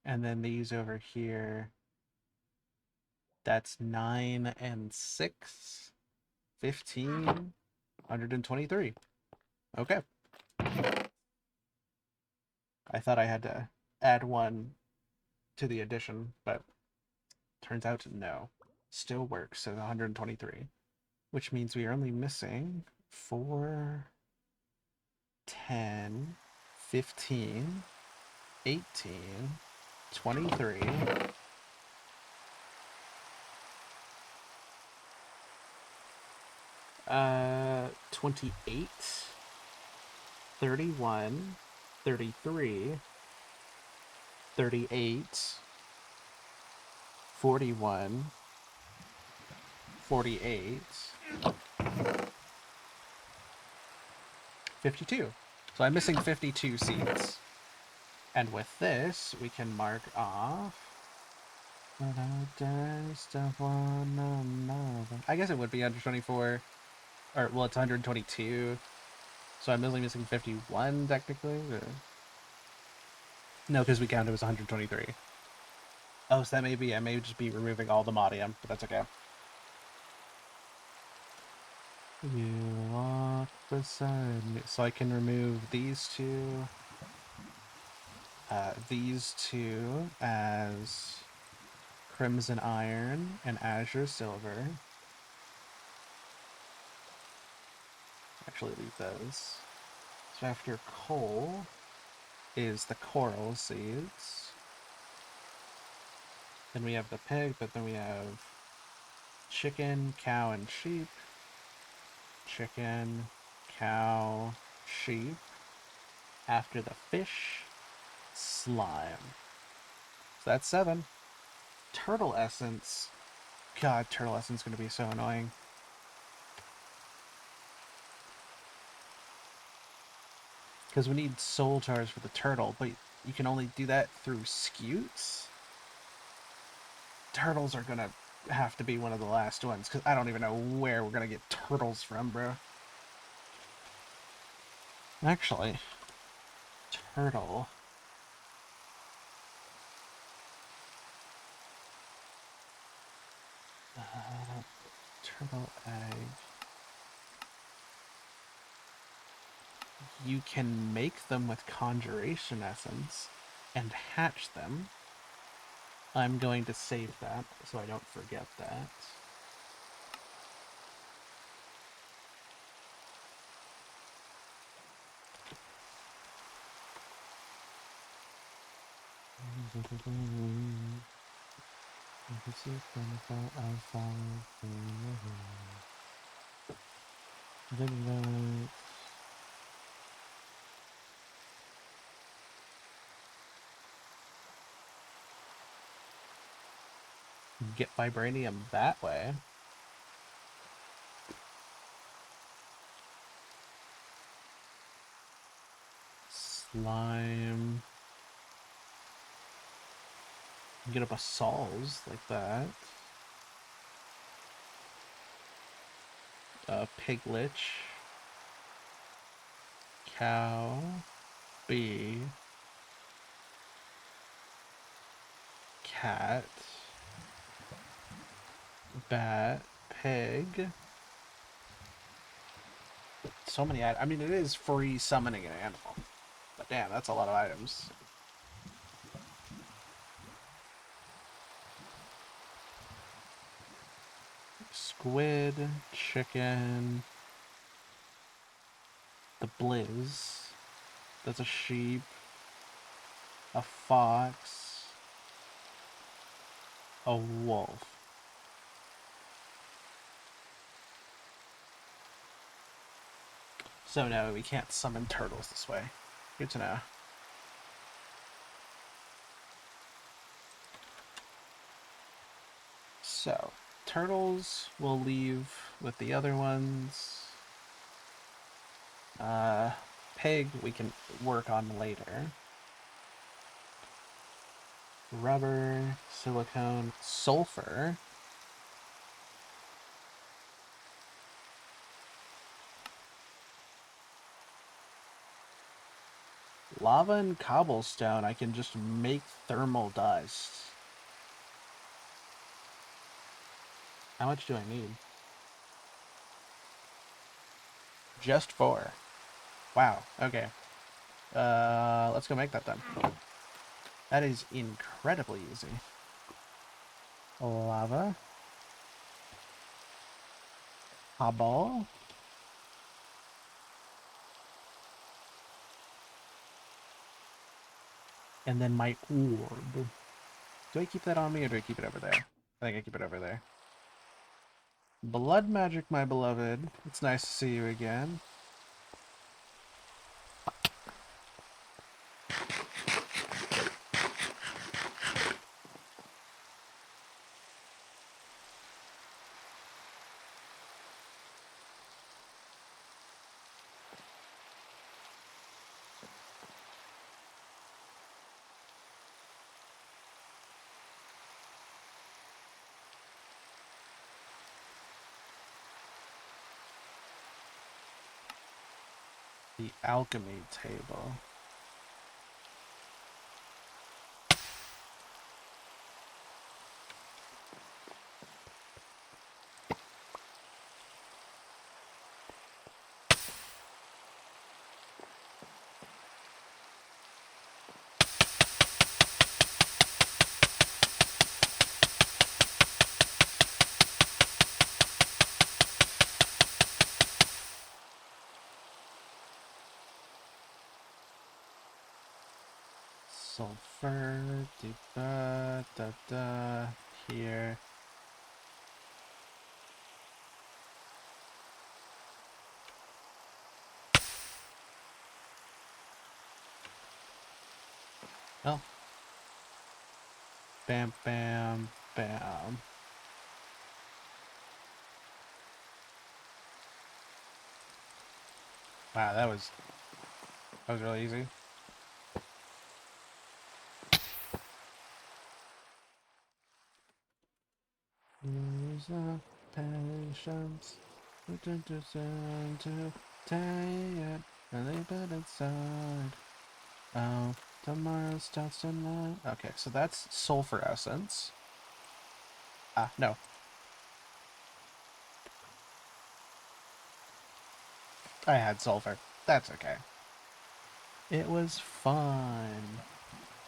And then these over here, that's 9 and 6, 15, 123. Okay. I thought I had to add one to the addition, but turns out no. Still works at 123, which means we are only missing 4, 10, 15, 18, 23, 28, 31, 33, 38, 41, 48, 52. So I'm missing 52 seeds. And with this, we can mark off. I guess it would be 124. Or, well, it's 122. So I'm only missing 51, technically. No, because we counted it was 123. Oh, so that may be, I may just be removing all the modium, but that's okay. You walk beside me. So I can remove these two as Crimson Iron and Azure Silver. Actually, leave those. So after coal is the coral seeds. Then we have the pig, but then we have Chicken, cow, and sheep. Chicken, cow, sheep. After the fish, slime. So that's 7. Turtle essence. God, turtle essence is going to be so annoying. Because we need soul jars for the turtle, but you can only do that through scutes. Turtles are going to have to be one of the last ones, because I don't even know where we're going to get turtles from, bro. Actually, turtle. Turtle egg. You can make them with conjuration essence and hatch them. I'm going to save that so I don't forget that. Get vibranium that way. Slime. Get up a Saul's like that. Piglich. Cow. Bee. Cat. Bat. Pig. So many items. I mean, it is free summoning an animal. But damn, that's a lot of items. Squid. Chicken. The Blizz. That's a sheep. A fox. A wolf. So no, we can't summon turtles this way. Good to know. So, turtles will leave with the other ones. Pig we can work on later. Rubber, silicone, sulfur. Lava and cobblestone, I can just make thermal dust. How much do I need? Just 4. Wow, okay. Let's go make that then. That is incredibly easy. Lava. Cobble. And then my orb. Do I keep that on me or do I keep it over there? I think I keep it over there. Blood magic, my beloved. It's nice to see you again. The alchemy table. Sulfur, da da da, here. Oh. Bam, bam, bam. Wow, that was really easy. Use the patience to take it and leave it inside. Oh, tomorrow starts tonight. Okay, so that's sulfur essence. Ah, no. I had sulfur. That's okay. It was fun.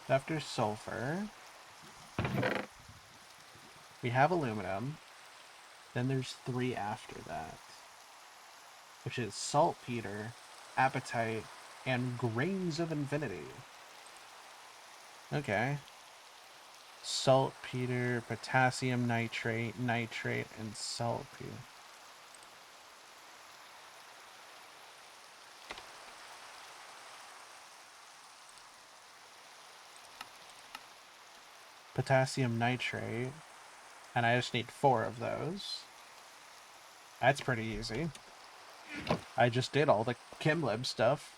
After sulfur, we have aluminum. Then there's three after that, which is saltpeter, apatite, and grains of infinity. Okay. Saltpeter, potassium nitrate, nitrate, and saltpeter. Potassium nitrate, and I just need 4 of those. That's pretty easy. I just did all the ChemLib stuff.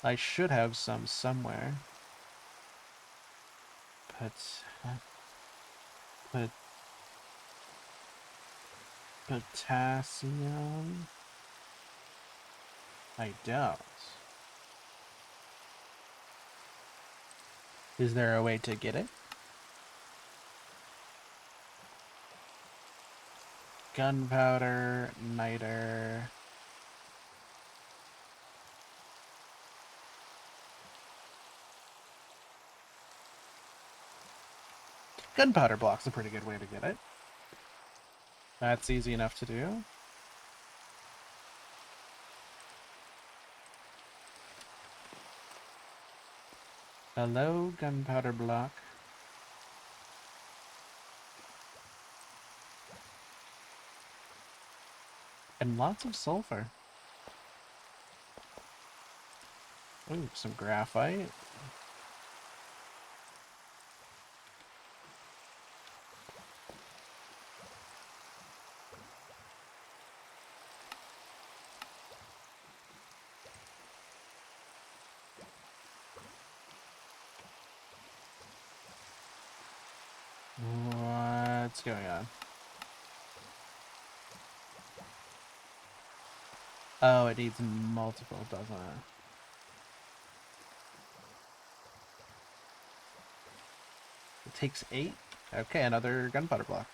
I should have some somewhere. But potassium. I don't. Is there a way to get it? Gunpowder, niter. Gunpowder block's a pretty good way to get it. That's easy enough to do. Hello, gunpowder block. And lots of sulfur. Ooh, some graphite. What's going on? Oh, it needs multiple, doesn't it? It takes 8? Okay, another gunpowder block.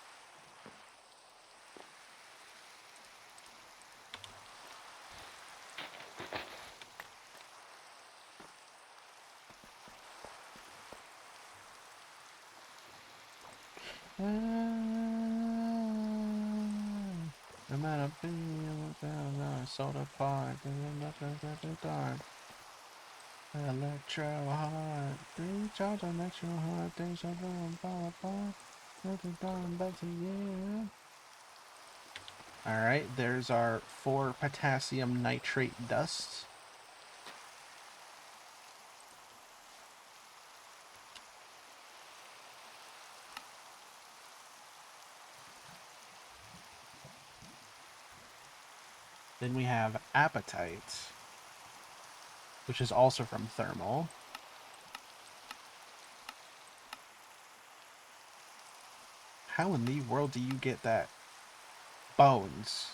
I'm at a soda pod, dark. Electro heart, recharge electro heart, deja vu and fall apart. Nothing going back to you. Alright, there's our 4 potassium nitrate dust. Then we have apatite, which is also from thermal. How in the world do you get that? Bones.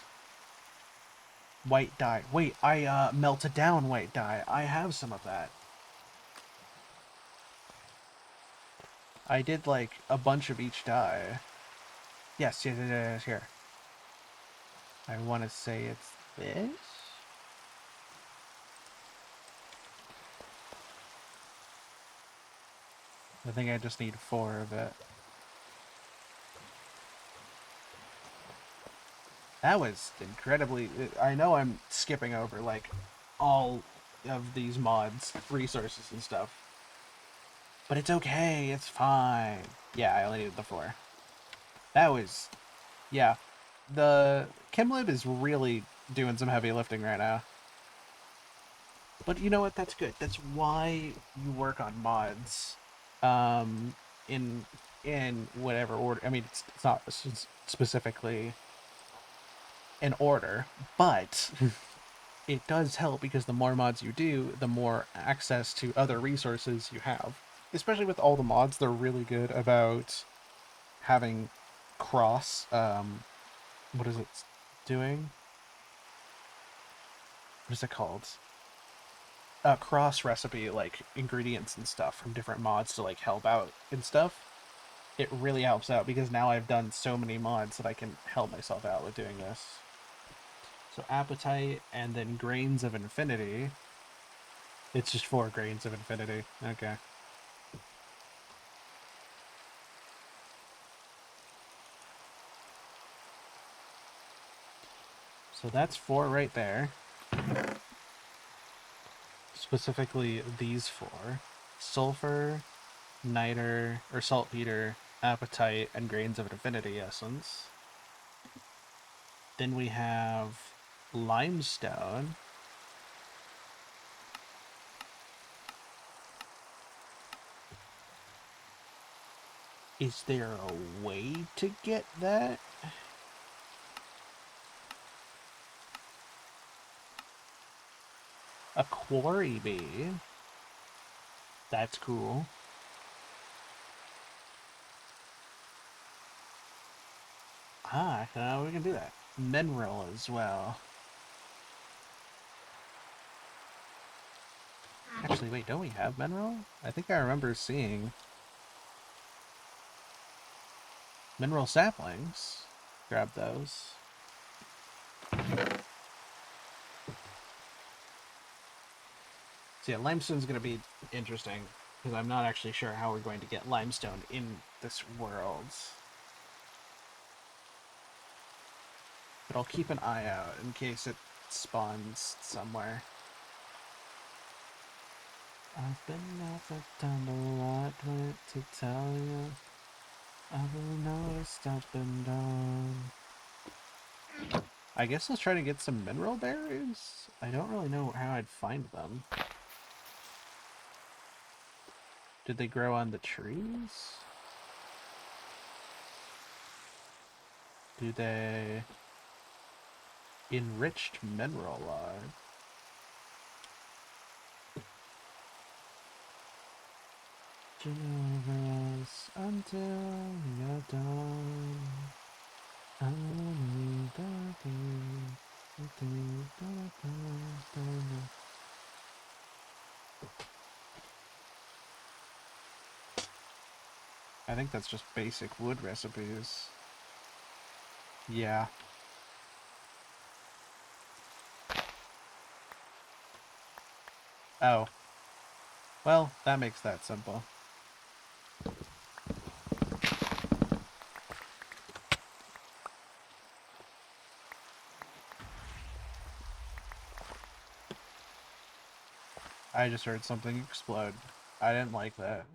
White dye. Wait, I melted down white dye. I have some of that. I did like a bunch of each dye. Yes, yes, yes, yes, here. I want to say it's this? I think I just need 4 of it. That was incredibly... I know I'm skipping over, like, all of these mods, resources and stuff. But it's okay, it's fine. Yeah, I only needed the 4. That was... Yeah. The ChemLib is really doing some heavy lifting right now. But you know what? That's good. That's why you work on mods, um, in whatever order. I mean, it's not specifically in order, but it does help because the more mods you do, the more access to other resources you have. Especially with all the mods, they're really good about having cross. What is it doing? What is it called? Cross recipe, like ingredients and stuff from different mods to like help out and stuff. It really helps out because now I've done so many mods that I can help myself out with doing this. So appetite and then grains of infinity. It's just 4 grains of infinity. Okay. So that's 4 right there. Specifically these 4. Sulfur, niter, or saltpeter, appetite, and grains of infinity essence. Then we have limestone. Is there a way to get that? A quarry bee. That's cool. Ah, we can do that. Mineral as well. Actually, wait, don't we have mineral? I think I remember seeing mineral saplings. Grab those. So yeah, limestone's going to be interesting because I'm not actually sure how we're going to get limestone in this world. But I'll keep an eye out in case it spawns somewhere. I've been out, I've done a lot, what to tell you. I've noticed up and down. I guess let's try to get some mineral berries. I don't really know how I'd find them. Did they grow on the trees? Do they... Enriched mineral log. Generous until you're done. I think that's just basic wood recipes. Yeah. Oh. Well, that makes that simple. I just heard something explode. I didn't like that.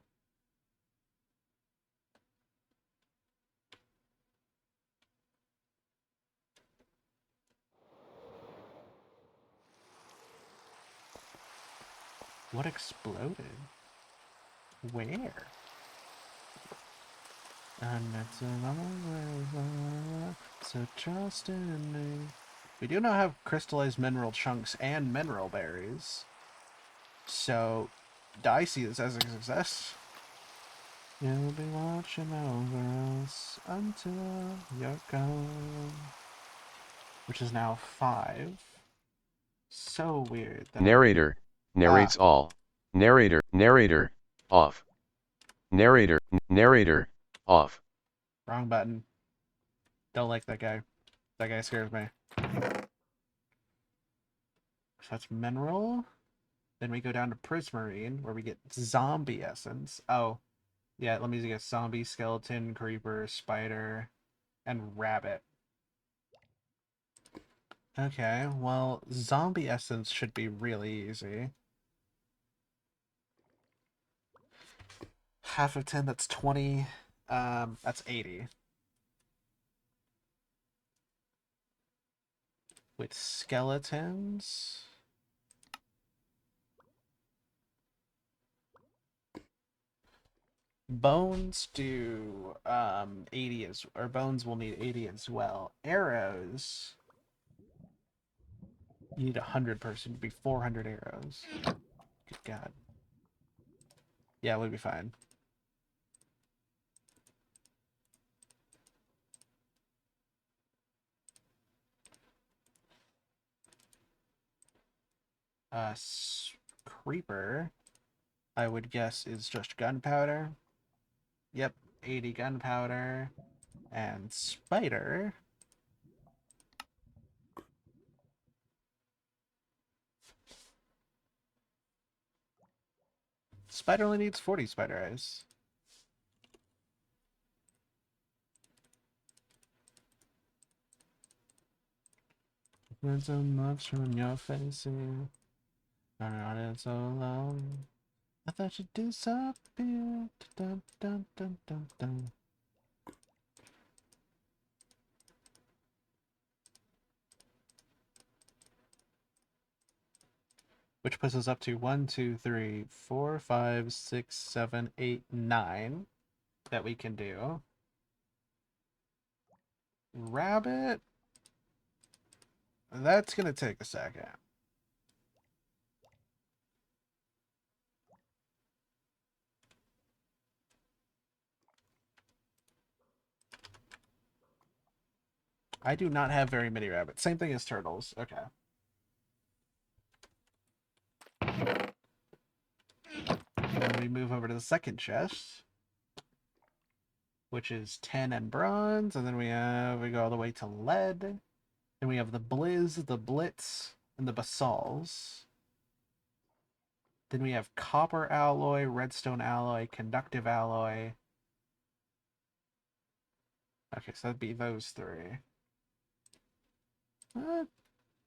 What exploded? Where? And it's another so trust in me. We do now have crystallized mineral chunks and mineral berries. So, I see this as a success. You'll be watching over us until you're gone. Which is now 5. So weird that
Narrator. Narrates all. Narrator. Off. Narrator. Off.
Wrong button. Don't like that guy. That guy scares me. So that's mineral. Then we go down to prismarine, where we get zombie essence. Oh, yeah, let me get zombie, skeleton, creeper, spider, and rabbit. Okay, well, zombie essence should be really easy. Half of 10, that's 20. That's 80. With skeletons... Bones do 80 as, or bones will need 80 as well. Arrows, you need 100 person to be 400 arrows. Good God. Yeah, we'll be fine. Uh, Creeper, I would guess, is just gunpowder. Yep, 80 gunpowder. And Spider, Spider only needs 40 spider eyes. There's so much on your face. I run it so long. I thought you'd disappear. Dun, dun, dun, dun, dun. Which puts us up to 1, 2, 3, 4, 5, 6, 7, 8, 9 that we can do. Rabbit, that's gonna take a second. I do not have very many rabbits. Same thing as turtles. Okay. Then we move over to the second chest, which is 10 and bronze, and then we go all the way to lead. Then we have the blizz, the blitz, and the basals. Then we have copper alloy, redstone alloy, conductive alloy. Okay, so that'd be those three. Uh,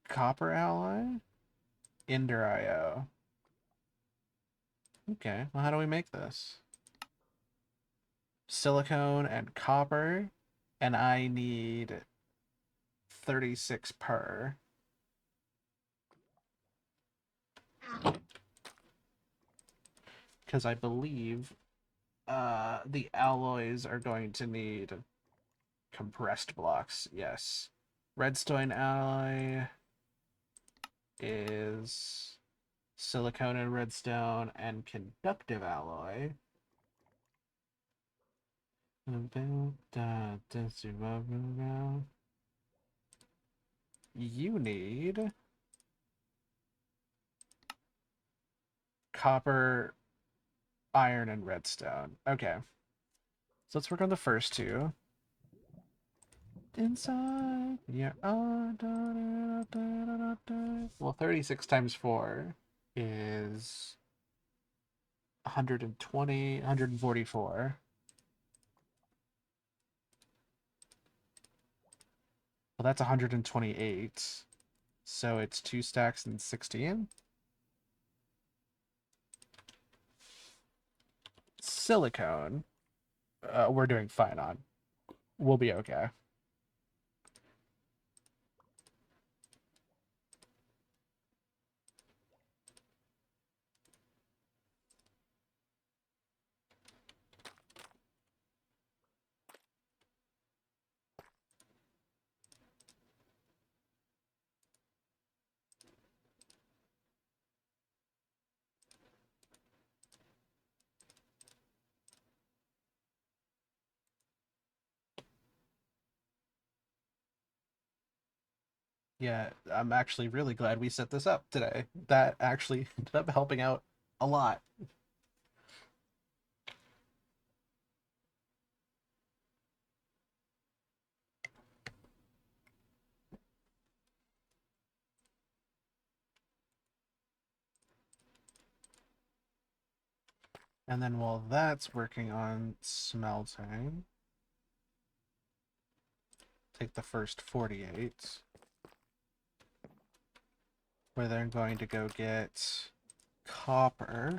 Copper alloy, ender IO. Okay, well, how do we make this? Silicone and copper, and I need 36 per. Because I believe the alloys are going to need compressed blocks. Yes. Redstone alloy is silicone and redstone, and conductive alloy. You need copper, iron, and redstone. Okay. So let's work on the first two. Inside your well, 36 times 4 is 120, 144. Well, that's 128. So it's 2 stacks and 16. Silicone, we're doing fine on. We'll be okay. Yeah, I'm actually really glad we set this up today. That actually ended up helping out a lot. And then while that's working on smelting, take the first 48. We're then going to go get copper.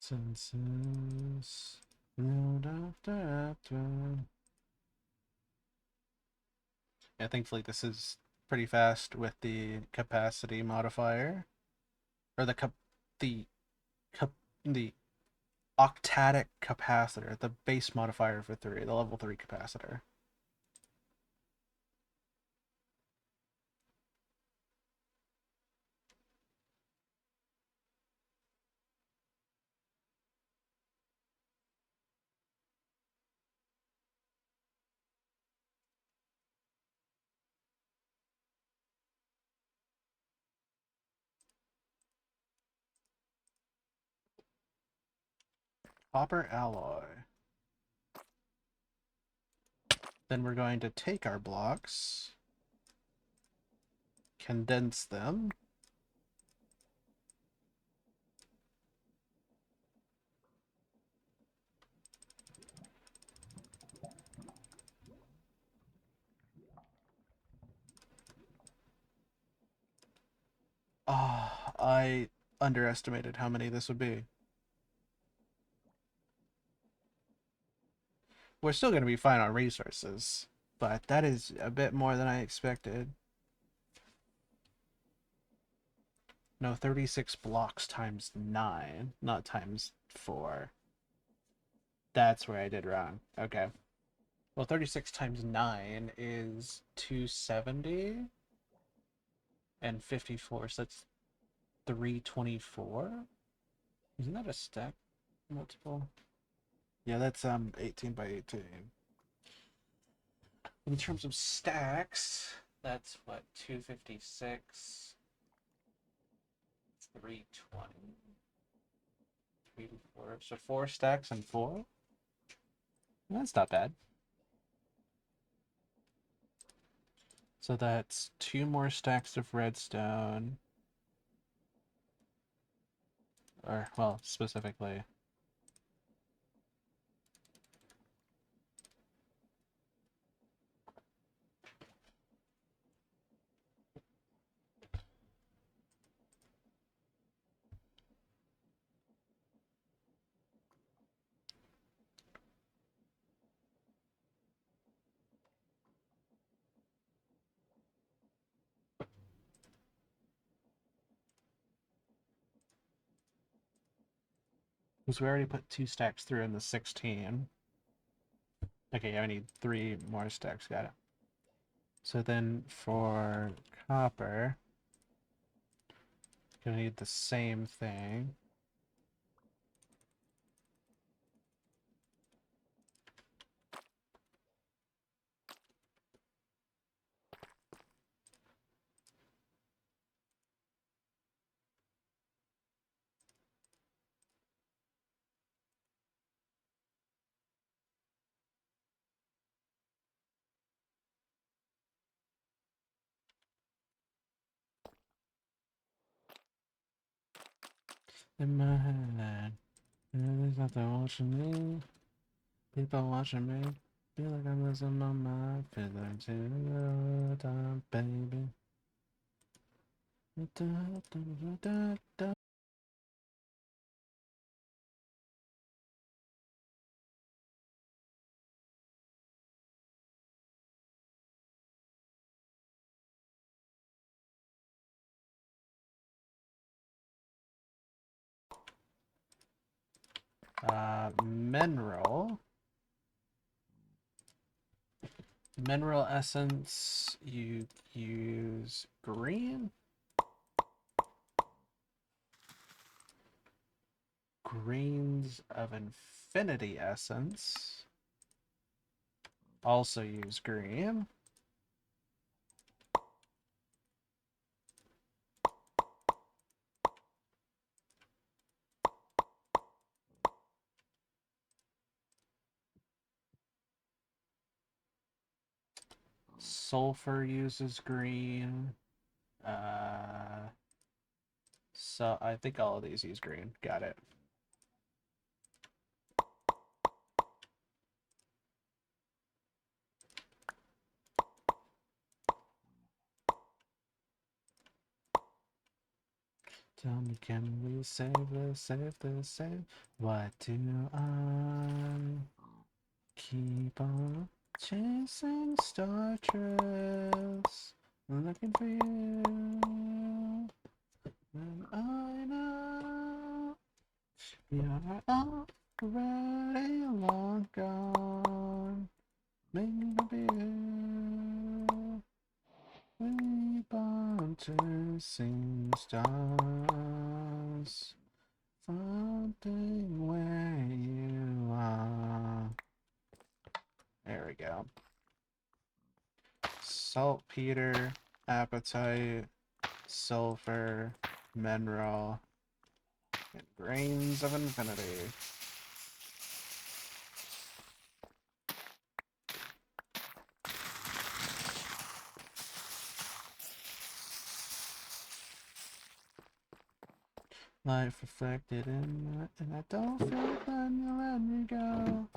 Census. Yeah, thankfully this is pretty fast with the capacity modifier, or the cap, the octadic capacitor, the base modifier for 3, the level 3 capacitor. Copper alloy. Then we're going to take our blocks, condense them. Ah, I underestimated how many this would be. We're still going to be fine on resources, but that is a bit more than I expected. No, 36 blocks times 9, not times 4. That's where I did wrong. Okay. Well, 36 times 9 is 270 and 54, so that's 324. Isn't that a stack multiple? Yeah, that's 18 by 18. In terms of stacks, that's what, 256, 320, 3 to 4. So 4 stacks and 4? That's not bad. So that's 2 more stacks of redstone. Or, well, specifically. Because we already put 2 stacks through in the 16. Okay, yeah, I need 3 more stacks. Got it. So then for copper, gonna need the same thing. In my head, there's nothing watching me. People watching me. Feel like I'm losing my mind. Feel like zero time, baby. Da, da, da, da, da. Mineral. Mineral essence, you use green. Greens of infinity essence. Also use green. Sulfur uses green. So I think all of these use green. Got it. Tell me, can we save this, save this, save? What do I keep on chasing star trails, looking for you, and I know you're already long gone. Maybe you keep on chasing stars, finding where you are. There we go. Saltpeter, appetite, sulfur, mineral, and grains of infinity. Life reflected in it, and I don't feel like letting you let me go.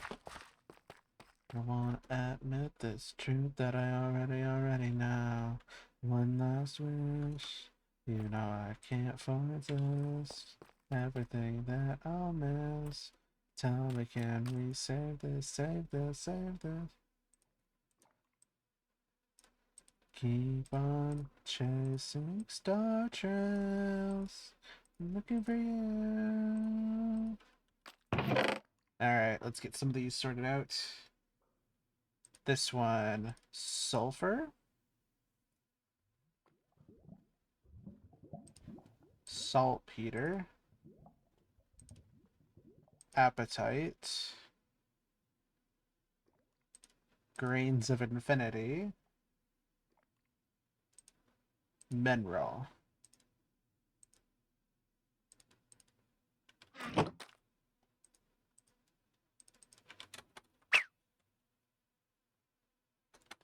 I wanna admit this truth that I already know. One last wish, you know I can't resist everything that I'll miss. Tell me, can we save this, save this, save this? Keep on chasing star trails, looking for you. Alright, let's get some of these sorted out. This one, sulfur, saltpeter, appetite, grains of infinity, mineral.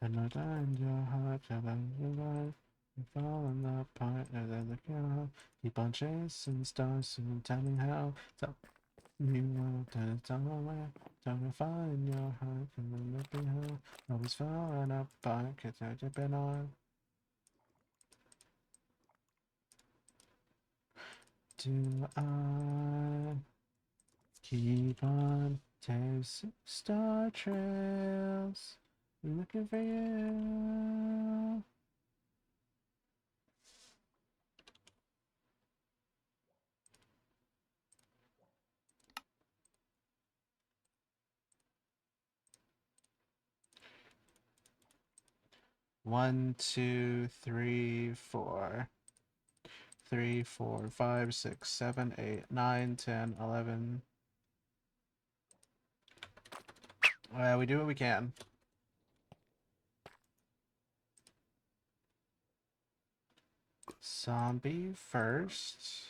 And I find your heart, and your life, and falling apart, and then the cure. Keep on chasing stars, and tell me how. Tell me what, tell me where. Tell me find your heart, and then look behind. Always falling apart, 'cause I've been on. Do I keep on chasing star trails, looking for you? One, two, three, four. 3, 4, 5, 6, 7, 8, 9, 10, 11. We do what we can. Zombie first.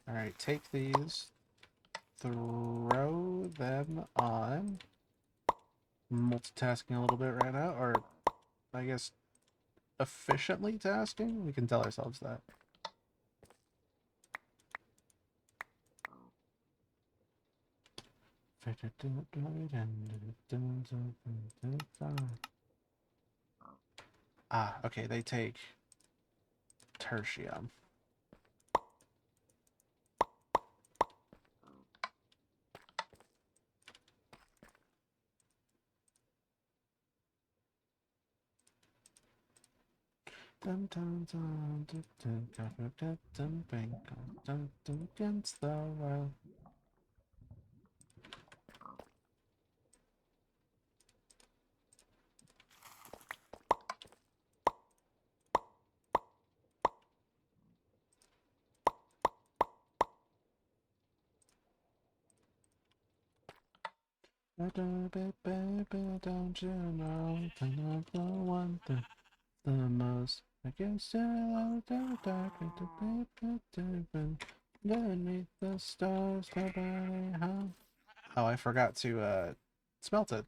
Alright, take these. Throw them on. Multitasking a little bit right now, or I guess efficiently tasking? We can tell ourselves that. Ah, okay, they take tertium. Dun dun dun dun dun dun dun dun dun dun against the world. Baby, don't you know that I'm the one thing the most? I guess you're the dark and the paper different. Underneath the stars, nobody home. Oh, I forgot to smelt it.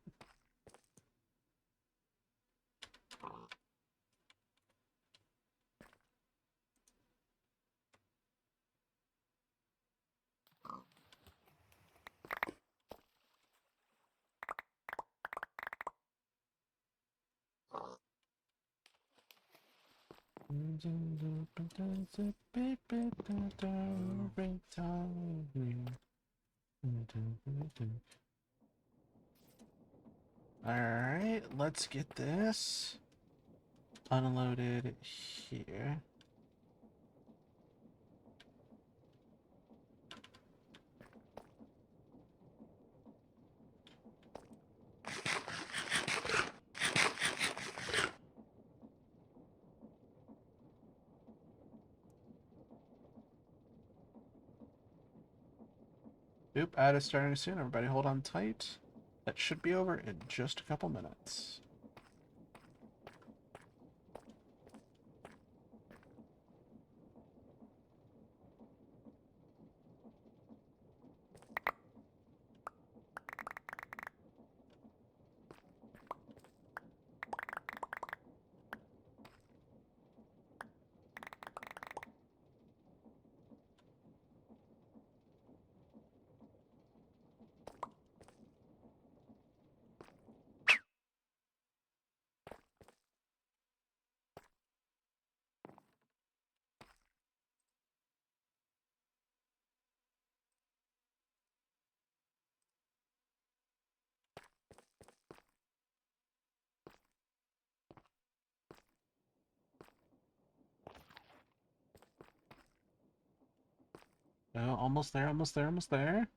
Alright, let's get this unloaded here. Oop, ad is starting soon. Everybody hold on tight. That should be over in just a couple minutes. Oh, almost there, almost there, almost there.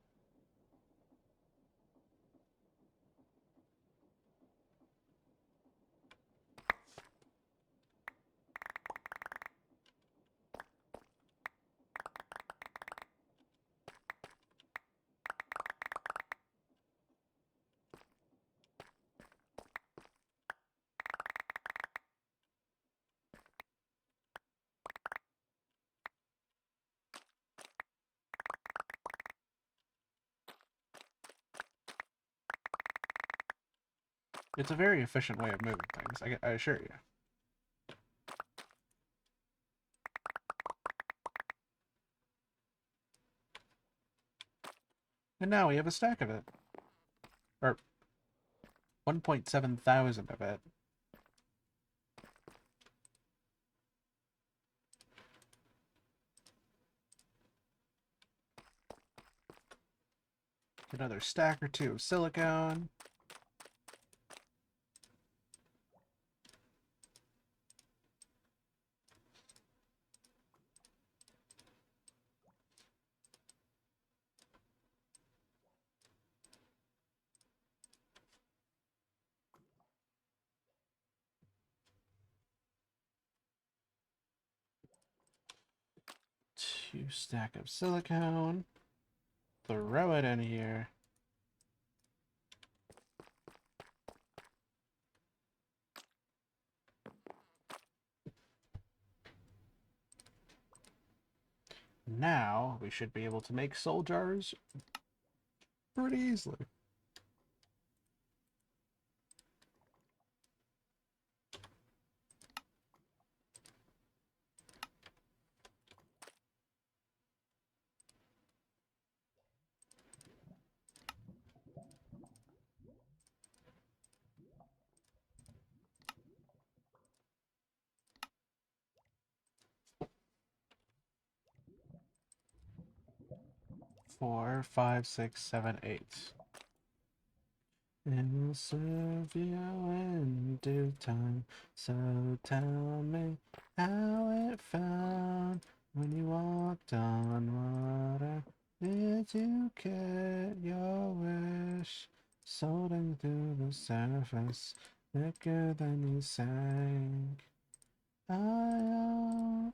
It's a very efficient way of moving things, I assure you. And now we have a stack of it. Or 1.7 thousand of it. Another stack or two of silicone. Two stack of silicone. Throw it in here. Now we should be able to make soul jars pretty easily. Four, five, six, seven, eight. And we'll serve you in due time. So tell me how it felt when you walked on water. Did you get your wish? Soaring through the surface, thicker than you sank. I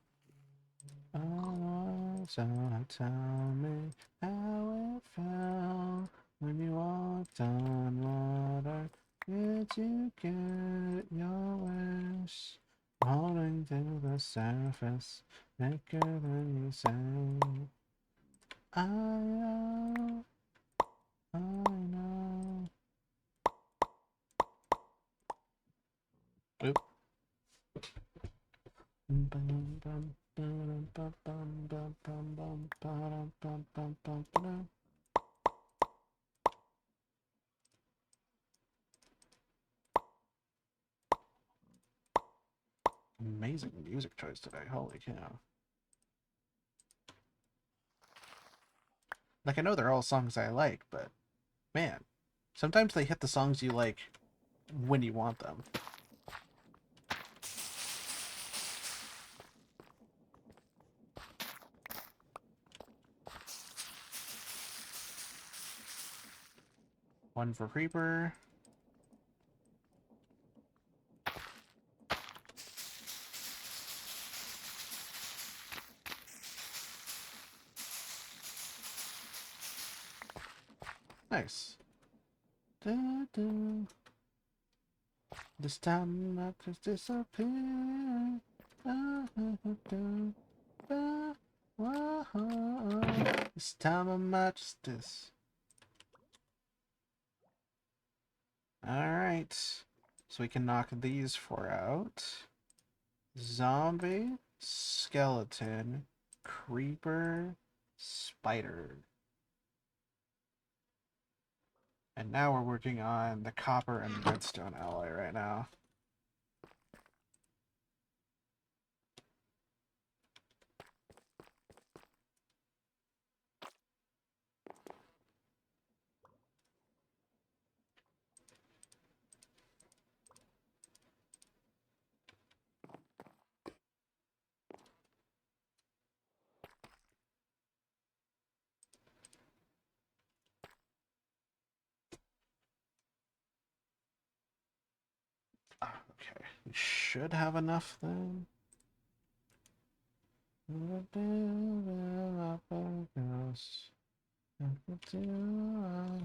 oh, so tell me how it felt when you walked on water. Did you get your wish? Falling to the surface, thicker than you say. I know. Oop. Amazing music choice today. Holy cow. Like, I know they're all songs I like, but man, sometimes they hit the songs you like when you want them. One for Creeper. Nice. Da, da. This time I just disappear. Ah, ah, ah, da, da, ah, ah, ah. This time I might just this. Alright. So we can knock these four out. Zombie, skeleton, creeper, spider. And now we're working on the copper and redstone alloy right now. Okay, we should have enough then. I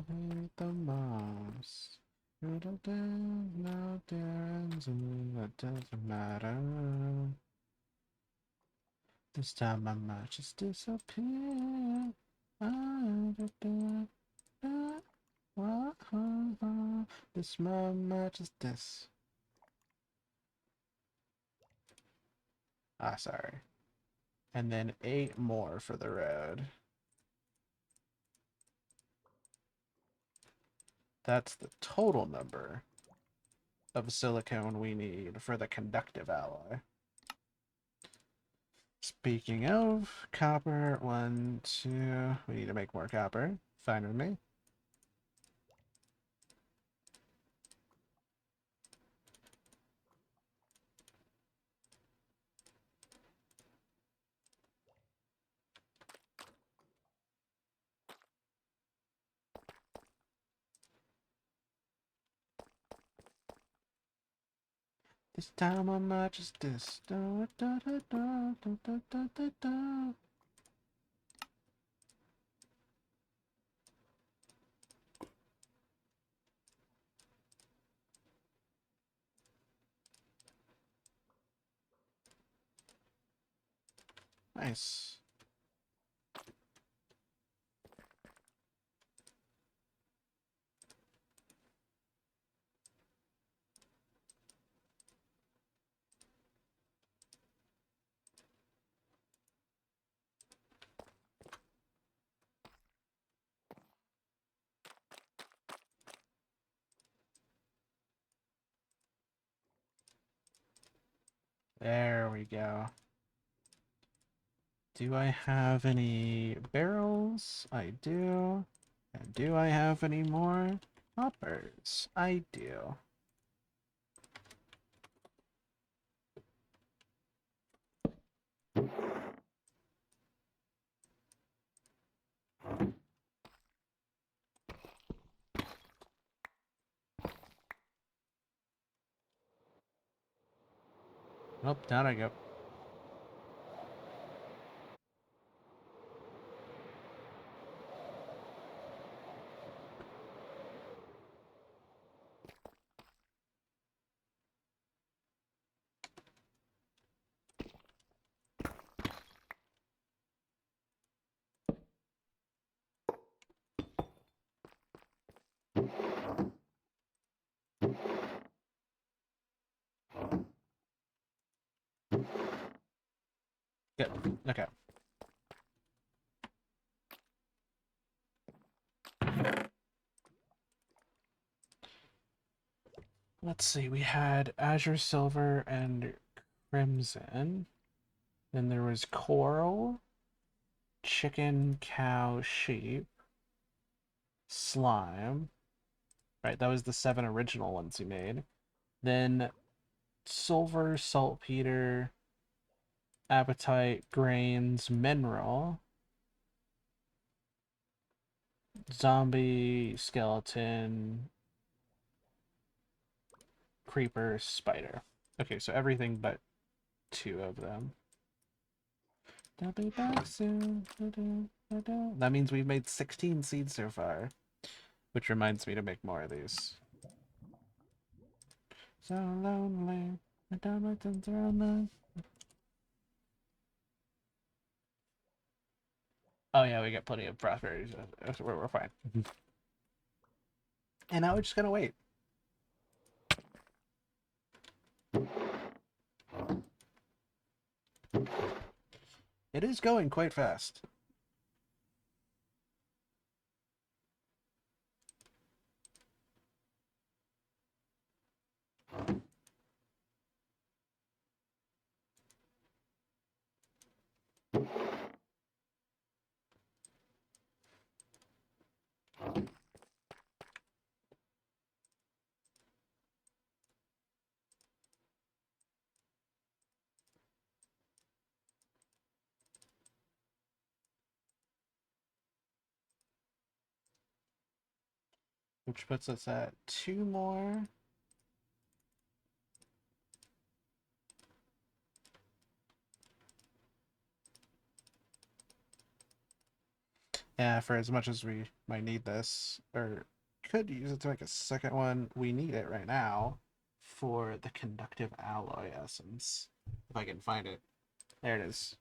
hate the most. It doesn't matter. This time I might just disappear. This might just this. Ah, sorry. And then 8 more for the road. That's the total number of silicone we need for the conductive alloy. Speaking of copper, 1, 2. We need to make more copper. Fine with me. This time I might just this. Da, da, da, da, da, da, da, da, da. Nice. There we go. Do I have any barrels? I do. And do I have any more hoppers? I do. Nope, down I go. Good. Okay. Let's see. We had Azure Silver and crimson. Then there was coral, chicken, cow, sheep, slime. Right, that was the 7 original ones he made. Then silver, saltpeter, appetite, grains, mineral, zombie, skeleton, creeper, spider. Okay, so everything but 2 of them. They'll be back soon. That means we've made 16 seeds so far, which reminds me to make more of these. So lonely. The Dalmatins are alone. Oh yeah, we got plenty of prosperity. So we're fine. And now we're just gonna wait. It is going quite fast. Which puts us at 2 more. Yeah, for as much as we might need this, or could use it to make a second one, we need it right now for the conductive alloy essence. If I can find it. There it is.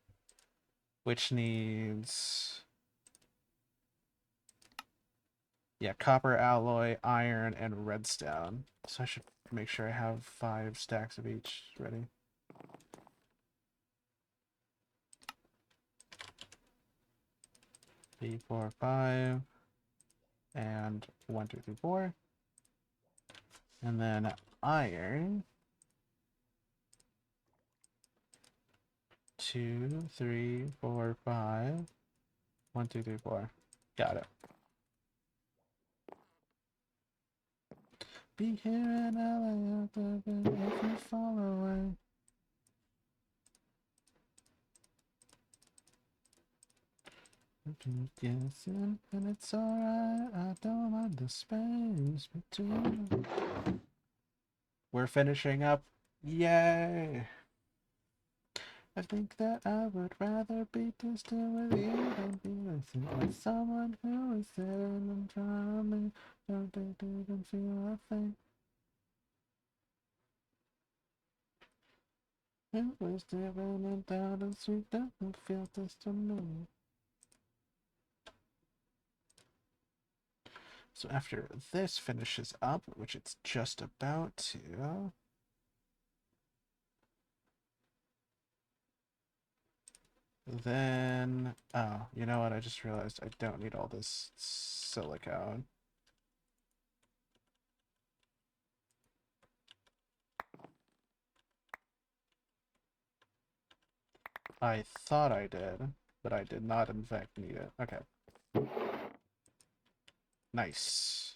Which needs, yeah, copper alloy, iron, and redstone. So I should make sure I have 5 stacks of each ready. Three, four, 5, and 1, 2, 3, 4. And then iron. 2, 3, 4, 5. 1, 2, 3, 4. Got it. Be here in LA if you fall away. Guessing, and it's alright. I don't mind the space between. We're finishing up. Yay! I think that I would rather be distant with you than be with someone who is sitting in front of me. Don't they didn't feel a thing. It was driven and down the street, doesn't feel this to me. So after this finishes up, which it's just about to, then, oh, you know what? I just realized I don't need all this silicone. I thought I did, but I did not in fact need it. Okay. Nice.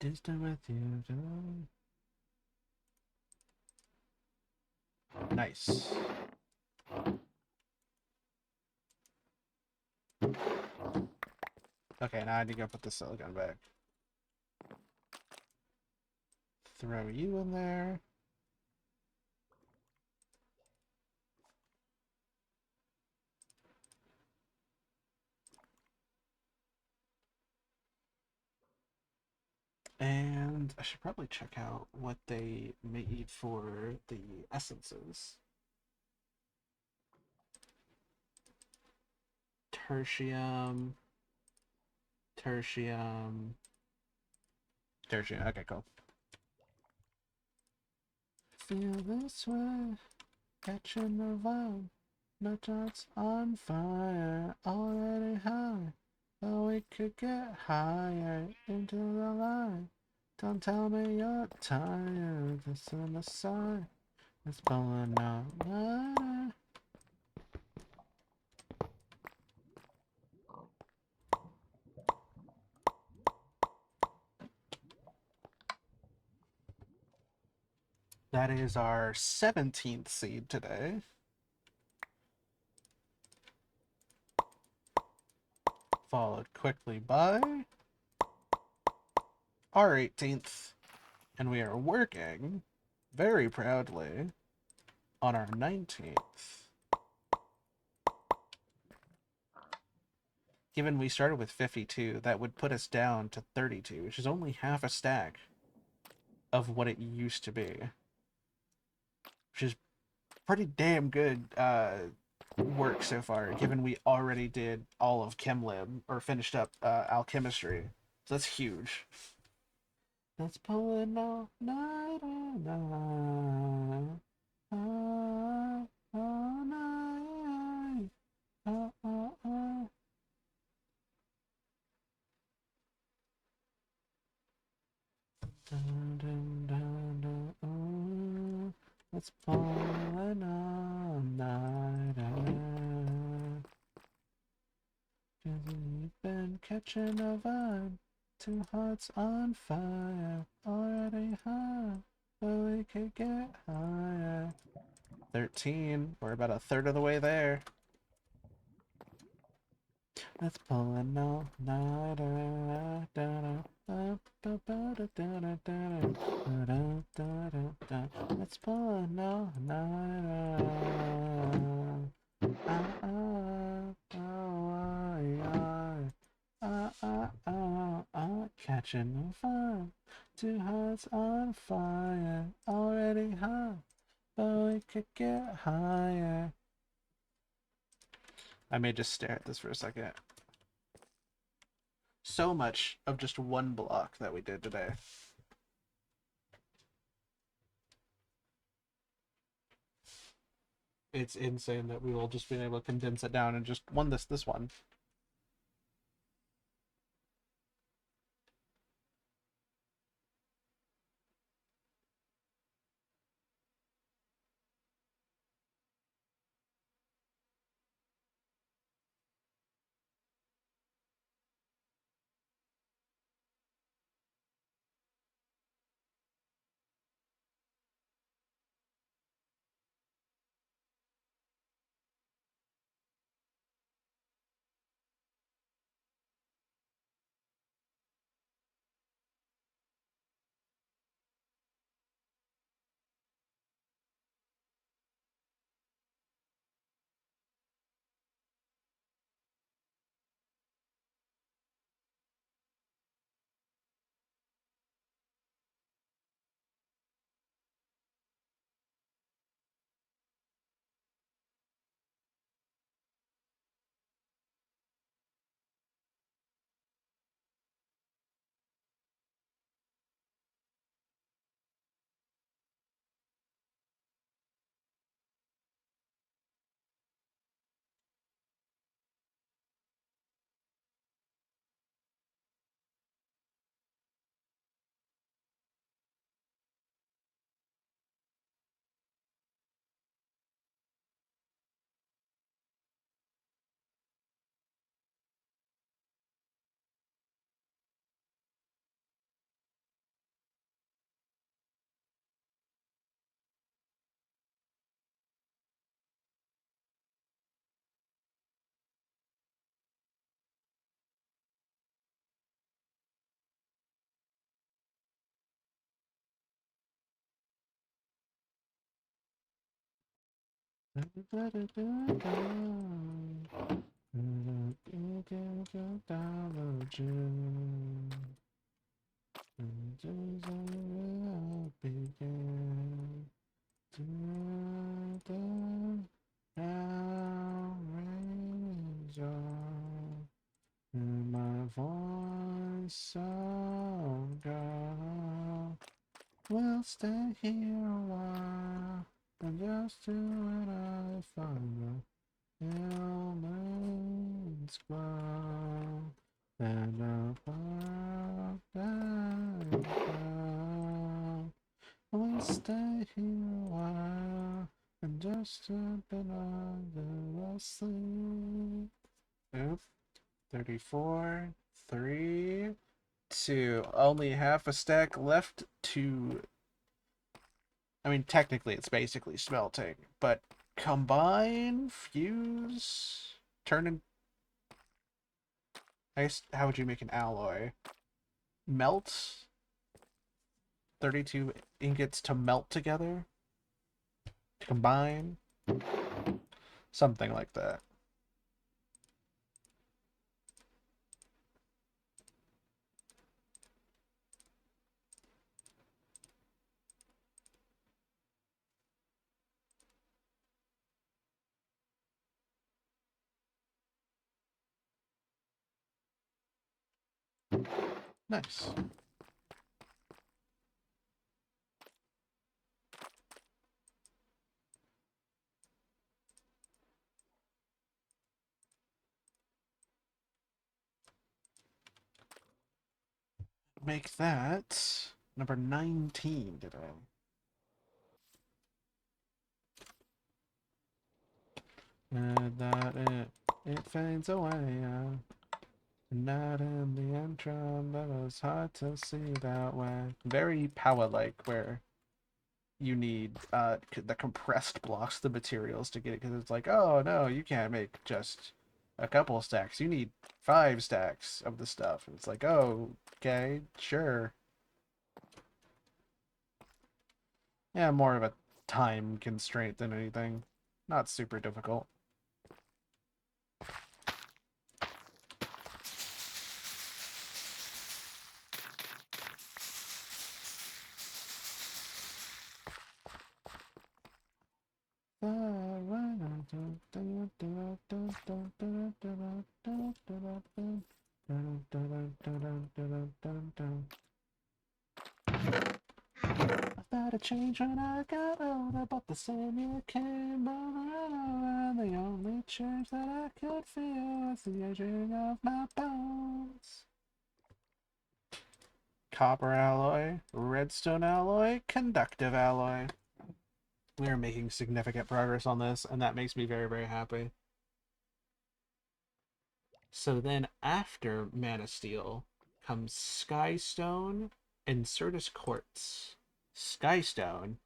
Distant with you. Nice. Okay, now I need to go put the silicone back. Throw you in there. And I should probably check out what they made for the essences. tertium, tertium, tertium. Okay, cool. Feel this way, catching the vibe. My thoughts on fire, already high. But we could get higher into the light. Don't tell me you're tired, just on the side. It's pulling out. That is our 17th seed today. Followed quickly by our 18th. And we are working very proudly on our 19th. Given we started with 52, that would put us down to 32, which is only half a stack of what it used to be. Which is pretty damn good work so far, given we already did all of ChemLib, or finished up alchemistry. So that's huge. Let's pull it all night and night. All night. Oh, oh, oh. Dun, dun, dun, dun, oh. Let's pull it all night and 'cause we've been catching a vibe. Two hearts on fire, already high, but we could get higher. 13, we're about a third of the way there. Let's pull an all-nighter. Let's pull an all-nighter. Catching on fire. Two hearts on fire, already high, but we could get higher. I may just stare at this for a second. So much of just one block that we did today. It's insane that we will just been able to condense it down and just this one. so good. We'll stay here a while and just do what I find. Humans grow and we'll stay here a while and just jump in under the sleep. Oop. 34, 3, 2. Only half a stack left to. I mean, technically, it's basically smelting, but combine, fuse, turn in. I guess, how would you make an alloy? Melt 32 ingots to melt together? To combine? Something like that. Nice. Make that number 19 today. That it fades away. Not in the intro, but it's hard to see that way. Very power-like, where you need the compressed blocks, the materials to get it, because it's like, oh no, you can't make just a couple stacks. You need 5 stacks of the stuff. And it's like, oh, okay, sure. Yeah, more of a time constraint than anything. Not super difficult. I thought it changed when I got older, but the same year came over, and the only change that I could feel was the aging of my bones. Copper alloy, redstone alloy, conductive alloy. We are making significant progress on this, and that makes me very, very happy. So then after Mana Steel comes Skystone and Certus Quartz. Skystone.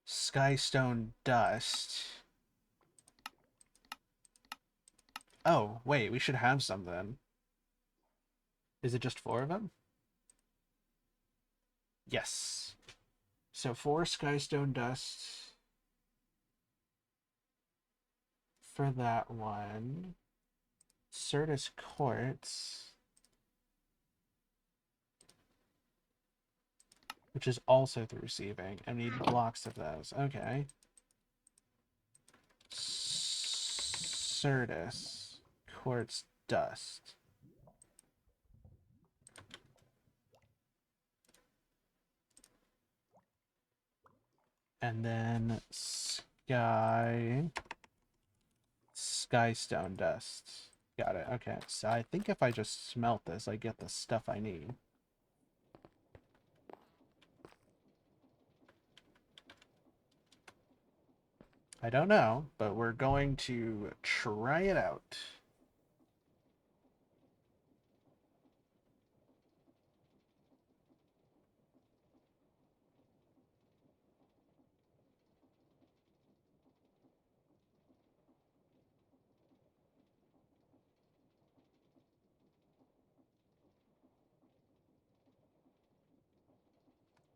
Skystone Dust. Oh, wait, we should have some then. Is it just 4 of them? Yes. So 4 Skystone Dust for that one. Certus Quartz, which is also through receiving. I need blocks of those. Okay. Certus Quartz Dust. And then Skystone Dust. Got it. Okay. So I think if I just smelt this, I get the stuff I need. I don't know, but we're going to try it out.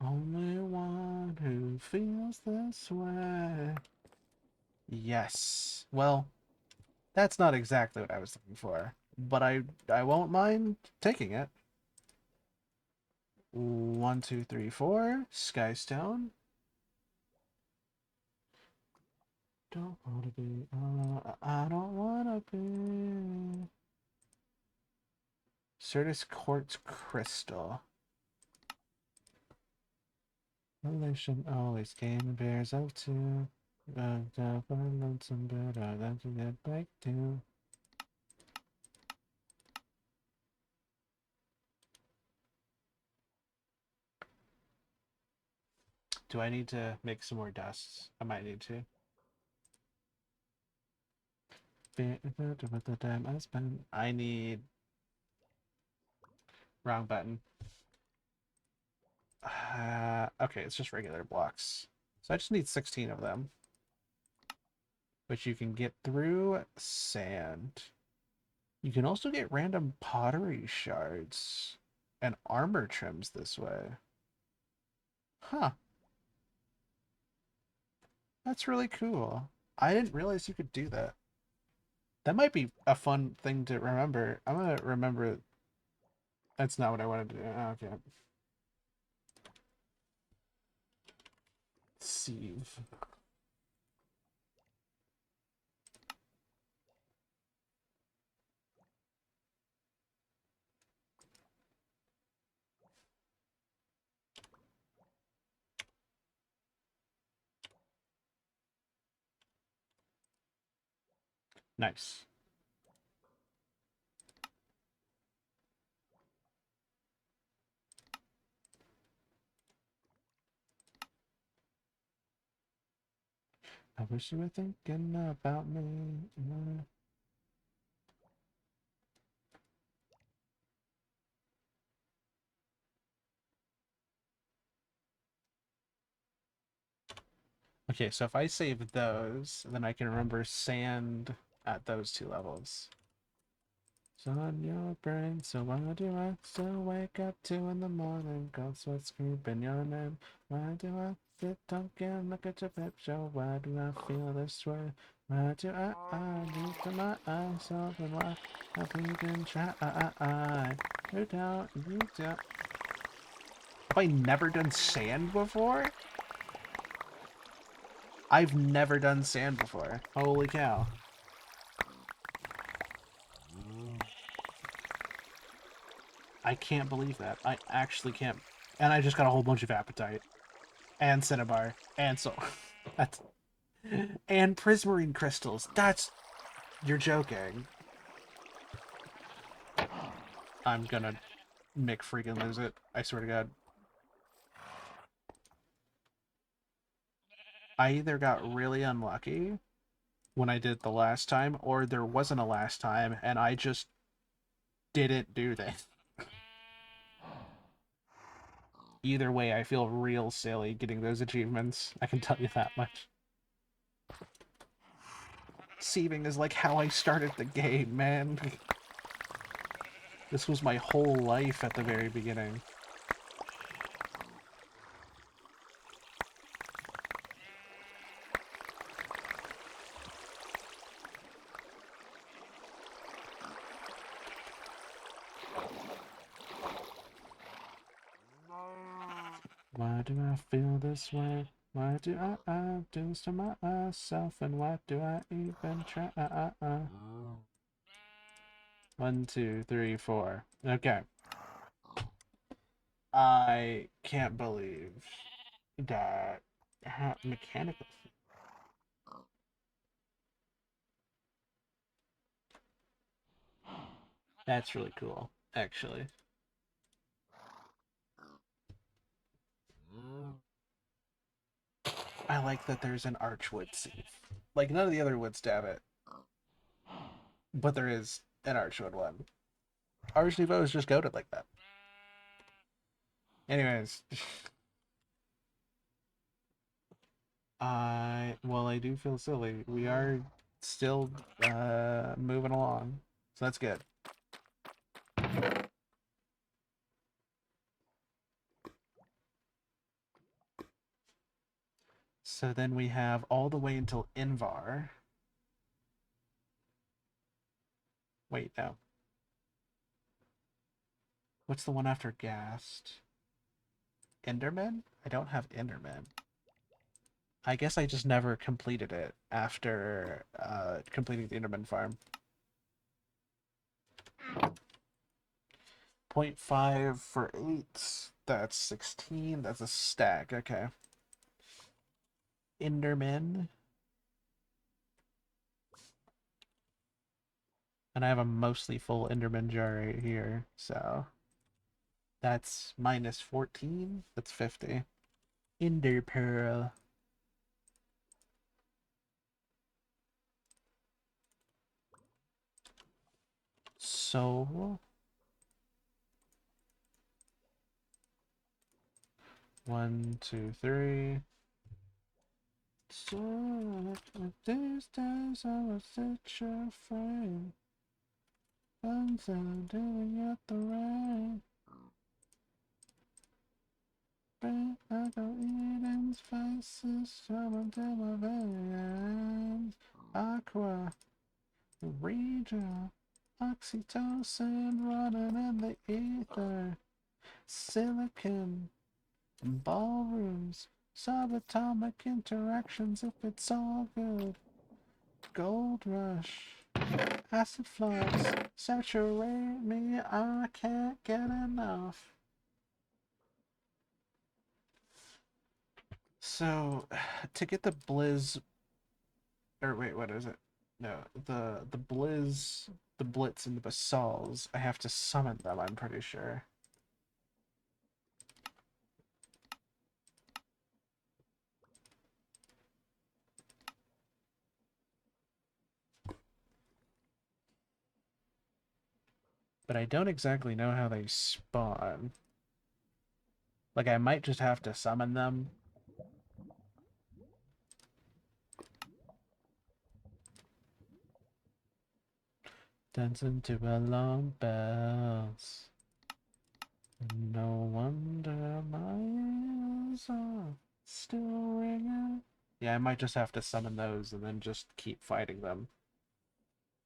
Only one who feels this way. Yes. Well, that's not exactly what I was looking for, but I won't mind taking it. 1, 2, 3, 4. Skystone. don't wanna be. I don't wanna be. Certus quartz crystal. Relation always came bears out too. Lonesome better than to get back to. Do I need to make some more dusts? I might need to. With the time I spent, I need wrong button. Okay, it's just regular blocks. So I just need 16 of them, which you can get through sand. You can also get random pottery shards and armor trims this way. Huh, that's really cool. I didn't realize you could do that. That might be a fun thing to remember. I'm gonna remember. That's not what I wanted to do. Okay. Sieve. Nice. I wish you were thinking about me. Okay, so if I save those, then I can remember sand at those two levels. It's on your brain, so why do I still wake up 2 in the morning? Ghost what's screaming your name? Why do I sit talking and look at your picture? Why do I feel this way? Why do I need to my eyes open? Why have we been trying? You don't, you don't. Have I never done sand before? I've never done sand before. Holy cow. I can't believe that. I actually can't. And I just got a whole bunch of appetite. And cinnabar. And so. That's. And prismarine crystals. That's. You're joking. I'm gonna Mick freaking lose it. I swear to God. I either got really unlucky when I did the last time, or there wasn't a last time, and I just didn't do that. Either way, I feel real silly getting those achievements. I can tell you that much. Sieving is like how I started the game, man. This was my whole life at the very beginning. Why do I feel this way? Why do I do this to myself? And why do I even try? 1, 2, 3, 4. Okay. I can't believe that mechanical. That's really cool, actually. I like that there's an archwood sieve. Like, none of the other woods have it, but there is an archwood one. Arch Nouveau is just goaded like that. Anyways, I do feel silly. We are still moving along, so that's good. So then we have all the way until Invar. Wait, no. What's the one after Gast? Enderman? I don't have Enderman. I guess I just never completed it after completing the Enderman farm. 0.5 for 8. That's 16. That's a stack. Okay. Enderman. And I have a mostly full Enderman jar right here. So that's minus 14. That's 50. Ender Pearl. So 1, 2, 3. So these days I was such a friend. I'm so doing it the right. I go eating spices, some to my veins. Aqua, Regina, oxytocin running in the ether. Silicon, ballrooms, subatomic interactions if it's all good. Gold rush, acid flux, saturate me, I can't get enough. So, to get the Blizz, or wait, what is it? No, the Blizz, the Blitz, and the Basals, I have to summon them, I'm pretty sure. But I don't exactly know how they spawn. Like, I might just have to summon them. Dancing to alarm bells. No wonder my ears are still ringing. Yeah, I might just have to summon those and then just keep fighting them.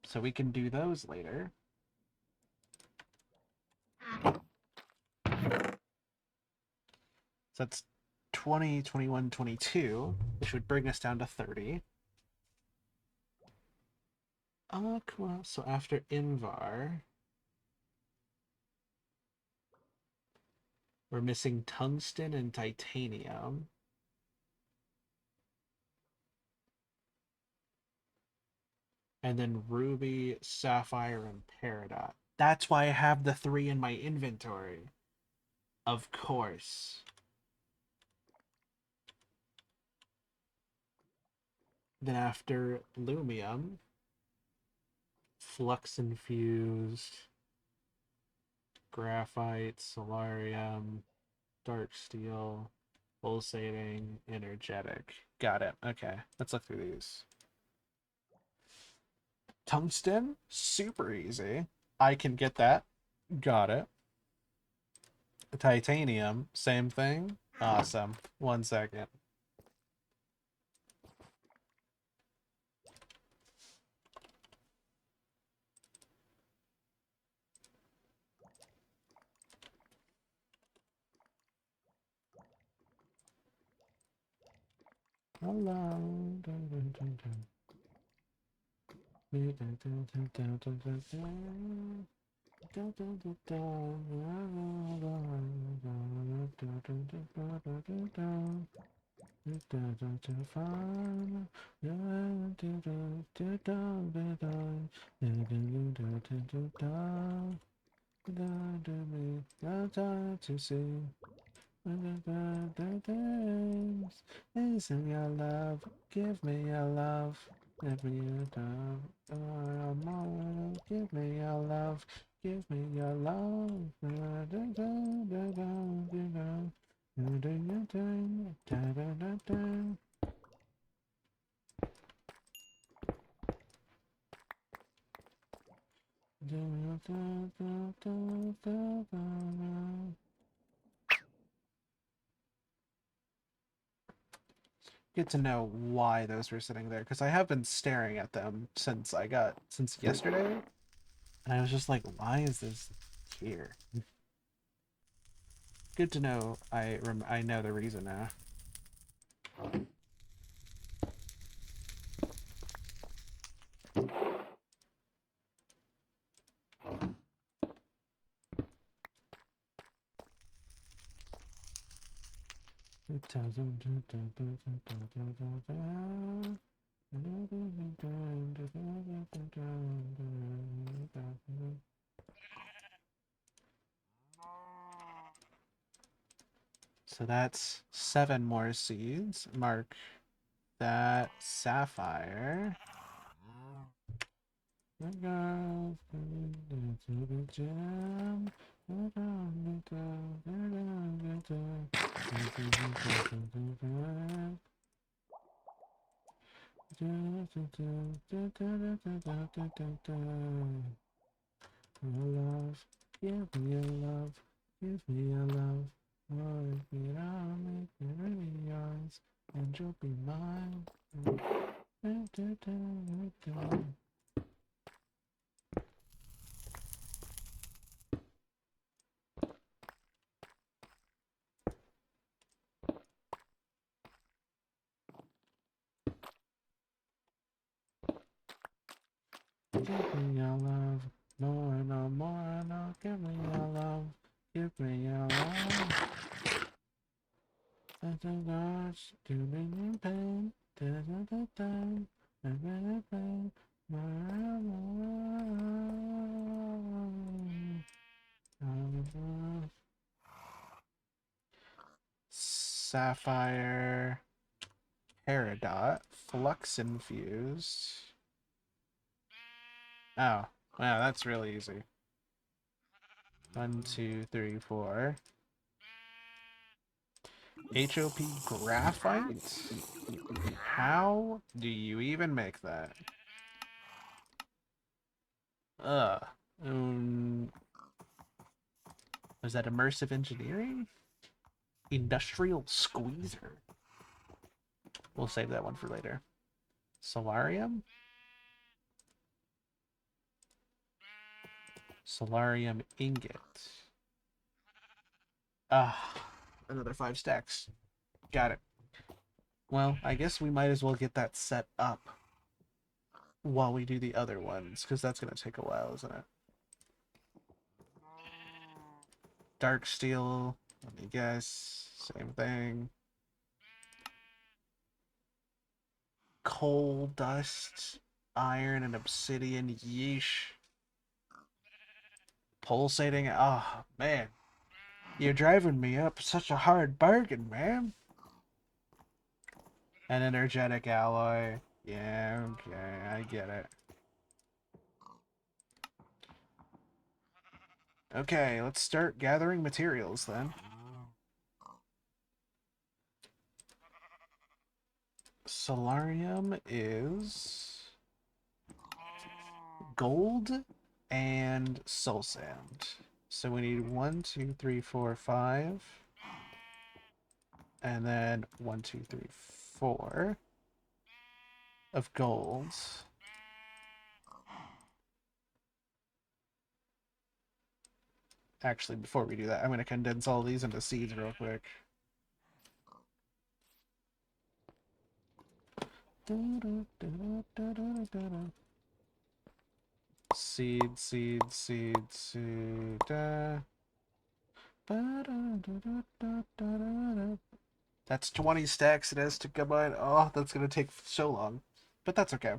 So we can do those later. So that's 20, 21, 22, which would bring us down to 30. Aqua. So after Invar, we're missing tungsten and titanium. And then ruby, sapphire, and peridot. That's why I have the 3 in my inventory. Of course. Then after lumium, flux infused, graphite, solarium, dark steel, pulsating, energetic. Got it. Okay, let's look through these. Tungsten, super easy. I can get that. Got it. Titanium, same thing. Awesome. 1 second. Hello. Dun, dun, dun, dun. To see is your love, give me your love, give me your love, give me your love, give me your love. Good to know why those were sitting there, because I have been staring at them since yesterday, and I was just like, why is this here? Good to know. I know the reason now. So that's 7 more seeds. Mark that sapphire. Love, give me a love, give me a love. Oh, if you don't make me really yours, and you'll be mine. Give me your love, more, no more, no. Give me your love, give me your love. That's a gosh, to me in pain. Sapphire, Peridot, Flux infused. Oh, wow, that's really easy. 1, 2, 3, 4. HOP graphite? How do you even make that? Ugh. Was that immersive engineering? Industrial squeezer. We'll save that one for later. Solarium? Solarium ingot. Ah, another 5 stacks. Got it. Well, I guess we might as well get that set up while we do the other ones, because that's going to take a while, isn't it? Dark steel, let me guess. Same thing. Coal, dust, iron, and obsidian. Yeesh. Pulsating. Oh, man. You're driving me up such a hard bargain, man. An energetic alloy. Yeah, okay, I get it. Okay, let's start gathering materials then. Solarium is gold and soul sand. So we need 1, 2, 3, 4, 5. And then 1, 2, 3, 4 of gold. Actually, before we do that, I'm going to condense all these into seeds real quick. Seed, seed, seed, seed. That's 20 stacks it has to combine. Oh, that's going to take so long. But that's okay.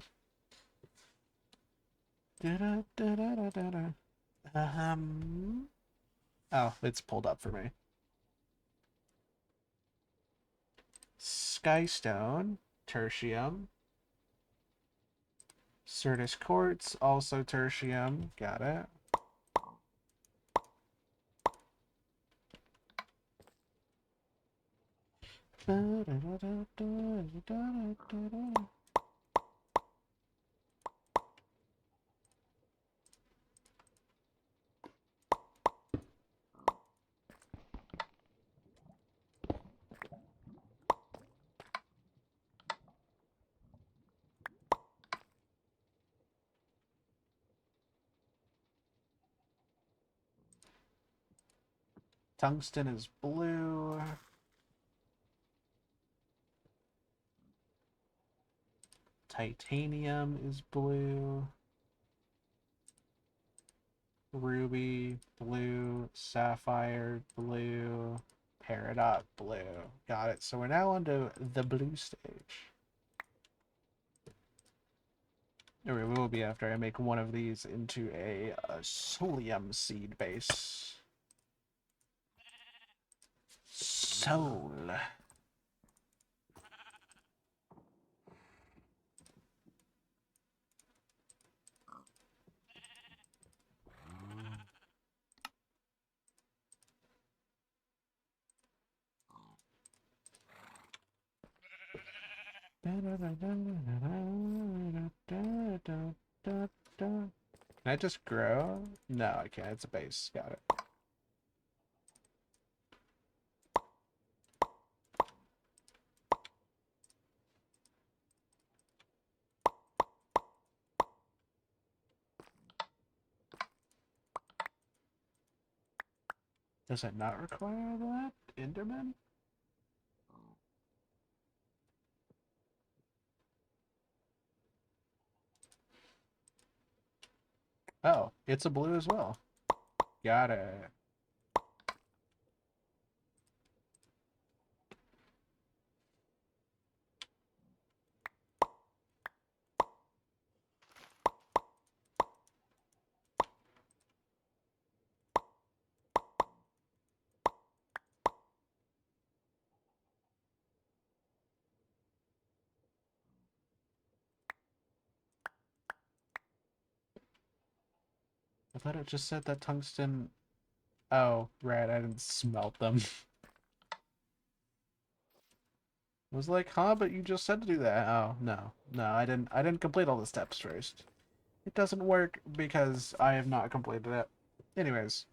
Oh, it's pulled up for me. Skystone, tertium. Certus quartz, also tertium. Got it. Tungsten is blue. Titanium is blue. Ruby, blue. Sapphire, blue. Peridot blue. Got it. So we're now on to the blue stage. Or we will be after I make one of these into a solium seed base. Soul. Can I just grow? No, I can't. It's a base. Got it. Does it not require that? Enderman? Oh, it's a blue as well. Got it. I thought it just said that tungsten. Oh, right. I didn't smelt them. I was like, huh? But you just said to do that. Oh, no. No, I didn't. I didn't complete all the steps first. It doesn't work because I have not completed it. Anyways.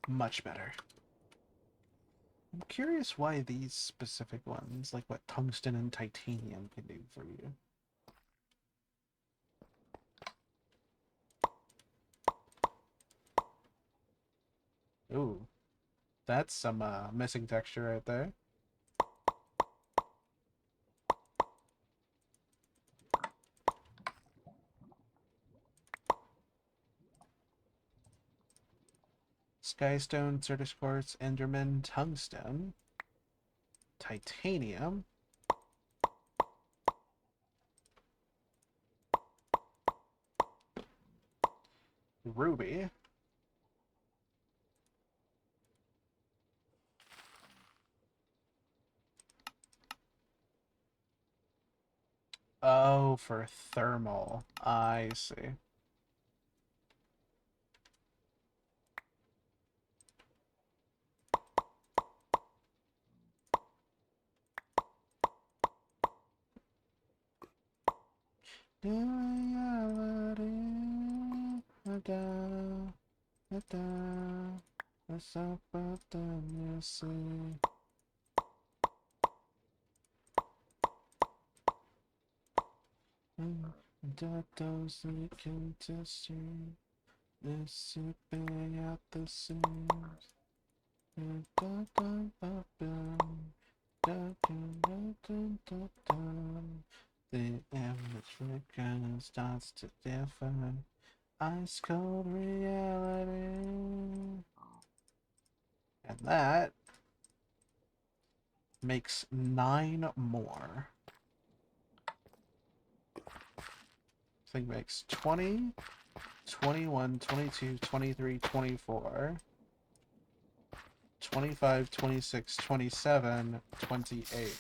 Much better. I'm curious why these specific ones, like what tungsten and titanium can do for you. Ooh, that's some missing texture right there. Skystone, Certus Quartz, Enderman, Tungsten, Titanium, Ruby, oh, for thermal. I see. Those that can test you, they're sipping at the seams. The average kind of starts to differ. Ice cold reality. And that makes 9 more. This thing makes 20, 21, 22, 23, 24, 25, 26, 27, 28.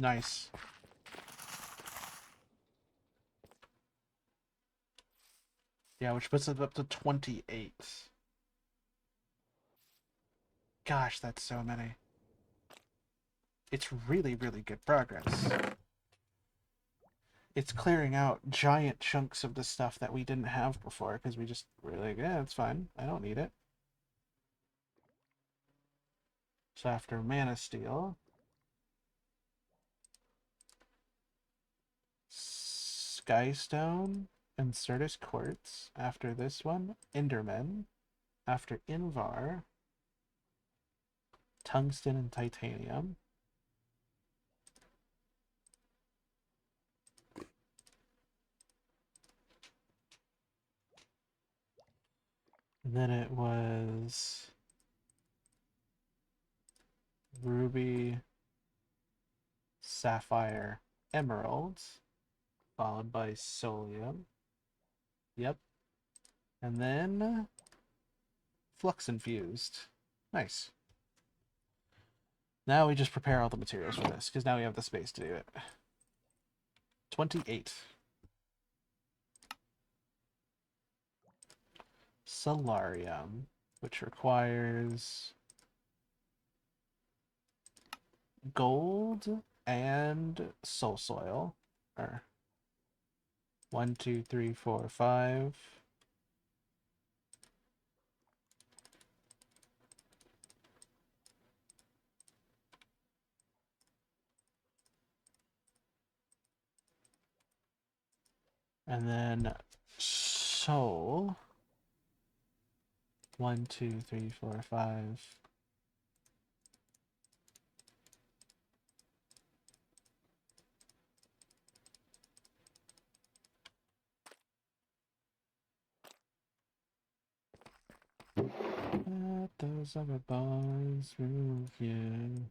Nice. Yeah, which puts it up to 28. Gosh, that's so many. It's really, really good progress. It's clearing out giant chunks of the stuff that we didn't have before because we just were like, yeah, it's fine. I don't need it. So after Mana Steel, Skystone and Certus Quartz. After this one, Enderman. After Invar, Tungsten and Titanium. And then it was Ruby, Sapphire, Emerald, followed by Solium. Yep. And then Flux Infused. Nice. Now we just prepare all the materials for this, because now we have the space to do it. 28. Solarium, which requires gold and soul soil. Or 1, 2, 3, 4, 5. And then soul. 1, 2, 3, 4, 5. Let those other boys move you.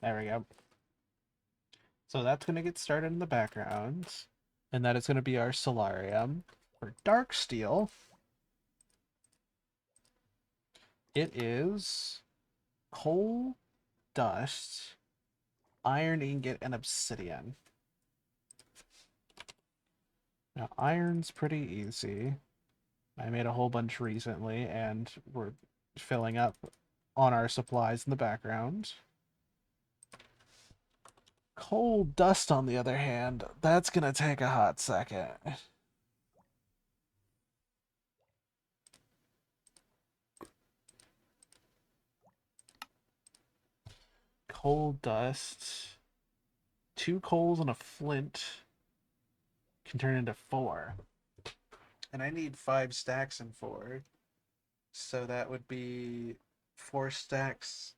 There we go. So that's going to get started in the background. And that is going to be our solarium. For dark steel, it is coal, dust, iron ingot, and obsidian. Now, iron's pretty easy. I made a whole bunch recently, and we're filling up on our supplies in the background. Coal dust, on the other hand, that's gonna take a hot second. Coal dust, 2 coals and a flint can turn into 4. And I need 5 stacks and 4. So that would be 4 stacks.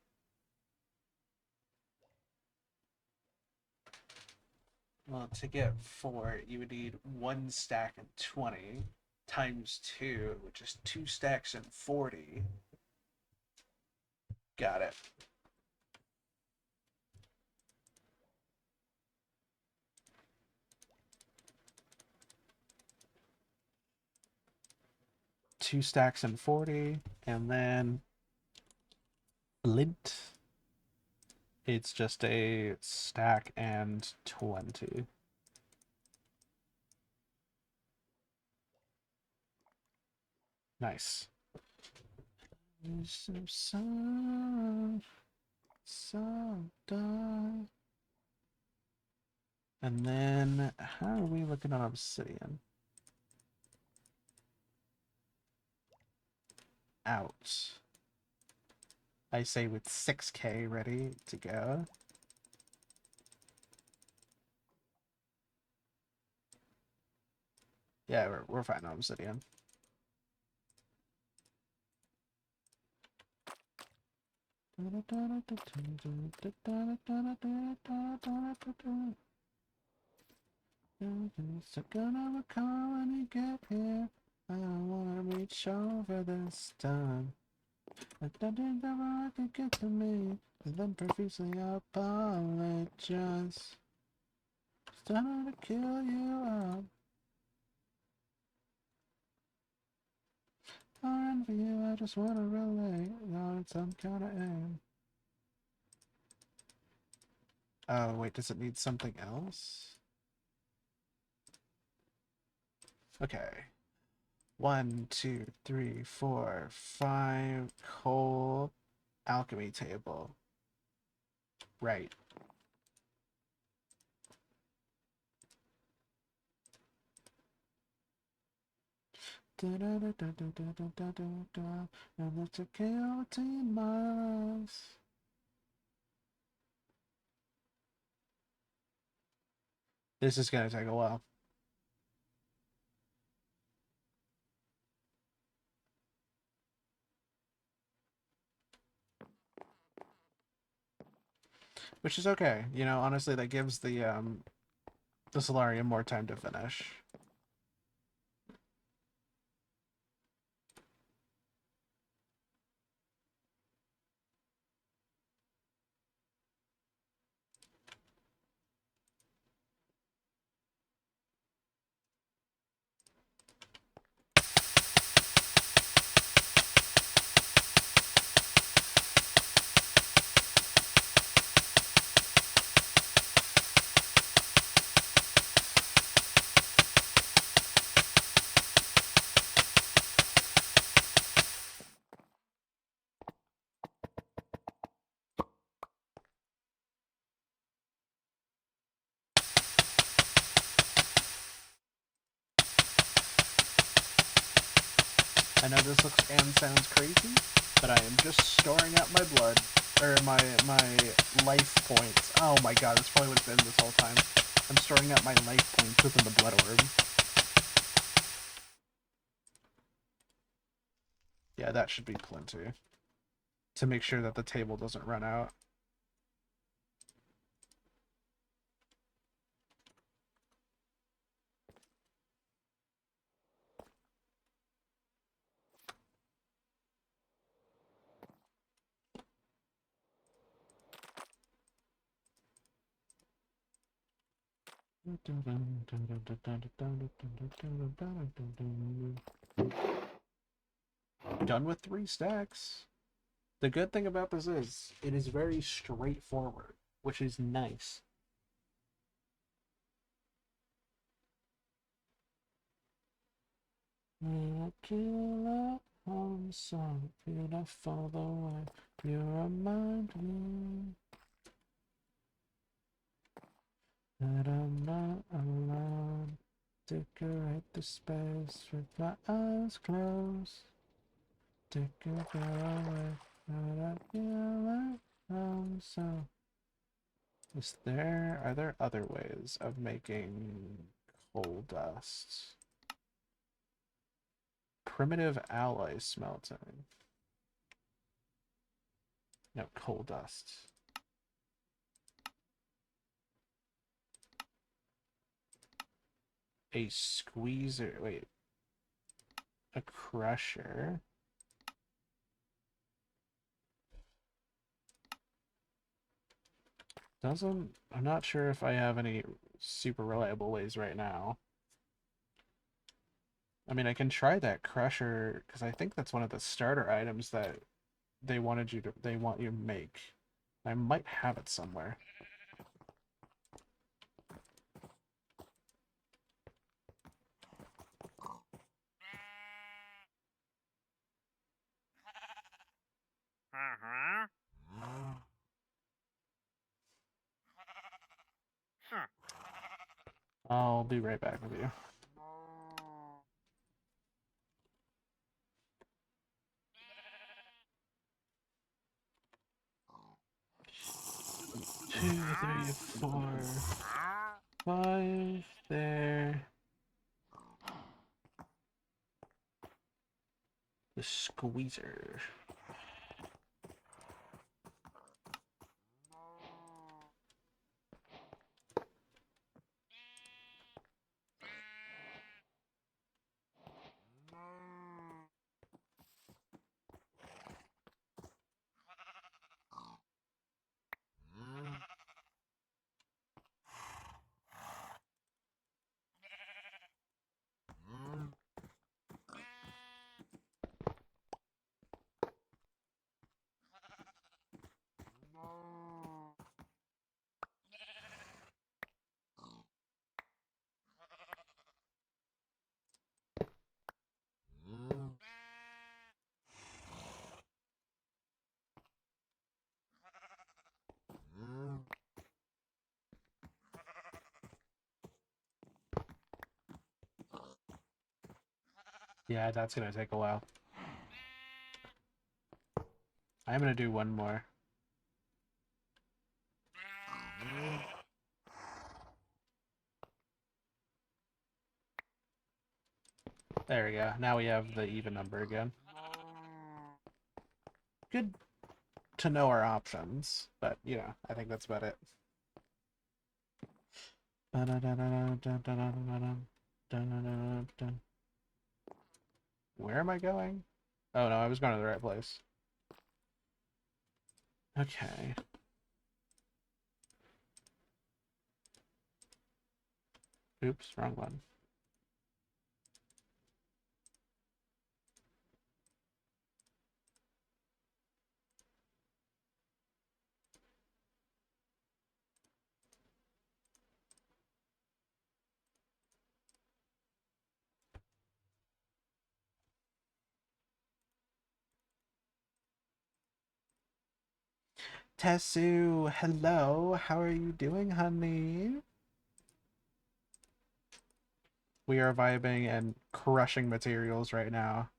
Well, to get 4, you would need 1 stack and 20 times 2, which is 2 stacks and 40. Got it. Two stacks and 40, and then flint. It's just a stack and 20. Nice. And then, how are we looking on obsidian? Out. I say with 6k ready to go. Yeah, we're fine on obsidian. So gonna recall when you get here. I don't wanna reach over this time. I don't think the rock can get to me. Then profusely apologize. Starting to kill you up. I envy you, I just wanna relate. You're in some kind of aim. Oh, wait, does it need something else? Okay. 1, 2, 3, 4, 5 coal alchemy table. Right. And it's a county miles. This is gonna take a while. Which is okay. You know, honestly, that gives the Solarium more time to finish. I know this looks and sounds crazy, but I am just storing up my blood, or my life points. Oh my god, that's probably what it's been this whole time. I'm storing up my life points within the blood orb. Yeah, that should be plenty. To make sure that the table doesn't run out. Done with 3 stacks. The good thing about this is, it is very straightforward, which is nice. Killer, I'm so beautiful the way you remind me that I'm not alone. Decorate the space with my eyes closed. Take a girl away, but I feel like I'm so. Are there other ways of making coal dust? Primitive alloy smelting. No, coal dust. A squeezer. Wait. A crusher. Doesn't. I'm not sure if I have any super reliable ways right now. I mean, I can try that crusher because I think that's one of the starter items that they want you to make. I might have it somewhere. I'll be right back with you. Two, three, 4, 5 there. The squeezer. Yeah, that's gonna take a while. I'm gonna do one more. There we go. Now we have the even number again. Good to know our options, but you know, I think that's about it. Where am I going? Oh no, I was going to the right place. Okay. Oops, wrong one. Tessu, hello. How are you doing, honey? We are vibing and crushing materials right now.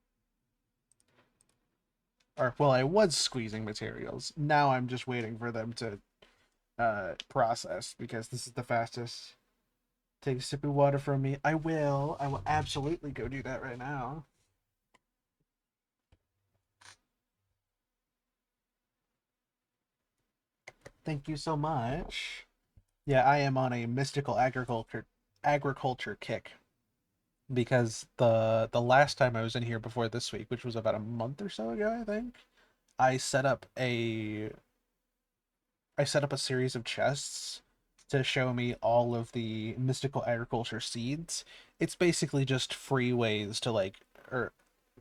Or, well, I was squeezing materials. Now I'm just waiting for them to process because this is the fastest. Take a sip of water from me. I will. I will absolutely go do that right now. Thank you so much. Yeah, I am on a mystical agriculture kick because the last time I was in here before this week, which was about a month or so ago, I think, I set up a I set up a series of chests to show me all of the mystical agriculture seeds. It's basically just free ways to like, or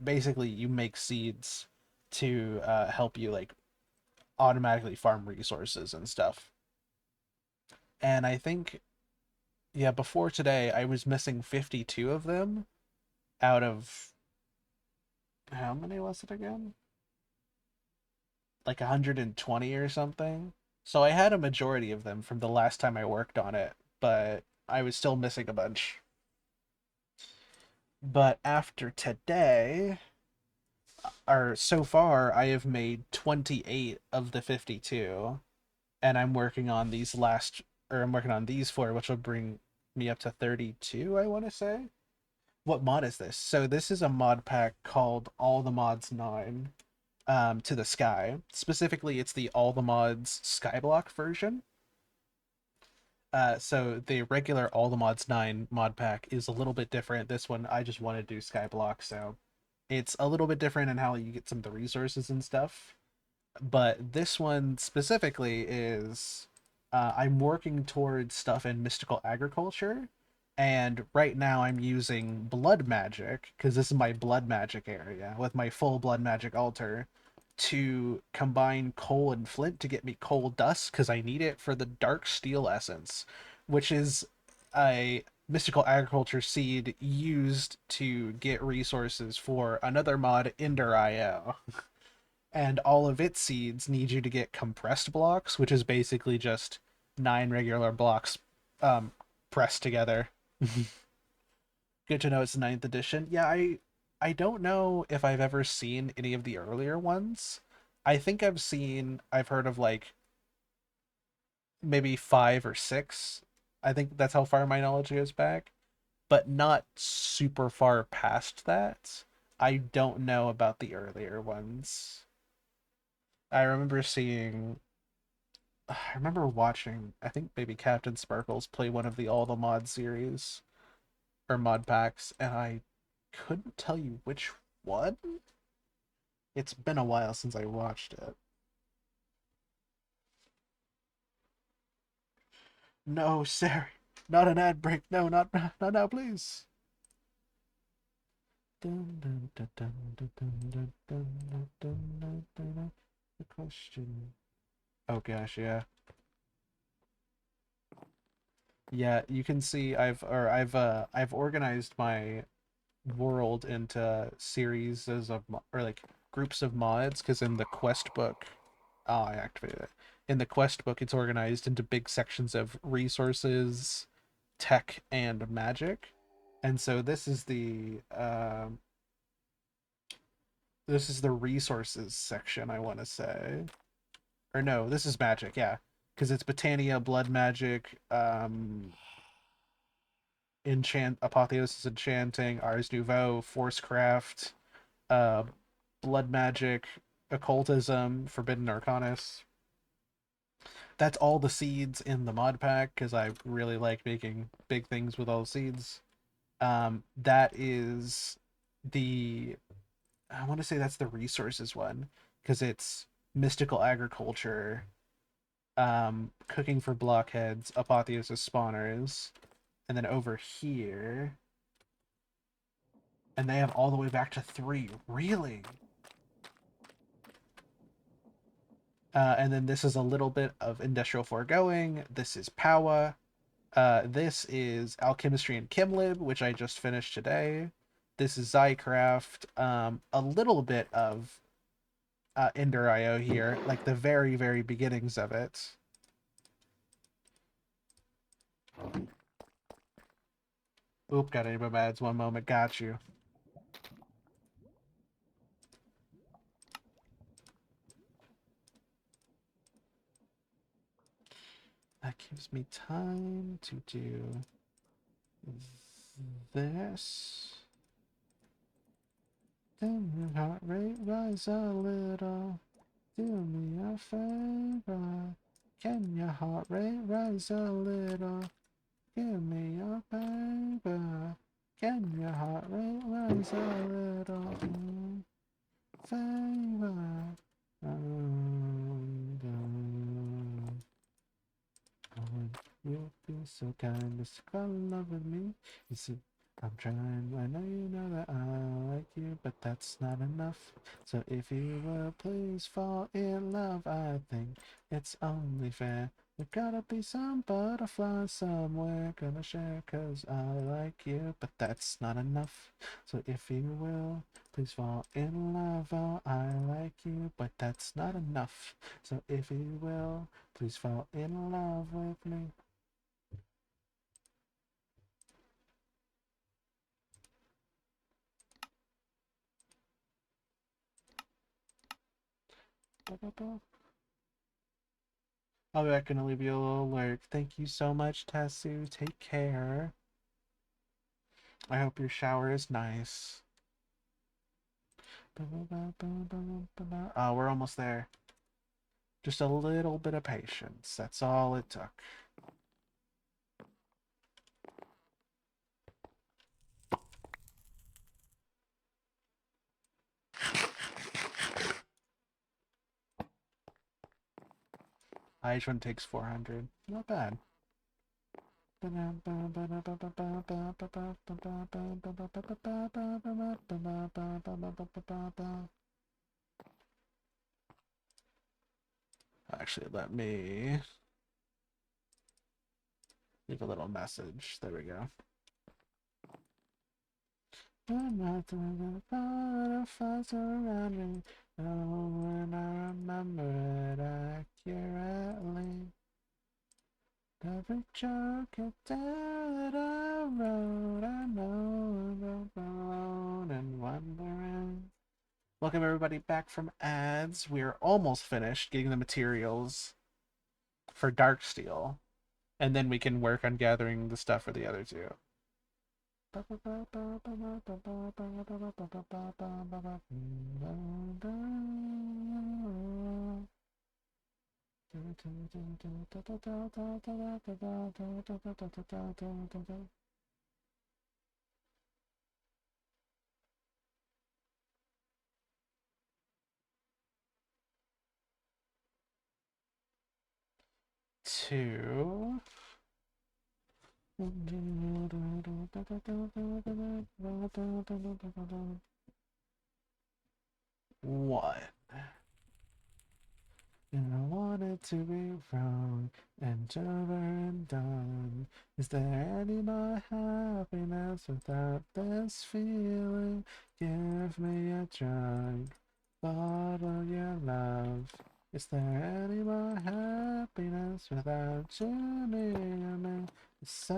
basically you make seeds to help you like automatically farm resources and stuff. And I think, yeah, before today I was missing 52 of them out of how many was it again? Like 120 or something. So I had a majority of them from the last time I worked on it, but I was still missing a bunch. But after today, or so far, I have made 28 of the 52, and I'm working on I'm working on these four, which will bring me up to 32, I want to say. What mod is this? So this is a mod pack called All the Mods 9 to the Sky. Specifically, it's the All the Mods Skyblock version. So the regular All the Mods 9 mod pack is a little bit different. This one, I just want to do Skyblock, so it's a little bit different in how you get some of the resources and stuff. But this one specifically is I'm working towards stuff in mystical agriculture, and right now I'm using blood magic because this is my blood magic area with my full blood magic altar to combine coal and flint to get me coal dust because I need it for the dark steel essence, which is a mystical agriculture seed used to get resources for another mod, Ender IO. And all of its seeds need you to get compressed blocks, which is basically just 9 regular blocks um, pressed together. Good to know it's the ninth edition. Yeah, I don't know if I've ever seen any of the earlier ones. I think I've heard of like maybe 5 or 6. I think that's how far my knowledge goes back, but not super far past that. I don't know about the earlier ones. I remember seeing I remember watching, I think maybe Captain Sparkles play one of the All the Mod series or mod packs, and I couldn't tell you which one. It's been a while since I watched it. No, Sarah, not an ad break. No, not now, please. The question. Oh gosh, yeah. Yeah, you can see I've organized my world into series of or like groups of mods because in the quest book, oh, I activated it. In the quest book, it's organized into big sections of resources, tech, and magic. And so this is the This is the resources section, I want to say. Or no, this is magic, yeah. Because it's Botania, blood magic, apotheosis enchanting, Ars Nouveau, forcecraft, uh, blood magic, occultism, forbidden arcanis. That's all the seeds in the mod pack because I really like making big things with all the seeds. That is the I want to say that's the resources one because it's mystical agriculture, cooking for blockheads, apotheosis spawners, and then over here, and they have all the way back to 3. Really? And then this is a little bit of industrial foregoing. This is Powa. This is Alchemistry and Chemlib, which I just finished today. This is Zycraft. A little bit of Ender.io here, like the very, very beginnings of it. Oop, got any ads 1 moment, got you. That gives me time to do this. Then your heart rate rise a little. Do me a favor. Can your heart rate rise a little? Give me a favor. Can your heart rate rise a little? Favor. You'll be so kind as to fall in love with me. You see, I'm trying, I know you know that I like you, but that's not enough. So if you will please fall in love, I think it's only fair. There gotta be some butterfly somewhere, gonna share, cause I like you, but that's not enough. So if you will, please fall in love, oh, I like you, but that's not enough. So if you will, please fall in love with me. I'll be back and leave you a little lurk. Thank you so much, Tassu. Take care. I hope your shower is nice. Oh, we're almost there. Just a little bit of patience. That's all it took. Each one takes 400. Not bad. Actually, let me leave a little message. There we go. Butterflies around me. Oh, when I remember it accurately. Every joke that I wrote, I know I'm alone and wondering. Welcome everybody back from ads. We are almost finished getting the materials for Darksteel, and then we can work on gathering the stuff for the other two. Two. One. And I want it to be wrong and over and done. Is there any more happiness without this feeling? Give me a drug, bottle your love. Is there any more happiness without you near me? So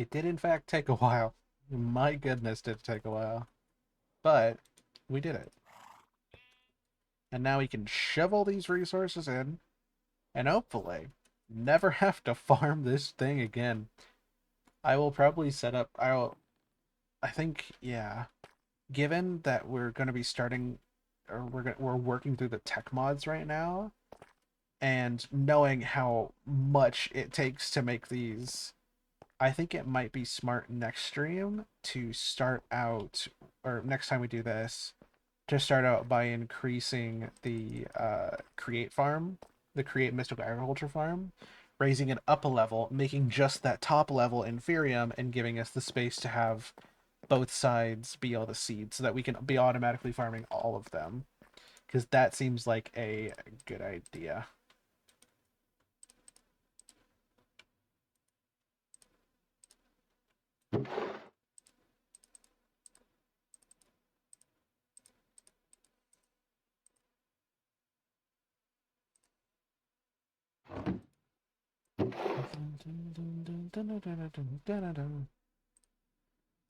It did in fact take a while. My goodness, did it take a while. But we did it. And now we can shovel these resources in and hopefully never have to farm this thing again. I will probably set up I think yeah, given that we're going to be starting or we're working through the tech mods right now and knowing how much it takes to make these, I think it might be smart next stream to start out, or next time we do this, to start out by increasing the create farm, the create mystical agriculture farm, raising it up a level, making just that top level inferium, and giving us the space to have both sides be able to seed so that we can be automatically farming all of them. Because that seems like a good idea.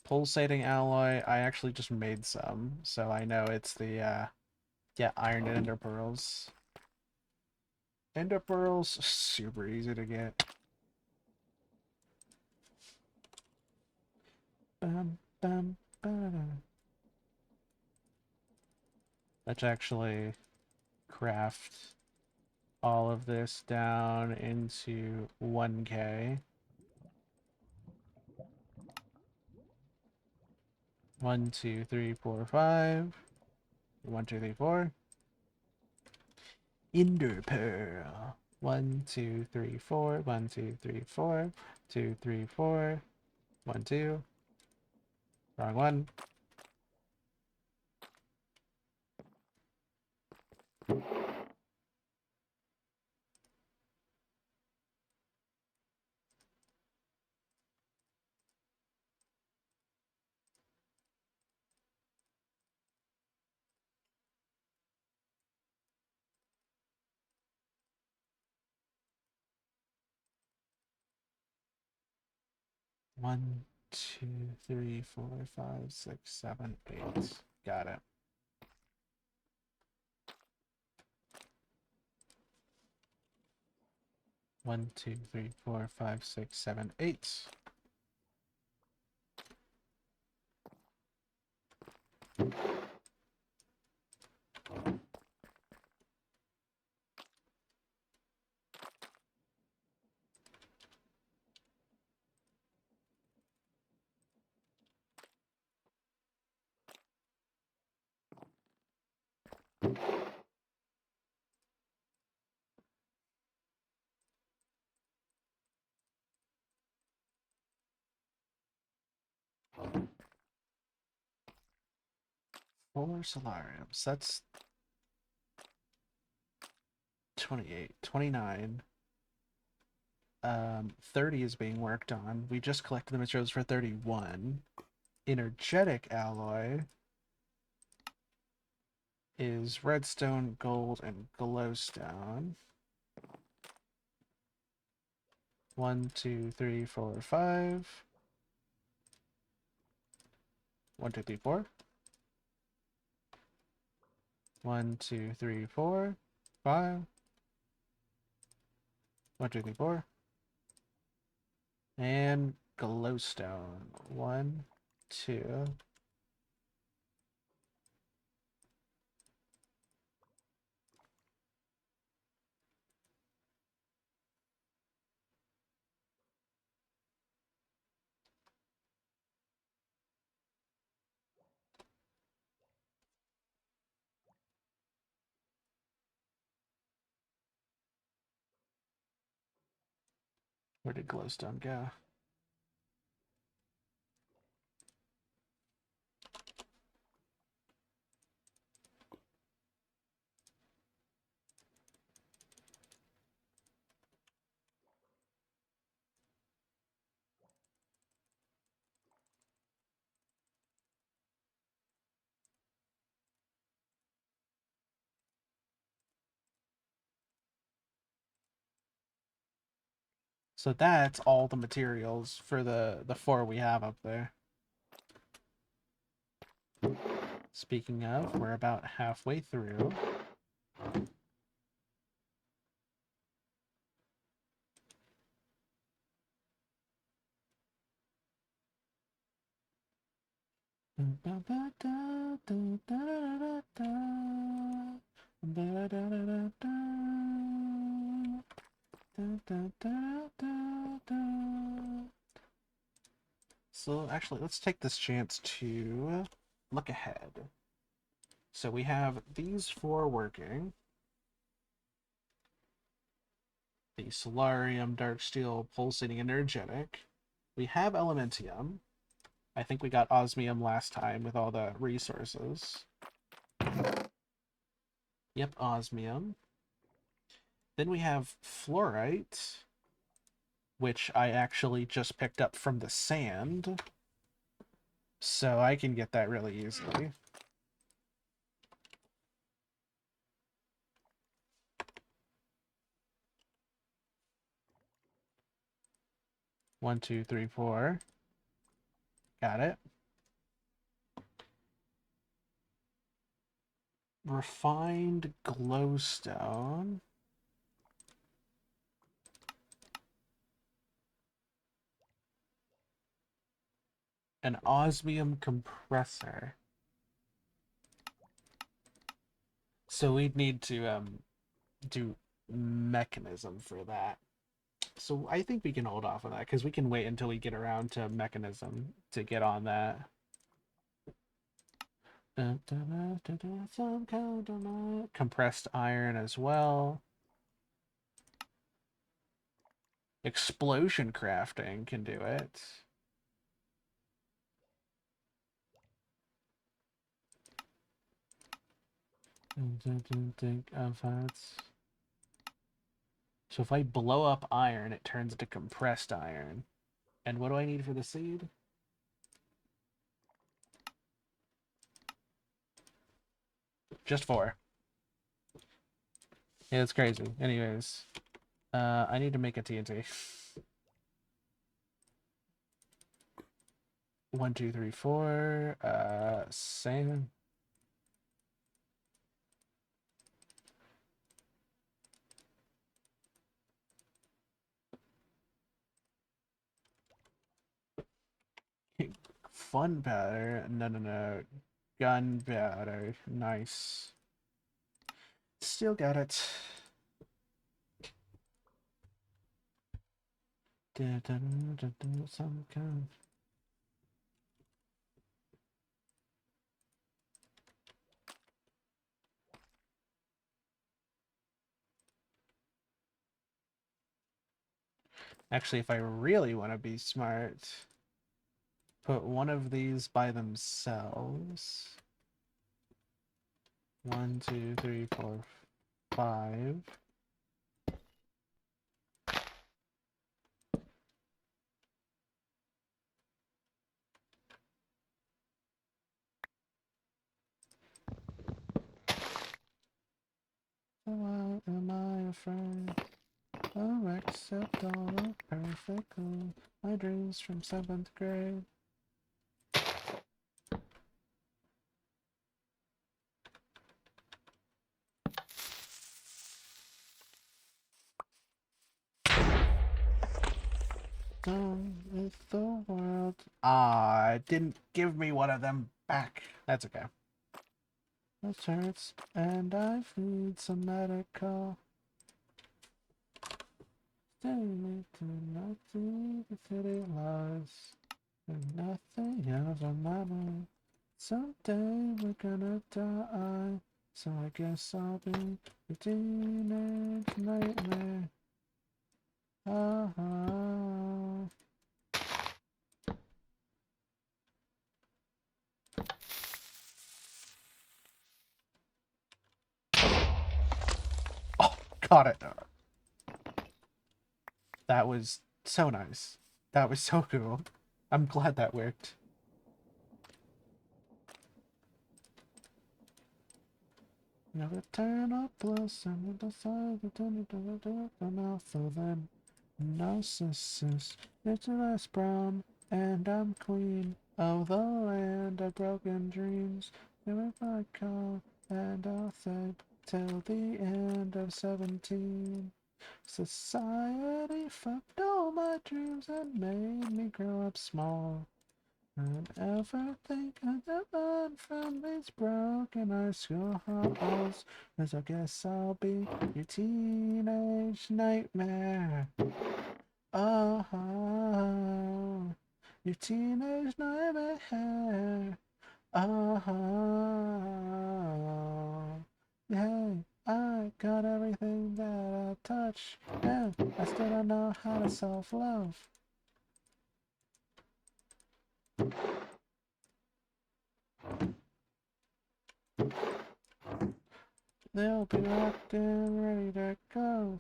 Pulsating alloy. I actually just made some, so I know it's the yeah, iron and ender pearls. Ender pearls, super easy to get. Bum, bum, ba-da. Let's actually craft all of this down into 1K. 1, 2, 3, 4, 5. 1, 2, 3, 4. Ender pearl. 1, 2, 3, 4. 1, 2, 3, 4. 2, 3, 4. 1, 2. Wrong one. One, two, three, 4, 5, 6, 7, 8. Got it. One, two, three, 4, 5, 6, 7, 8. Four solariums. That's 28, 29. 30 is being worked on. We just collected the materials for 31. Energetic alloy is redstone, gold, and glowstone. 1, 2, 3, 4, 5. 1, 2, 3, 4. 1, 2, 3, 4, 5. 1, 2, 3, 4. And glowstone. 1, 2. Where did glowstone go? So that's all the materials for the four we have up there. Speaking of, we're about halfway through. So actually, let's take this chance to look ahead. So we have these four working. The Solarium, Dark Steel, Pulsating Energetic. We have Elementium. I think we got Osmium last time with all the resources. Yep, Osmium. Then we have Fluorite, which I actually just picked up from the sand. So I can get that really easily. One, two, three, four. Got it. Refined glowstone. An osmium compressor. So we'd need to do mechanism for that. So I think we can hold off on that because we can wait until we get around to mechanism to get on that. Some kind of compressed iron as well. Explosion crafting can do it. So if I blow up iron, it turns into compressed iron. And what do I need for the seed? Just four. Yeah, it's crazy. Anyways, I need to make a TNT. One, two, three, four. Same. Fun powder. No, no, no. Gunpowder. Nice. Still got it. Some kind. Actually, if I really want to be smart, put one of these by themselves. One, two, three, four, five. Why am I afraid? Oh, accept all the perfectly. My dreams from 7th grade. Done with the world. Ah, it didn't give me one of them back. That's okay. This hurts, and I need some medical. Stay to not see the city lies, and nothing else on my mind. Someday we're gonna die, so I guess I'll be a teenage nightmare. Ah, ah. Oh, got it. That was so nice. That was so cool. I'm glad that worked. Never turn up plus and decide to turn it to the mouth of them. Narcissus, it's a less brown, and I'm queen of the land of broken dreams. Live I call, and I'll think till the end of 17. Society fucked all my dreams and made me grow up small. Don't ever think I'd run from these broken high school halls, 'cause I guess I'll be your teenage nightmare. Oh, your teenage nightmare. Oh, hey, I got everything that I touch, and I still don't know how to self-love. They'll be locked in, ready to go.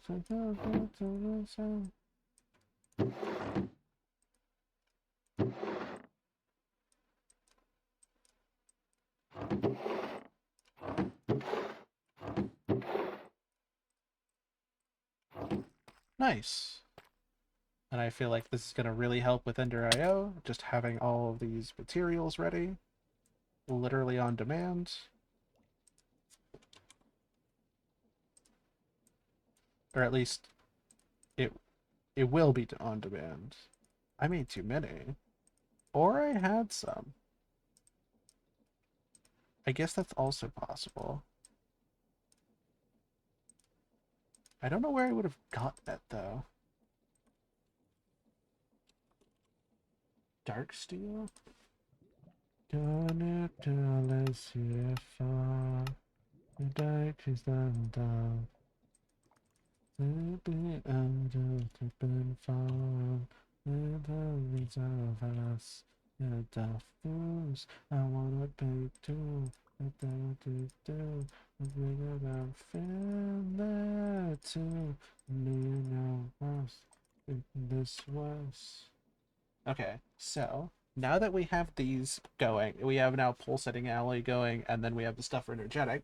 Nice. And I feel like this is going to really help with Ender IO, just having all of these materials ready, literally on demand. Or at least it it will be on demand. I made too many. Or I had some. I guess that's also possible. I don't know where I would have got that though. Dark steel? Don't it tell us if the dark is undone. To be out of the been found. The leaves of us. The tough fools. I wanna be too. But then I do. I figured I'd feel that too. Me know us. This was. Okay, so now that we have these going, we have now pulsating alley going, and then we have the stuff for energetic,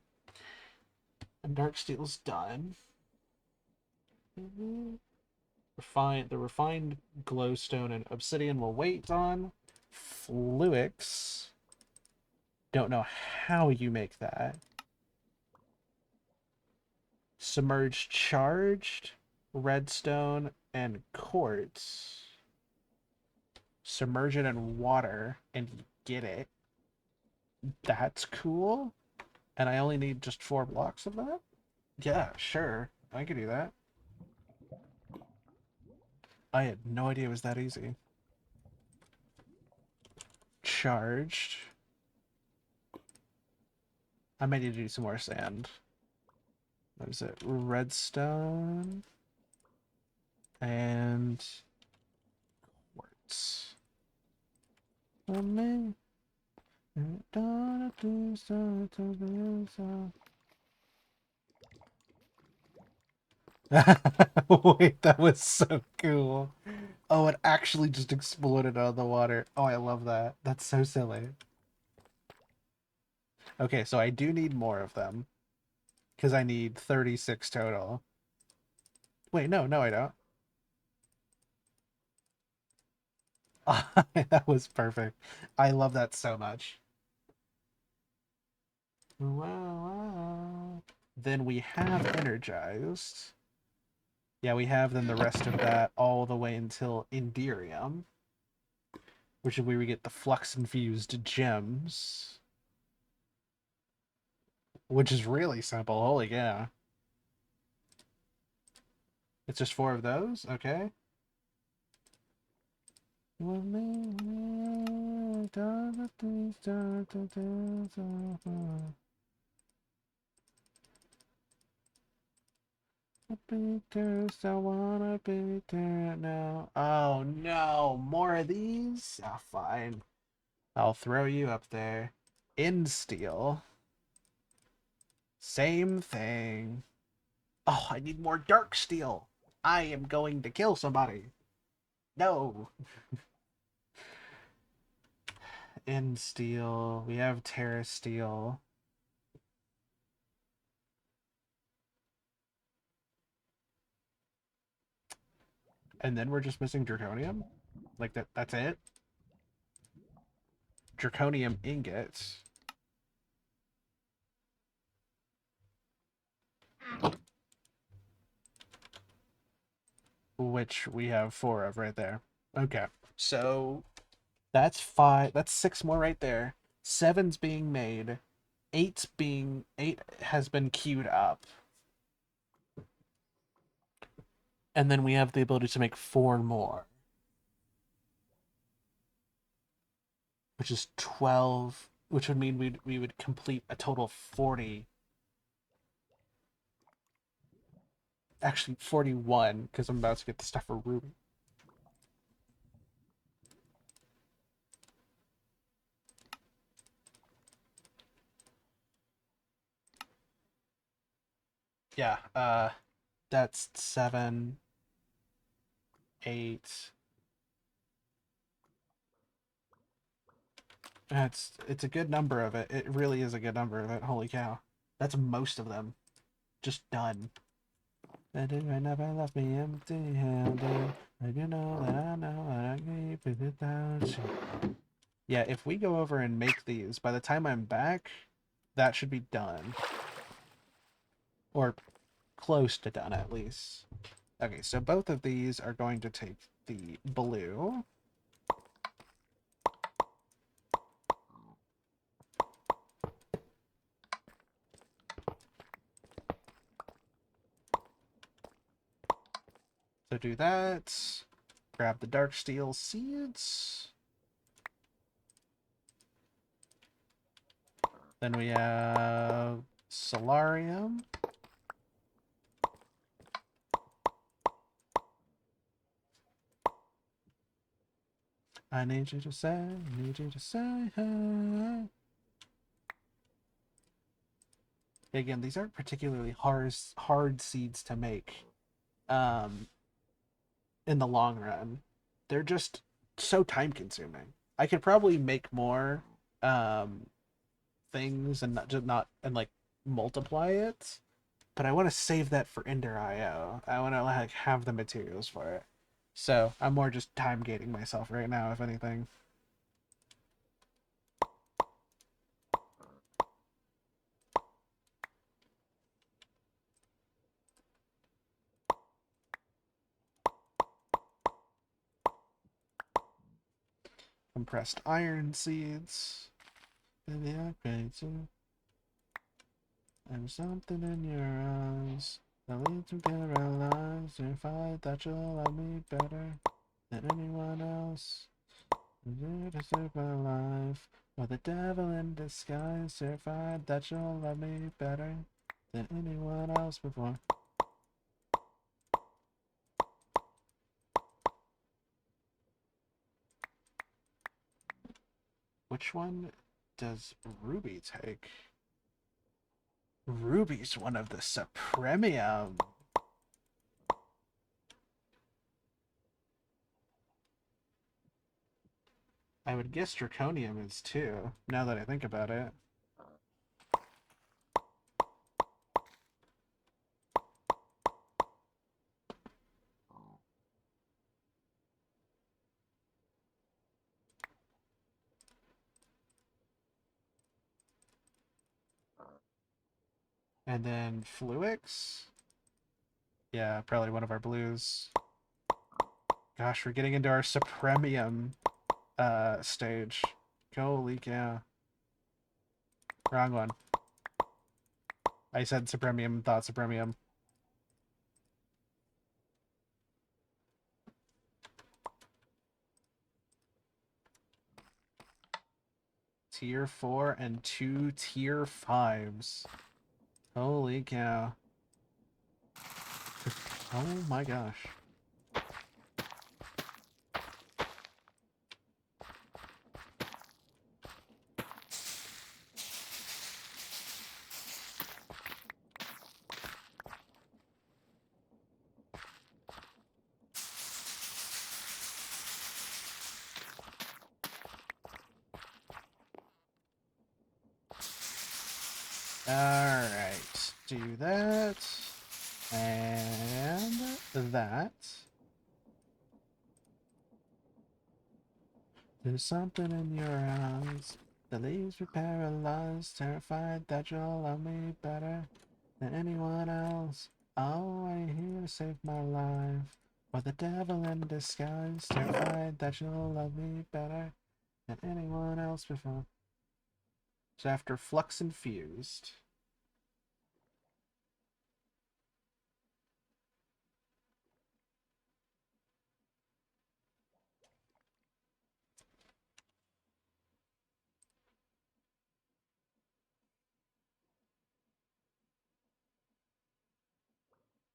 and dark steel's done. The refined glowstone and obsidian will wait on. Fluix. Don't know how you make that. Submerged charged, redstone, and quartz. Submerge it in water and get it. That's cool. And I only need just 4 blocks of that? Yeah, sure. I could do that. I had no idea it was that easy. Charged. I might need to do some more sand. What is it? Redstone and quartz. For me. Wait, that was so cool. Oh, it actually just exploded out of the water. Oh, I love that. That's so silly. Okay, so I do need more of them. Because I need 36 total. Wait, no, I don't. That was perfect. I love that so much. Wow. Then we have energized. Yeah, we have then the rest of that all the way until Indirium, which is where we get the flux infused gems, which is really simple. Holy yeah. It's just 4 of those? Okay. Beaters, I wanna be there now. Oh no, more of these? Ah, fine. I'll throw you up there. In steel. Same thing. Oh, I need more dark steel. I am going to kill somebody. No. In steel. We have Terra steel. And then we're just missing Draconium? Like that's it? Draconium ingots. Which we have 4 of right there. Okay. So that's 5. That's 6 more right there. 7's being made. 8 has been queued up. And then we have the ability to make 4 more. Which is 12, which would mean we would complete a total of 40. Actually 41, because I'm about to get the stuff for Ruby. Yeah, that's 7, 8. It's a good number of it. It really is a good number of it. Holy cow. That's most of them. Just done. That it never left me empty handed. And you know that I know what I keep it without you. Yeah, if we go over and make these, by the time I'm back, that should be done. Or close to done at least. Okay, so both of these are going to take the blue. So do that. Grab the dark steel seeds. Then we have solarium. I need you to say, I need you to say, hey. Again, these aren't particularly hard seeds to make um, in the long run. They're just so time consuming. I could probably make more um, things and not and like multiply it, but I want to save that for Ender IO. I want to like have the materials for it. So I'm more just time gating myself right now, if anything. Compressed iron seeds. Baby, I crave you. There's something in your eyes that leads me to realize certified that you'll love me better than anyone else. You to save my life. Or the devil in disguise, certified that you'll love me better than anyone else before. Which one does Ruby take? Ruby's one of the Supremium. I would guess Draconium is too, now that I think about it. And then Fluix? Yeah, probably one of our blues. Gosh, we're getting into our Supremium stage. Holy cow. Wrong one. I said Supremium, thought Supremium. Tier 4 and 2 tier 5s. Holy cow. Oh my gosh. Alright. Do that. And that. There's something in your eyes that leaves me paralyzed, terrified that you'll love me better than anyone else. Oh, are you here to save my life? Or the devil in disguise, terrified that you'll love me better than anyone else before. So after Flux Infused,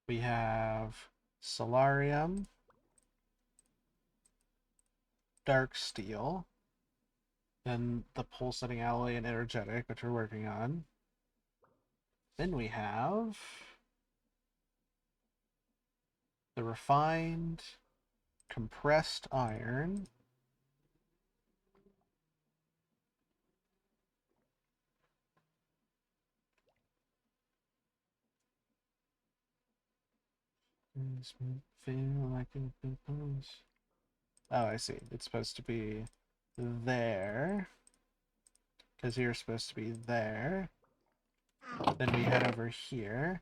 we have Solarium, Dark Steel, and the Pulsating Alloy and Energetic, which we're working on. Then we have the Refined Compressed Iron, makes me feel like a big boss. Oh, I see. It's supposed to be there, because you're supposed to be there. Then we head over here.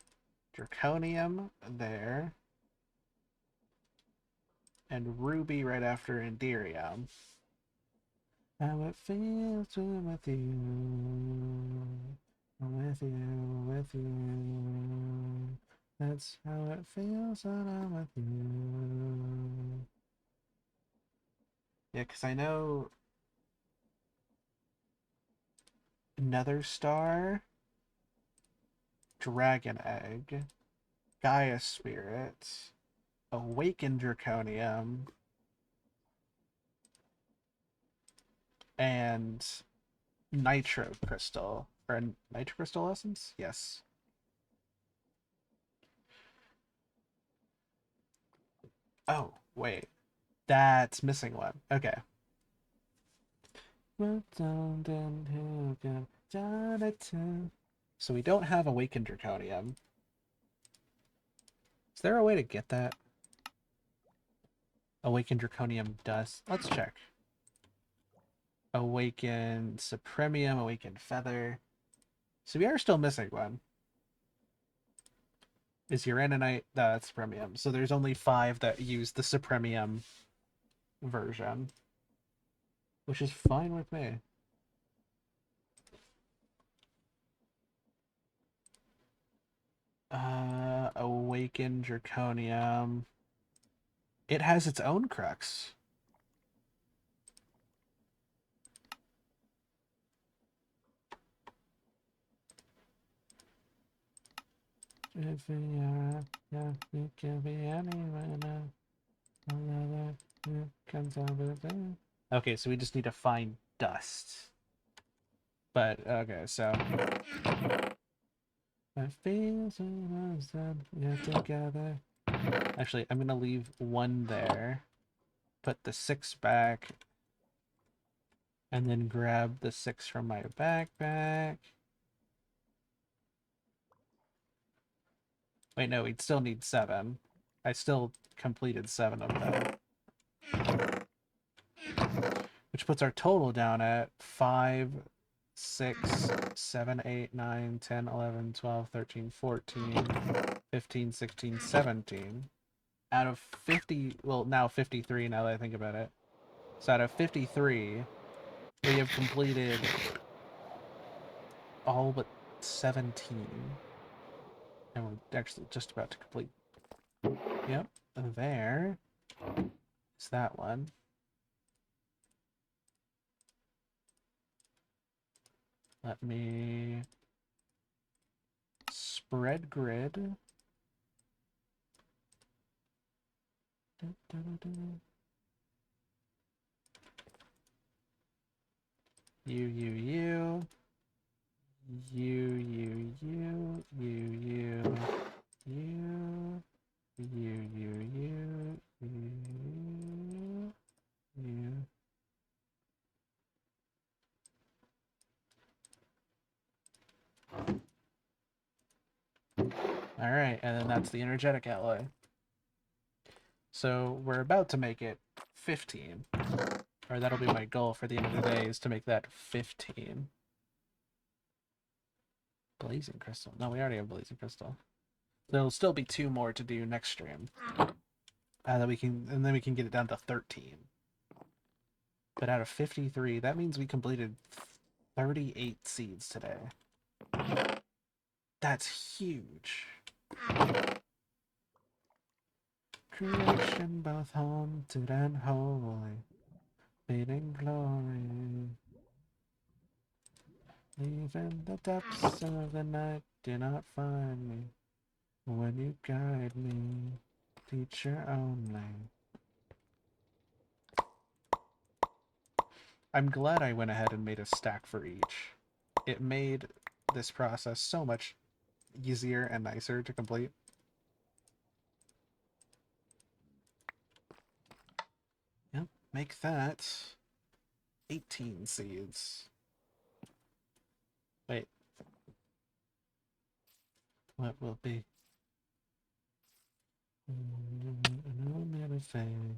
Draconium there. And Ruby right after Enderium. How it feels to be with you. With you, with you. That's how it feels when I'm with you. Yeah, because I know Nether Star, Dragon Egg, Gaia Spirit, Awakened Draconium, and Nitro Crystal. Or Nitro Crystal Essence? Yes. Oh, wait. That's missing one. Okay. So we don't have Awakened Draconium. Is there a way to get that? Awakened Draconium dust. Let's check. Awakened Supremium, Awakened Feather. So we are still missing one. Is Uranite? No, that's Supremium. So there's only 5 that use the Supremium version. Which is fine with me. Awakened Draconium. It has its own crux. If we are, yeah, we can be anywhere now. Comes over there. Okay, so we just need to find dust. But okay, so I feel so much that we're together. Actually, I'm gonna leave 1 there. Put the 6 back. And then grab the 6 from my backpack. Wait, no, we'd still need 7. I still completed 7 of them. Which puts our total down at 5, 6, 7, 8, 9, 10, 11, 12, 13, 14, 15, 16, 17. Out of 50, well, now 53 now that I think about it. So out of 53, we have completed all but 17. And we're actually just about to complete. Yep, there is that one. Let me spread grid. You, you, you. You, you, you. You, you. You. You, you, you. You. You. Alright, and then that's the energetic alloy. So we're about to make it 15. Or that'll be my goal for the end of the day, is to make that 15. Blazing Crystal. No, we already have Blazing Crystal. There'll still be 2 more to do next stream. And then we can get it down to 13. But out of 53, that means we completed 38 seeds today. That's huge. Creation both haunted and holy, fading glory. Leave in the depths of the night, do not find me. When you guide me, teacher only. I'm glad I went ahead and made a stack for each. It made this process so much easier and nicer to complete. Yep, make that 18 seeds. Wait. What will be? No matter fate,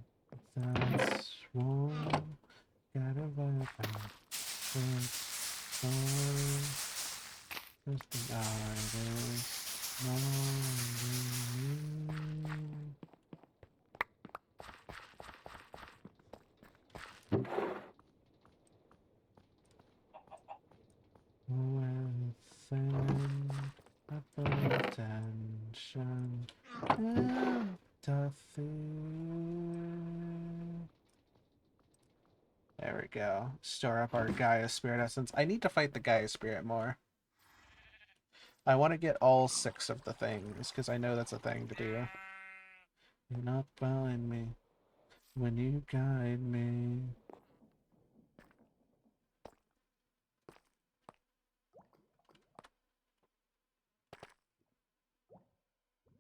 that's wrong. Gotta vibe. Just the idol. Within a potential empathy. There we go. Store up our Gaia Spirit Essence. I need to fight the Gaia Spirit more. I want to get all 6 of the things, because I know that's a thing to do. You're not following me when you guide me.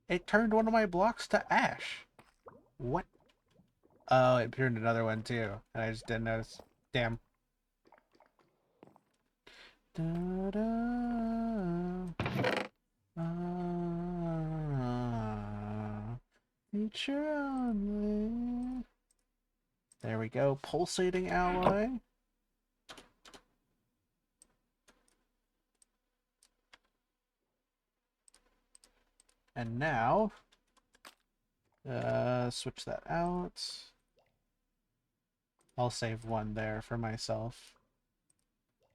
It turned one of my blocks to ash. What? Oh, it turned another one too, and I just didn't notice. Damn. Da -da. Feature only. There we go. Pulsating alloy. And now, switch that out. I'll save 1 there for myself.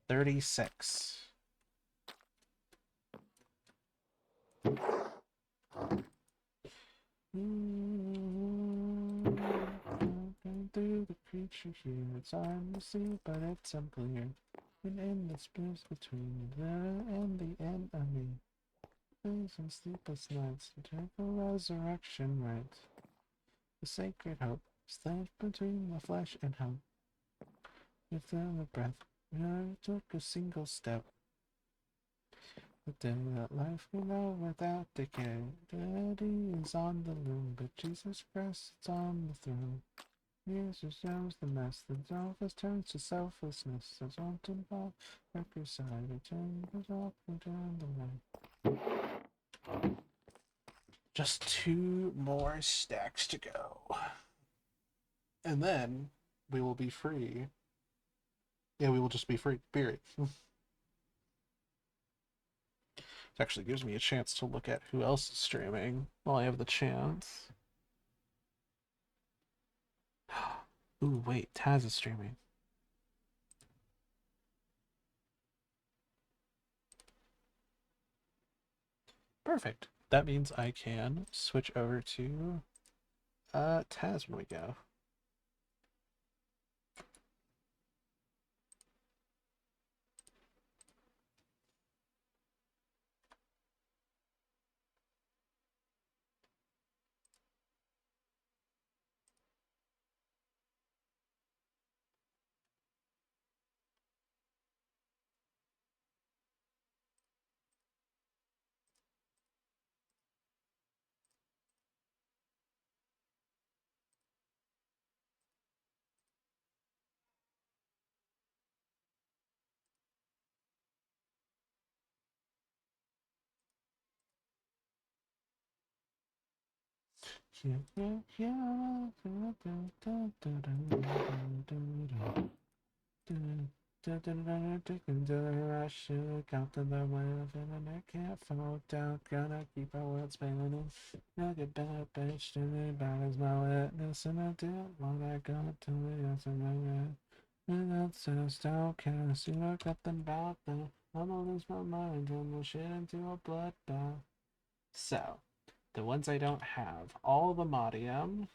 36. Through the creature here, it's hard to see, but it's unclear. And in the space between the and the enemy, days and sleepless nights, eternal resurrection right. The sacred hope stands between the flesh and hope. Within the breath, I took a single step. The day that life can know without decay. Deity is on the loom, but Jesus Christ is on the throne. Jesus shows the mess, the selfless turns to selflessness. As often fall, record side, I turn the off and turn the light. Just 2 more stacks to go. And then we will be free. Yeah, we will just be free, period. It actually gives me a chance to look at who else is streaming while I have the chance. Ooh, wait, Taz is streaming. Perfect. That means I can switch over to Taz when we go. to the wave and I can't fall down. Gonna keep our world spinning. I get better bitch to me about as my witness, and I do what I got to me as a man. And that's just okay. See, like nothing about that. I'ma lose my mind and we'll shit into a bloodbath. So, the ones I don't have: all the modium,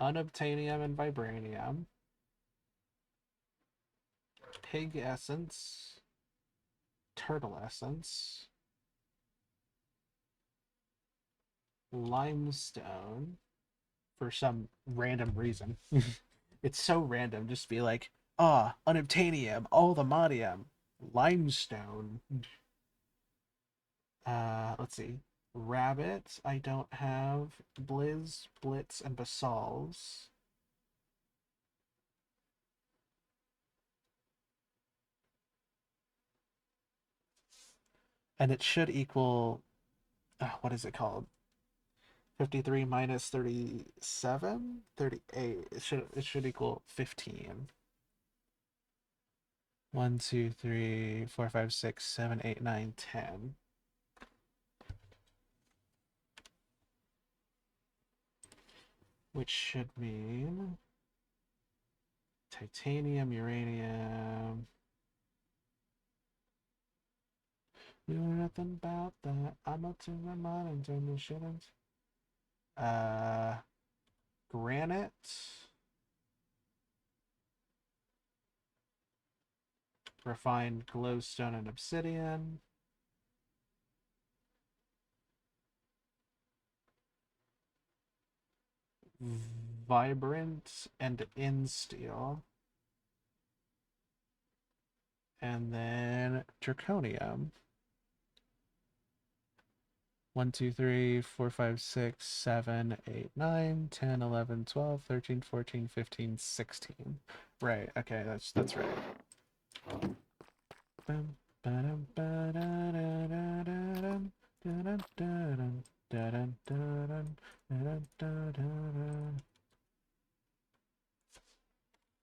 unobtainium, and vibranium, pig essence, turtle essence, limestone, for some random reason. It's so random. Just be like, unobtainium, all the modium, limestone. Let's see. Rabbit, I don't have. Blizz, Blitz, and Basal's. And it should equal, what is it called? 53 minus 37? 38. It should equal 15. 1, 2, 3, 4, 5, 6, 7, 8, 9, 10. Which should mean titanium, uranium. You know nothing about that. I'm up to my mind and turn the shit into. Granite, refined glowstone and obsidian, vibrant and insteel, and then draconium. 1, 2, 3, 4, 5, 6, 7, 8, 9, 10, 11, 12, 13, 14, 15, 16. Right, okay, that's right. Bum, ba-dum, ba-da-da-da-da-dum, da-dum, da-dum, da-dum, da-dum, da-dum,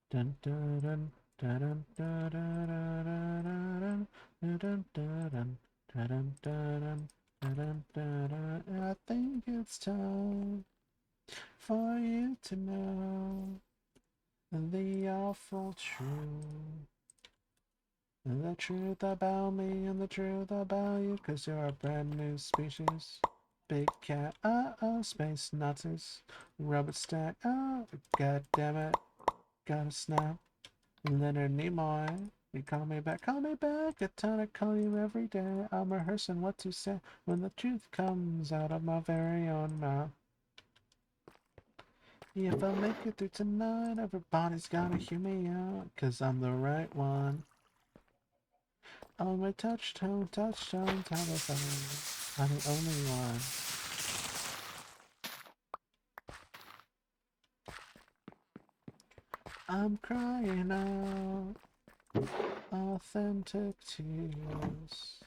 dun, da-dum, da-dum, da-da-da-da-da-dum, da-dum, da-dum, da-dum, da-dum, da-dum, da-dum. I think it's time for you to know the awful truth. The truth about me and the truth about you, 'cause you're a brand new species. Big cat, oh, space Nazis. Robot stack, oh, god damn it. Gotta snap. Leonard Nimoy. You call me back. I try to call you every day. I'm rehearsing what to say when the truth comes out of my very own mouth. If I make it through tonight, everybody's gonna hear me out, 'cause I'm the right one. On my touchstone telephone, I'm the only one. I'm crying out authentic tears.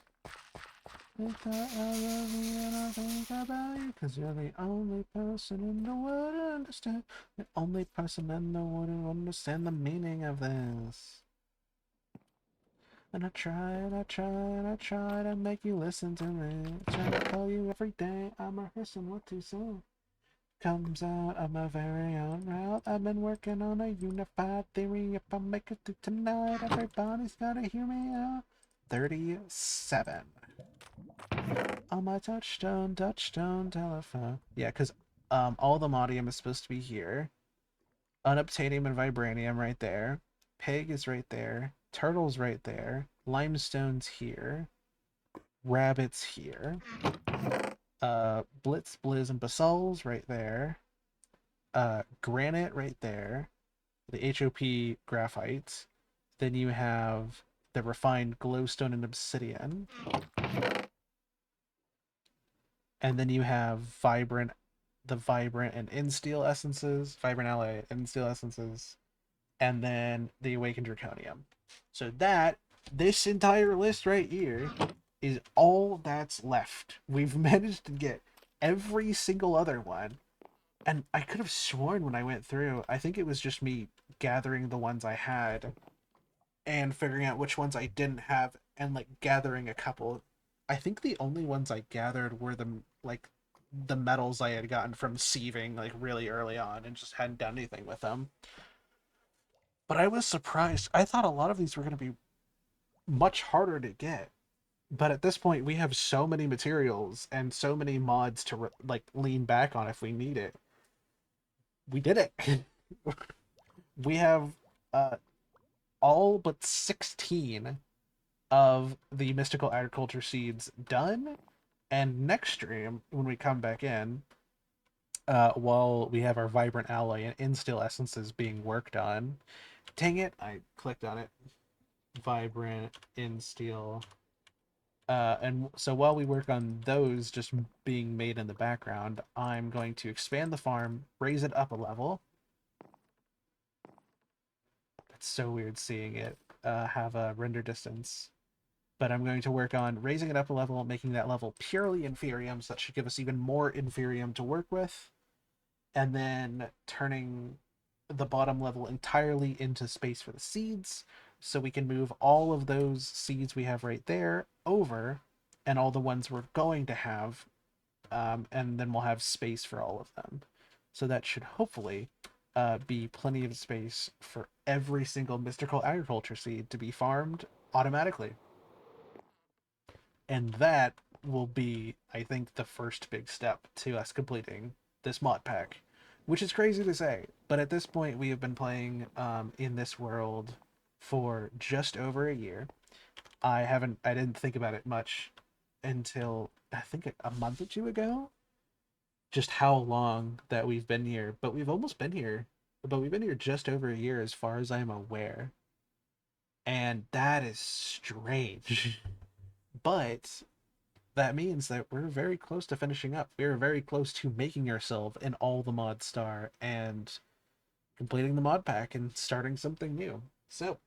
I thought I love you and I think about you, 'cause you're the only person in the world to understand. The only person in the world to understand the meaning of this. And I try and I try and I try to make you listen to me. I try to call you every day. I'm rehearsing what to say. Comes out of my very own mouth. I've been working on a unified theory. If I make it through tonight, everybody's gotta hear me out. 37. On my touchstone telephone. Yeah, because all the modium is supposed to be here. Unobtainium and vibranium right there. Pig is right there. Turtle's right there. Limestone's here. Rabbit's here. Blitz, Blizz, and Basal's right there. Granite right there. The HOP graphite. Then you have the refined glowstone and obsidian. And then you have the vibrant and insteel essences, vibrant alloy and insteel essences, and then the awakened draconium. So this entire list right here is all that's left. We've managed to get every single other one. And I could have sworn when I went through, I think it was just me gathering the ones I had and figuring out which ones I didn't have and like gathering a couple. I think the only ones I gathered were the metals I had gotten from sieving like really early on and just hadn't done anything with them. But I was surprised. I thought a lot of these were going to be much harder to get. But at this point, we have so many materials and so many mods to like lean back on if we need it. We did it. We have uh, all but 16 of the mystical agriculture seeds done. And next stream, when we come back in, while we have our vibrant alloy and instill essences being worked on, dang it, I clicked on it. Vibrant instill. And so while we work on those just being made in the background, I'm going to expand the farm, raise it up a level. It's so weird seeing it have a render distance. But I'm going to work on raising it up a level, making that level purely inferium, so that should give us even more inferium to work with. And then turning the bottom level entirely into space for the seeds, so we can move all of those seeds we have right there over, and all the ones we're going to have, and then we'll have space for all of them. So that should hopefully be plenty of space for every single mystical agriculture seed to be farmed automatically. And that will be, I think, the first big step to us completing this mod pack, which is crazy to say. But at this point, we have been playing in this world for just over a year. I didn't think about it much until I think a month or two ago, just how long that we've been here. But we've been here just over a year as far as I'm aware. And that is strange. But that means that we're very close to finishing up. We're very close to making ourselves an all the mod star and completing the mod pack and starting something new. So,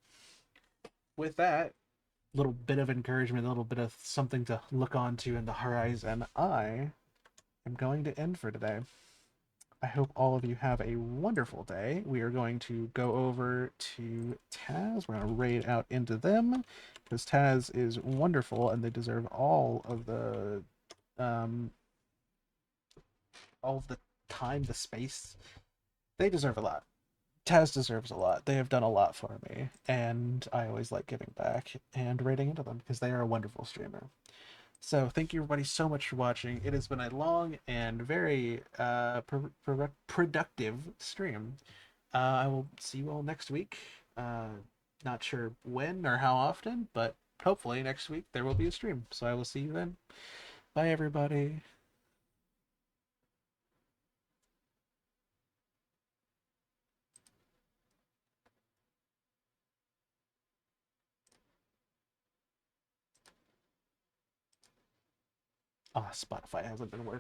with that little bit of encouragement, a little bit of something to look on to in the horizon, I am going to end for today. I hope all of you have a wonderful day. We are going to go over to Taz. We're going to raid out into them because Taz is wonderful and they deserve um, all of the time, the space. They deserve a lot. Taz deserves a lot. They have done a lot for me, and I always like giving back and raiding into them because they are a wonderful streamer. So thank you everybody so much for watching. It has been a long and very productive stream. I will see you all next week. Not sure when or how often, but hopefully next week there will be a stream. So I will see you then. Bye everybody. Ah, oh, Spotify hasn't been working.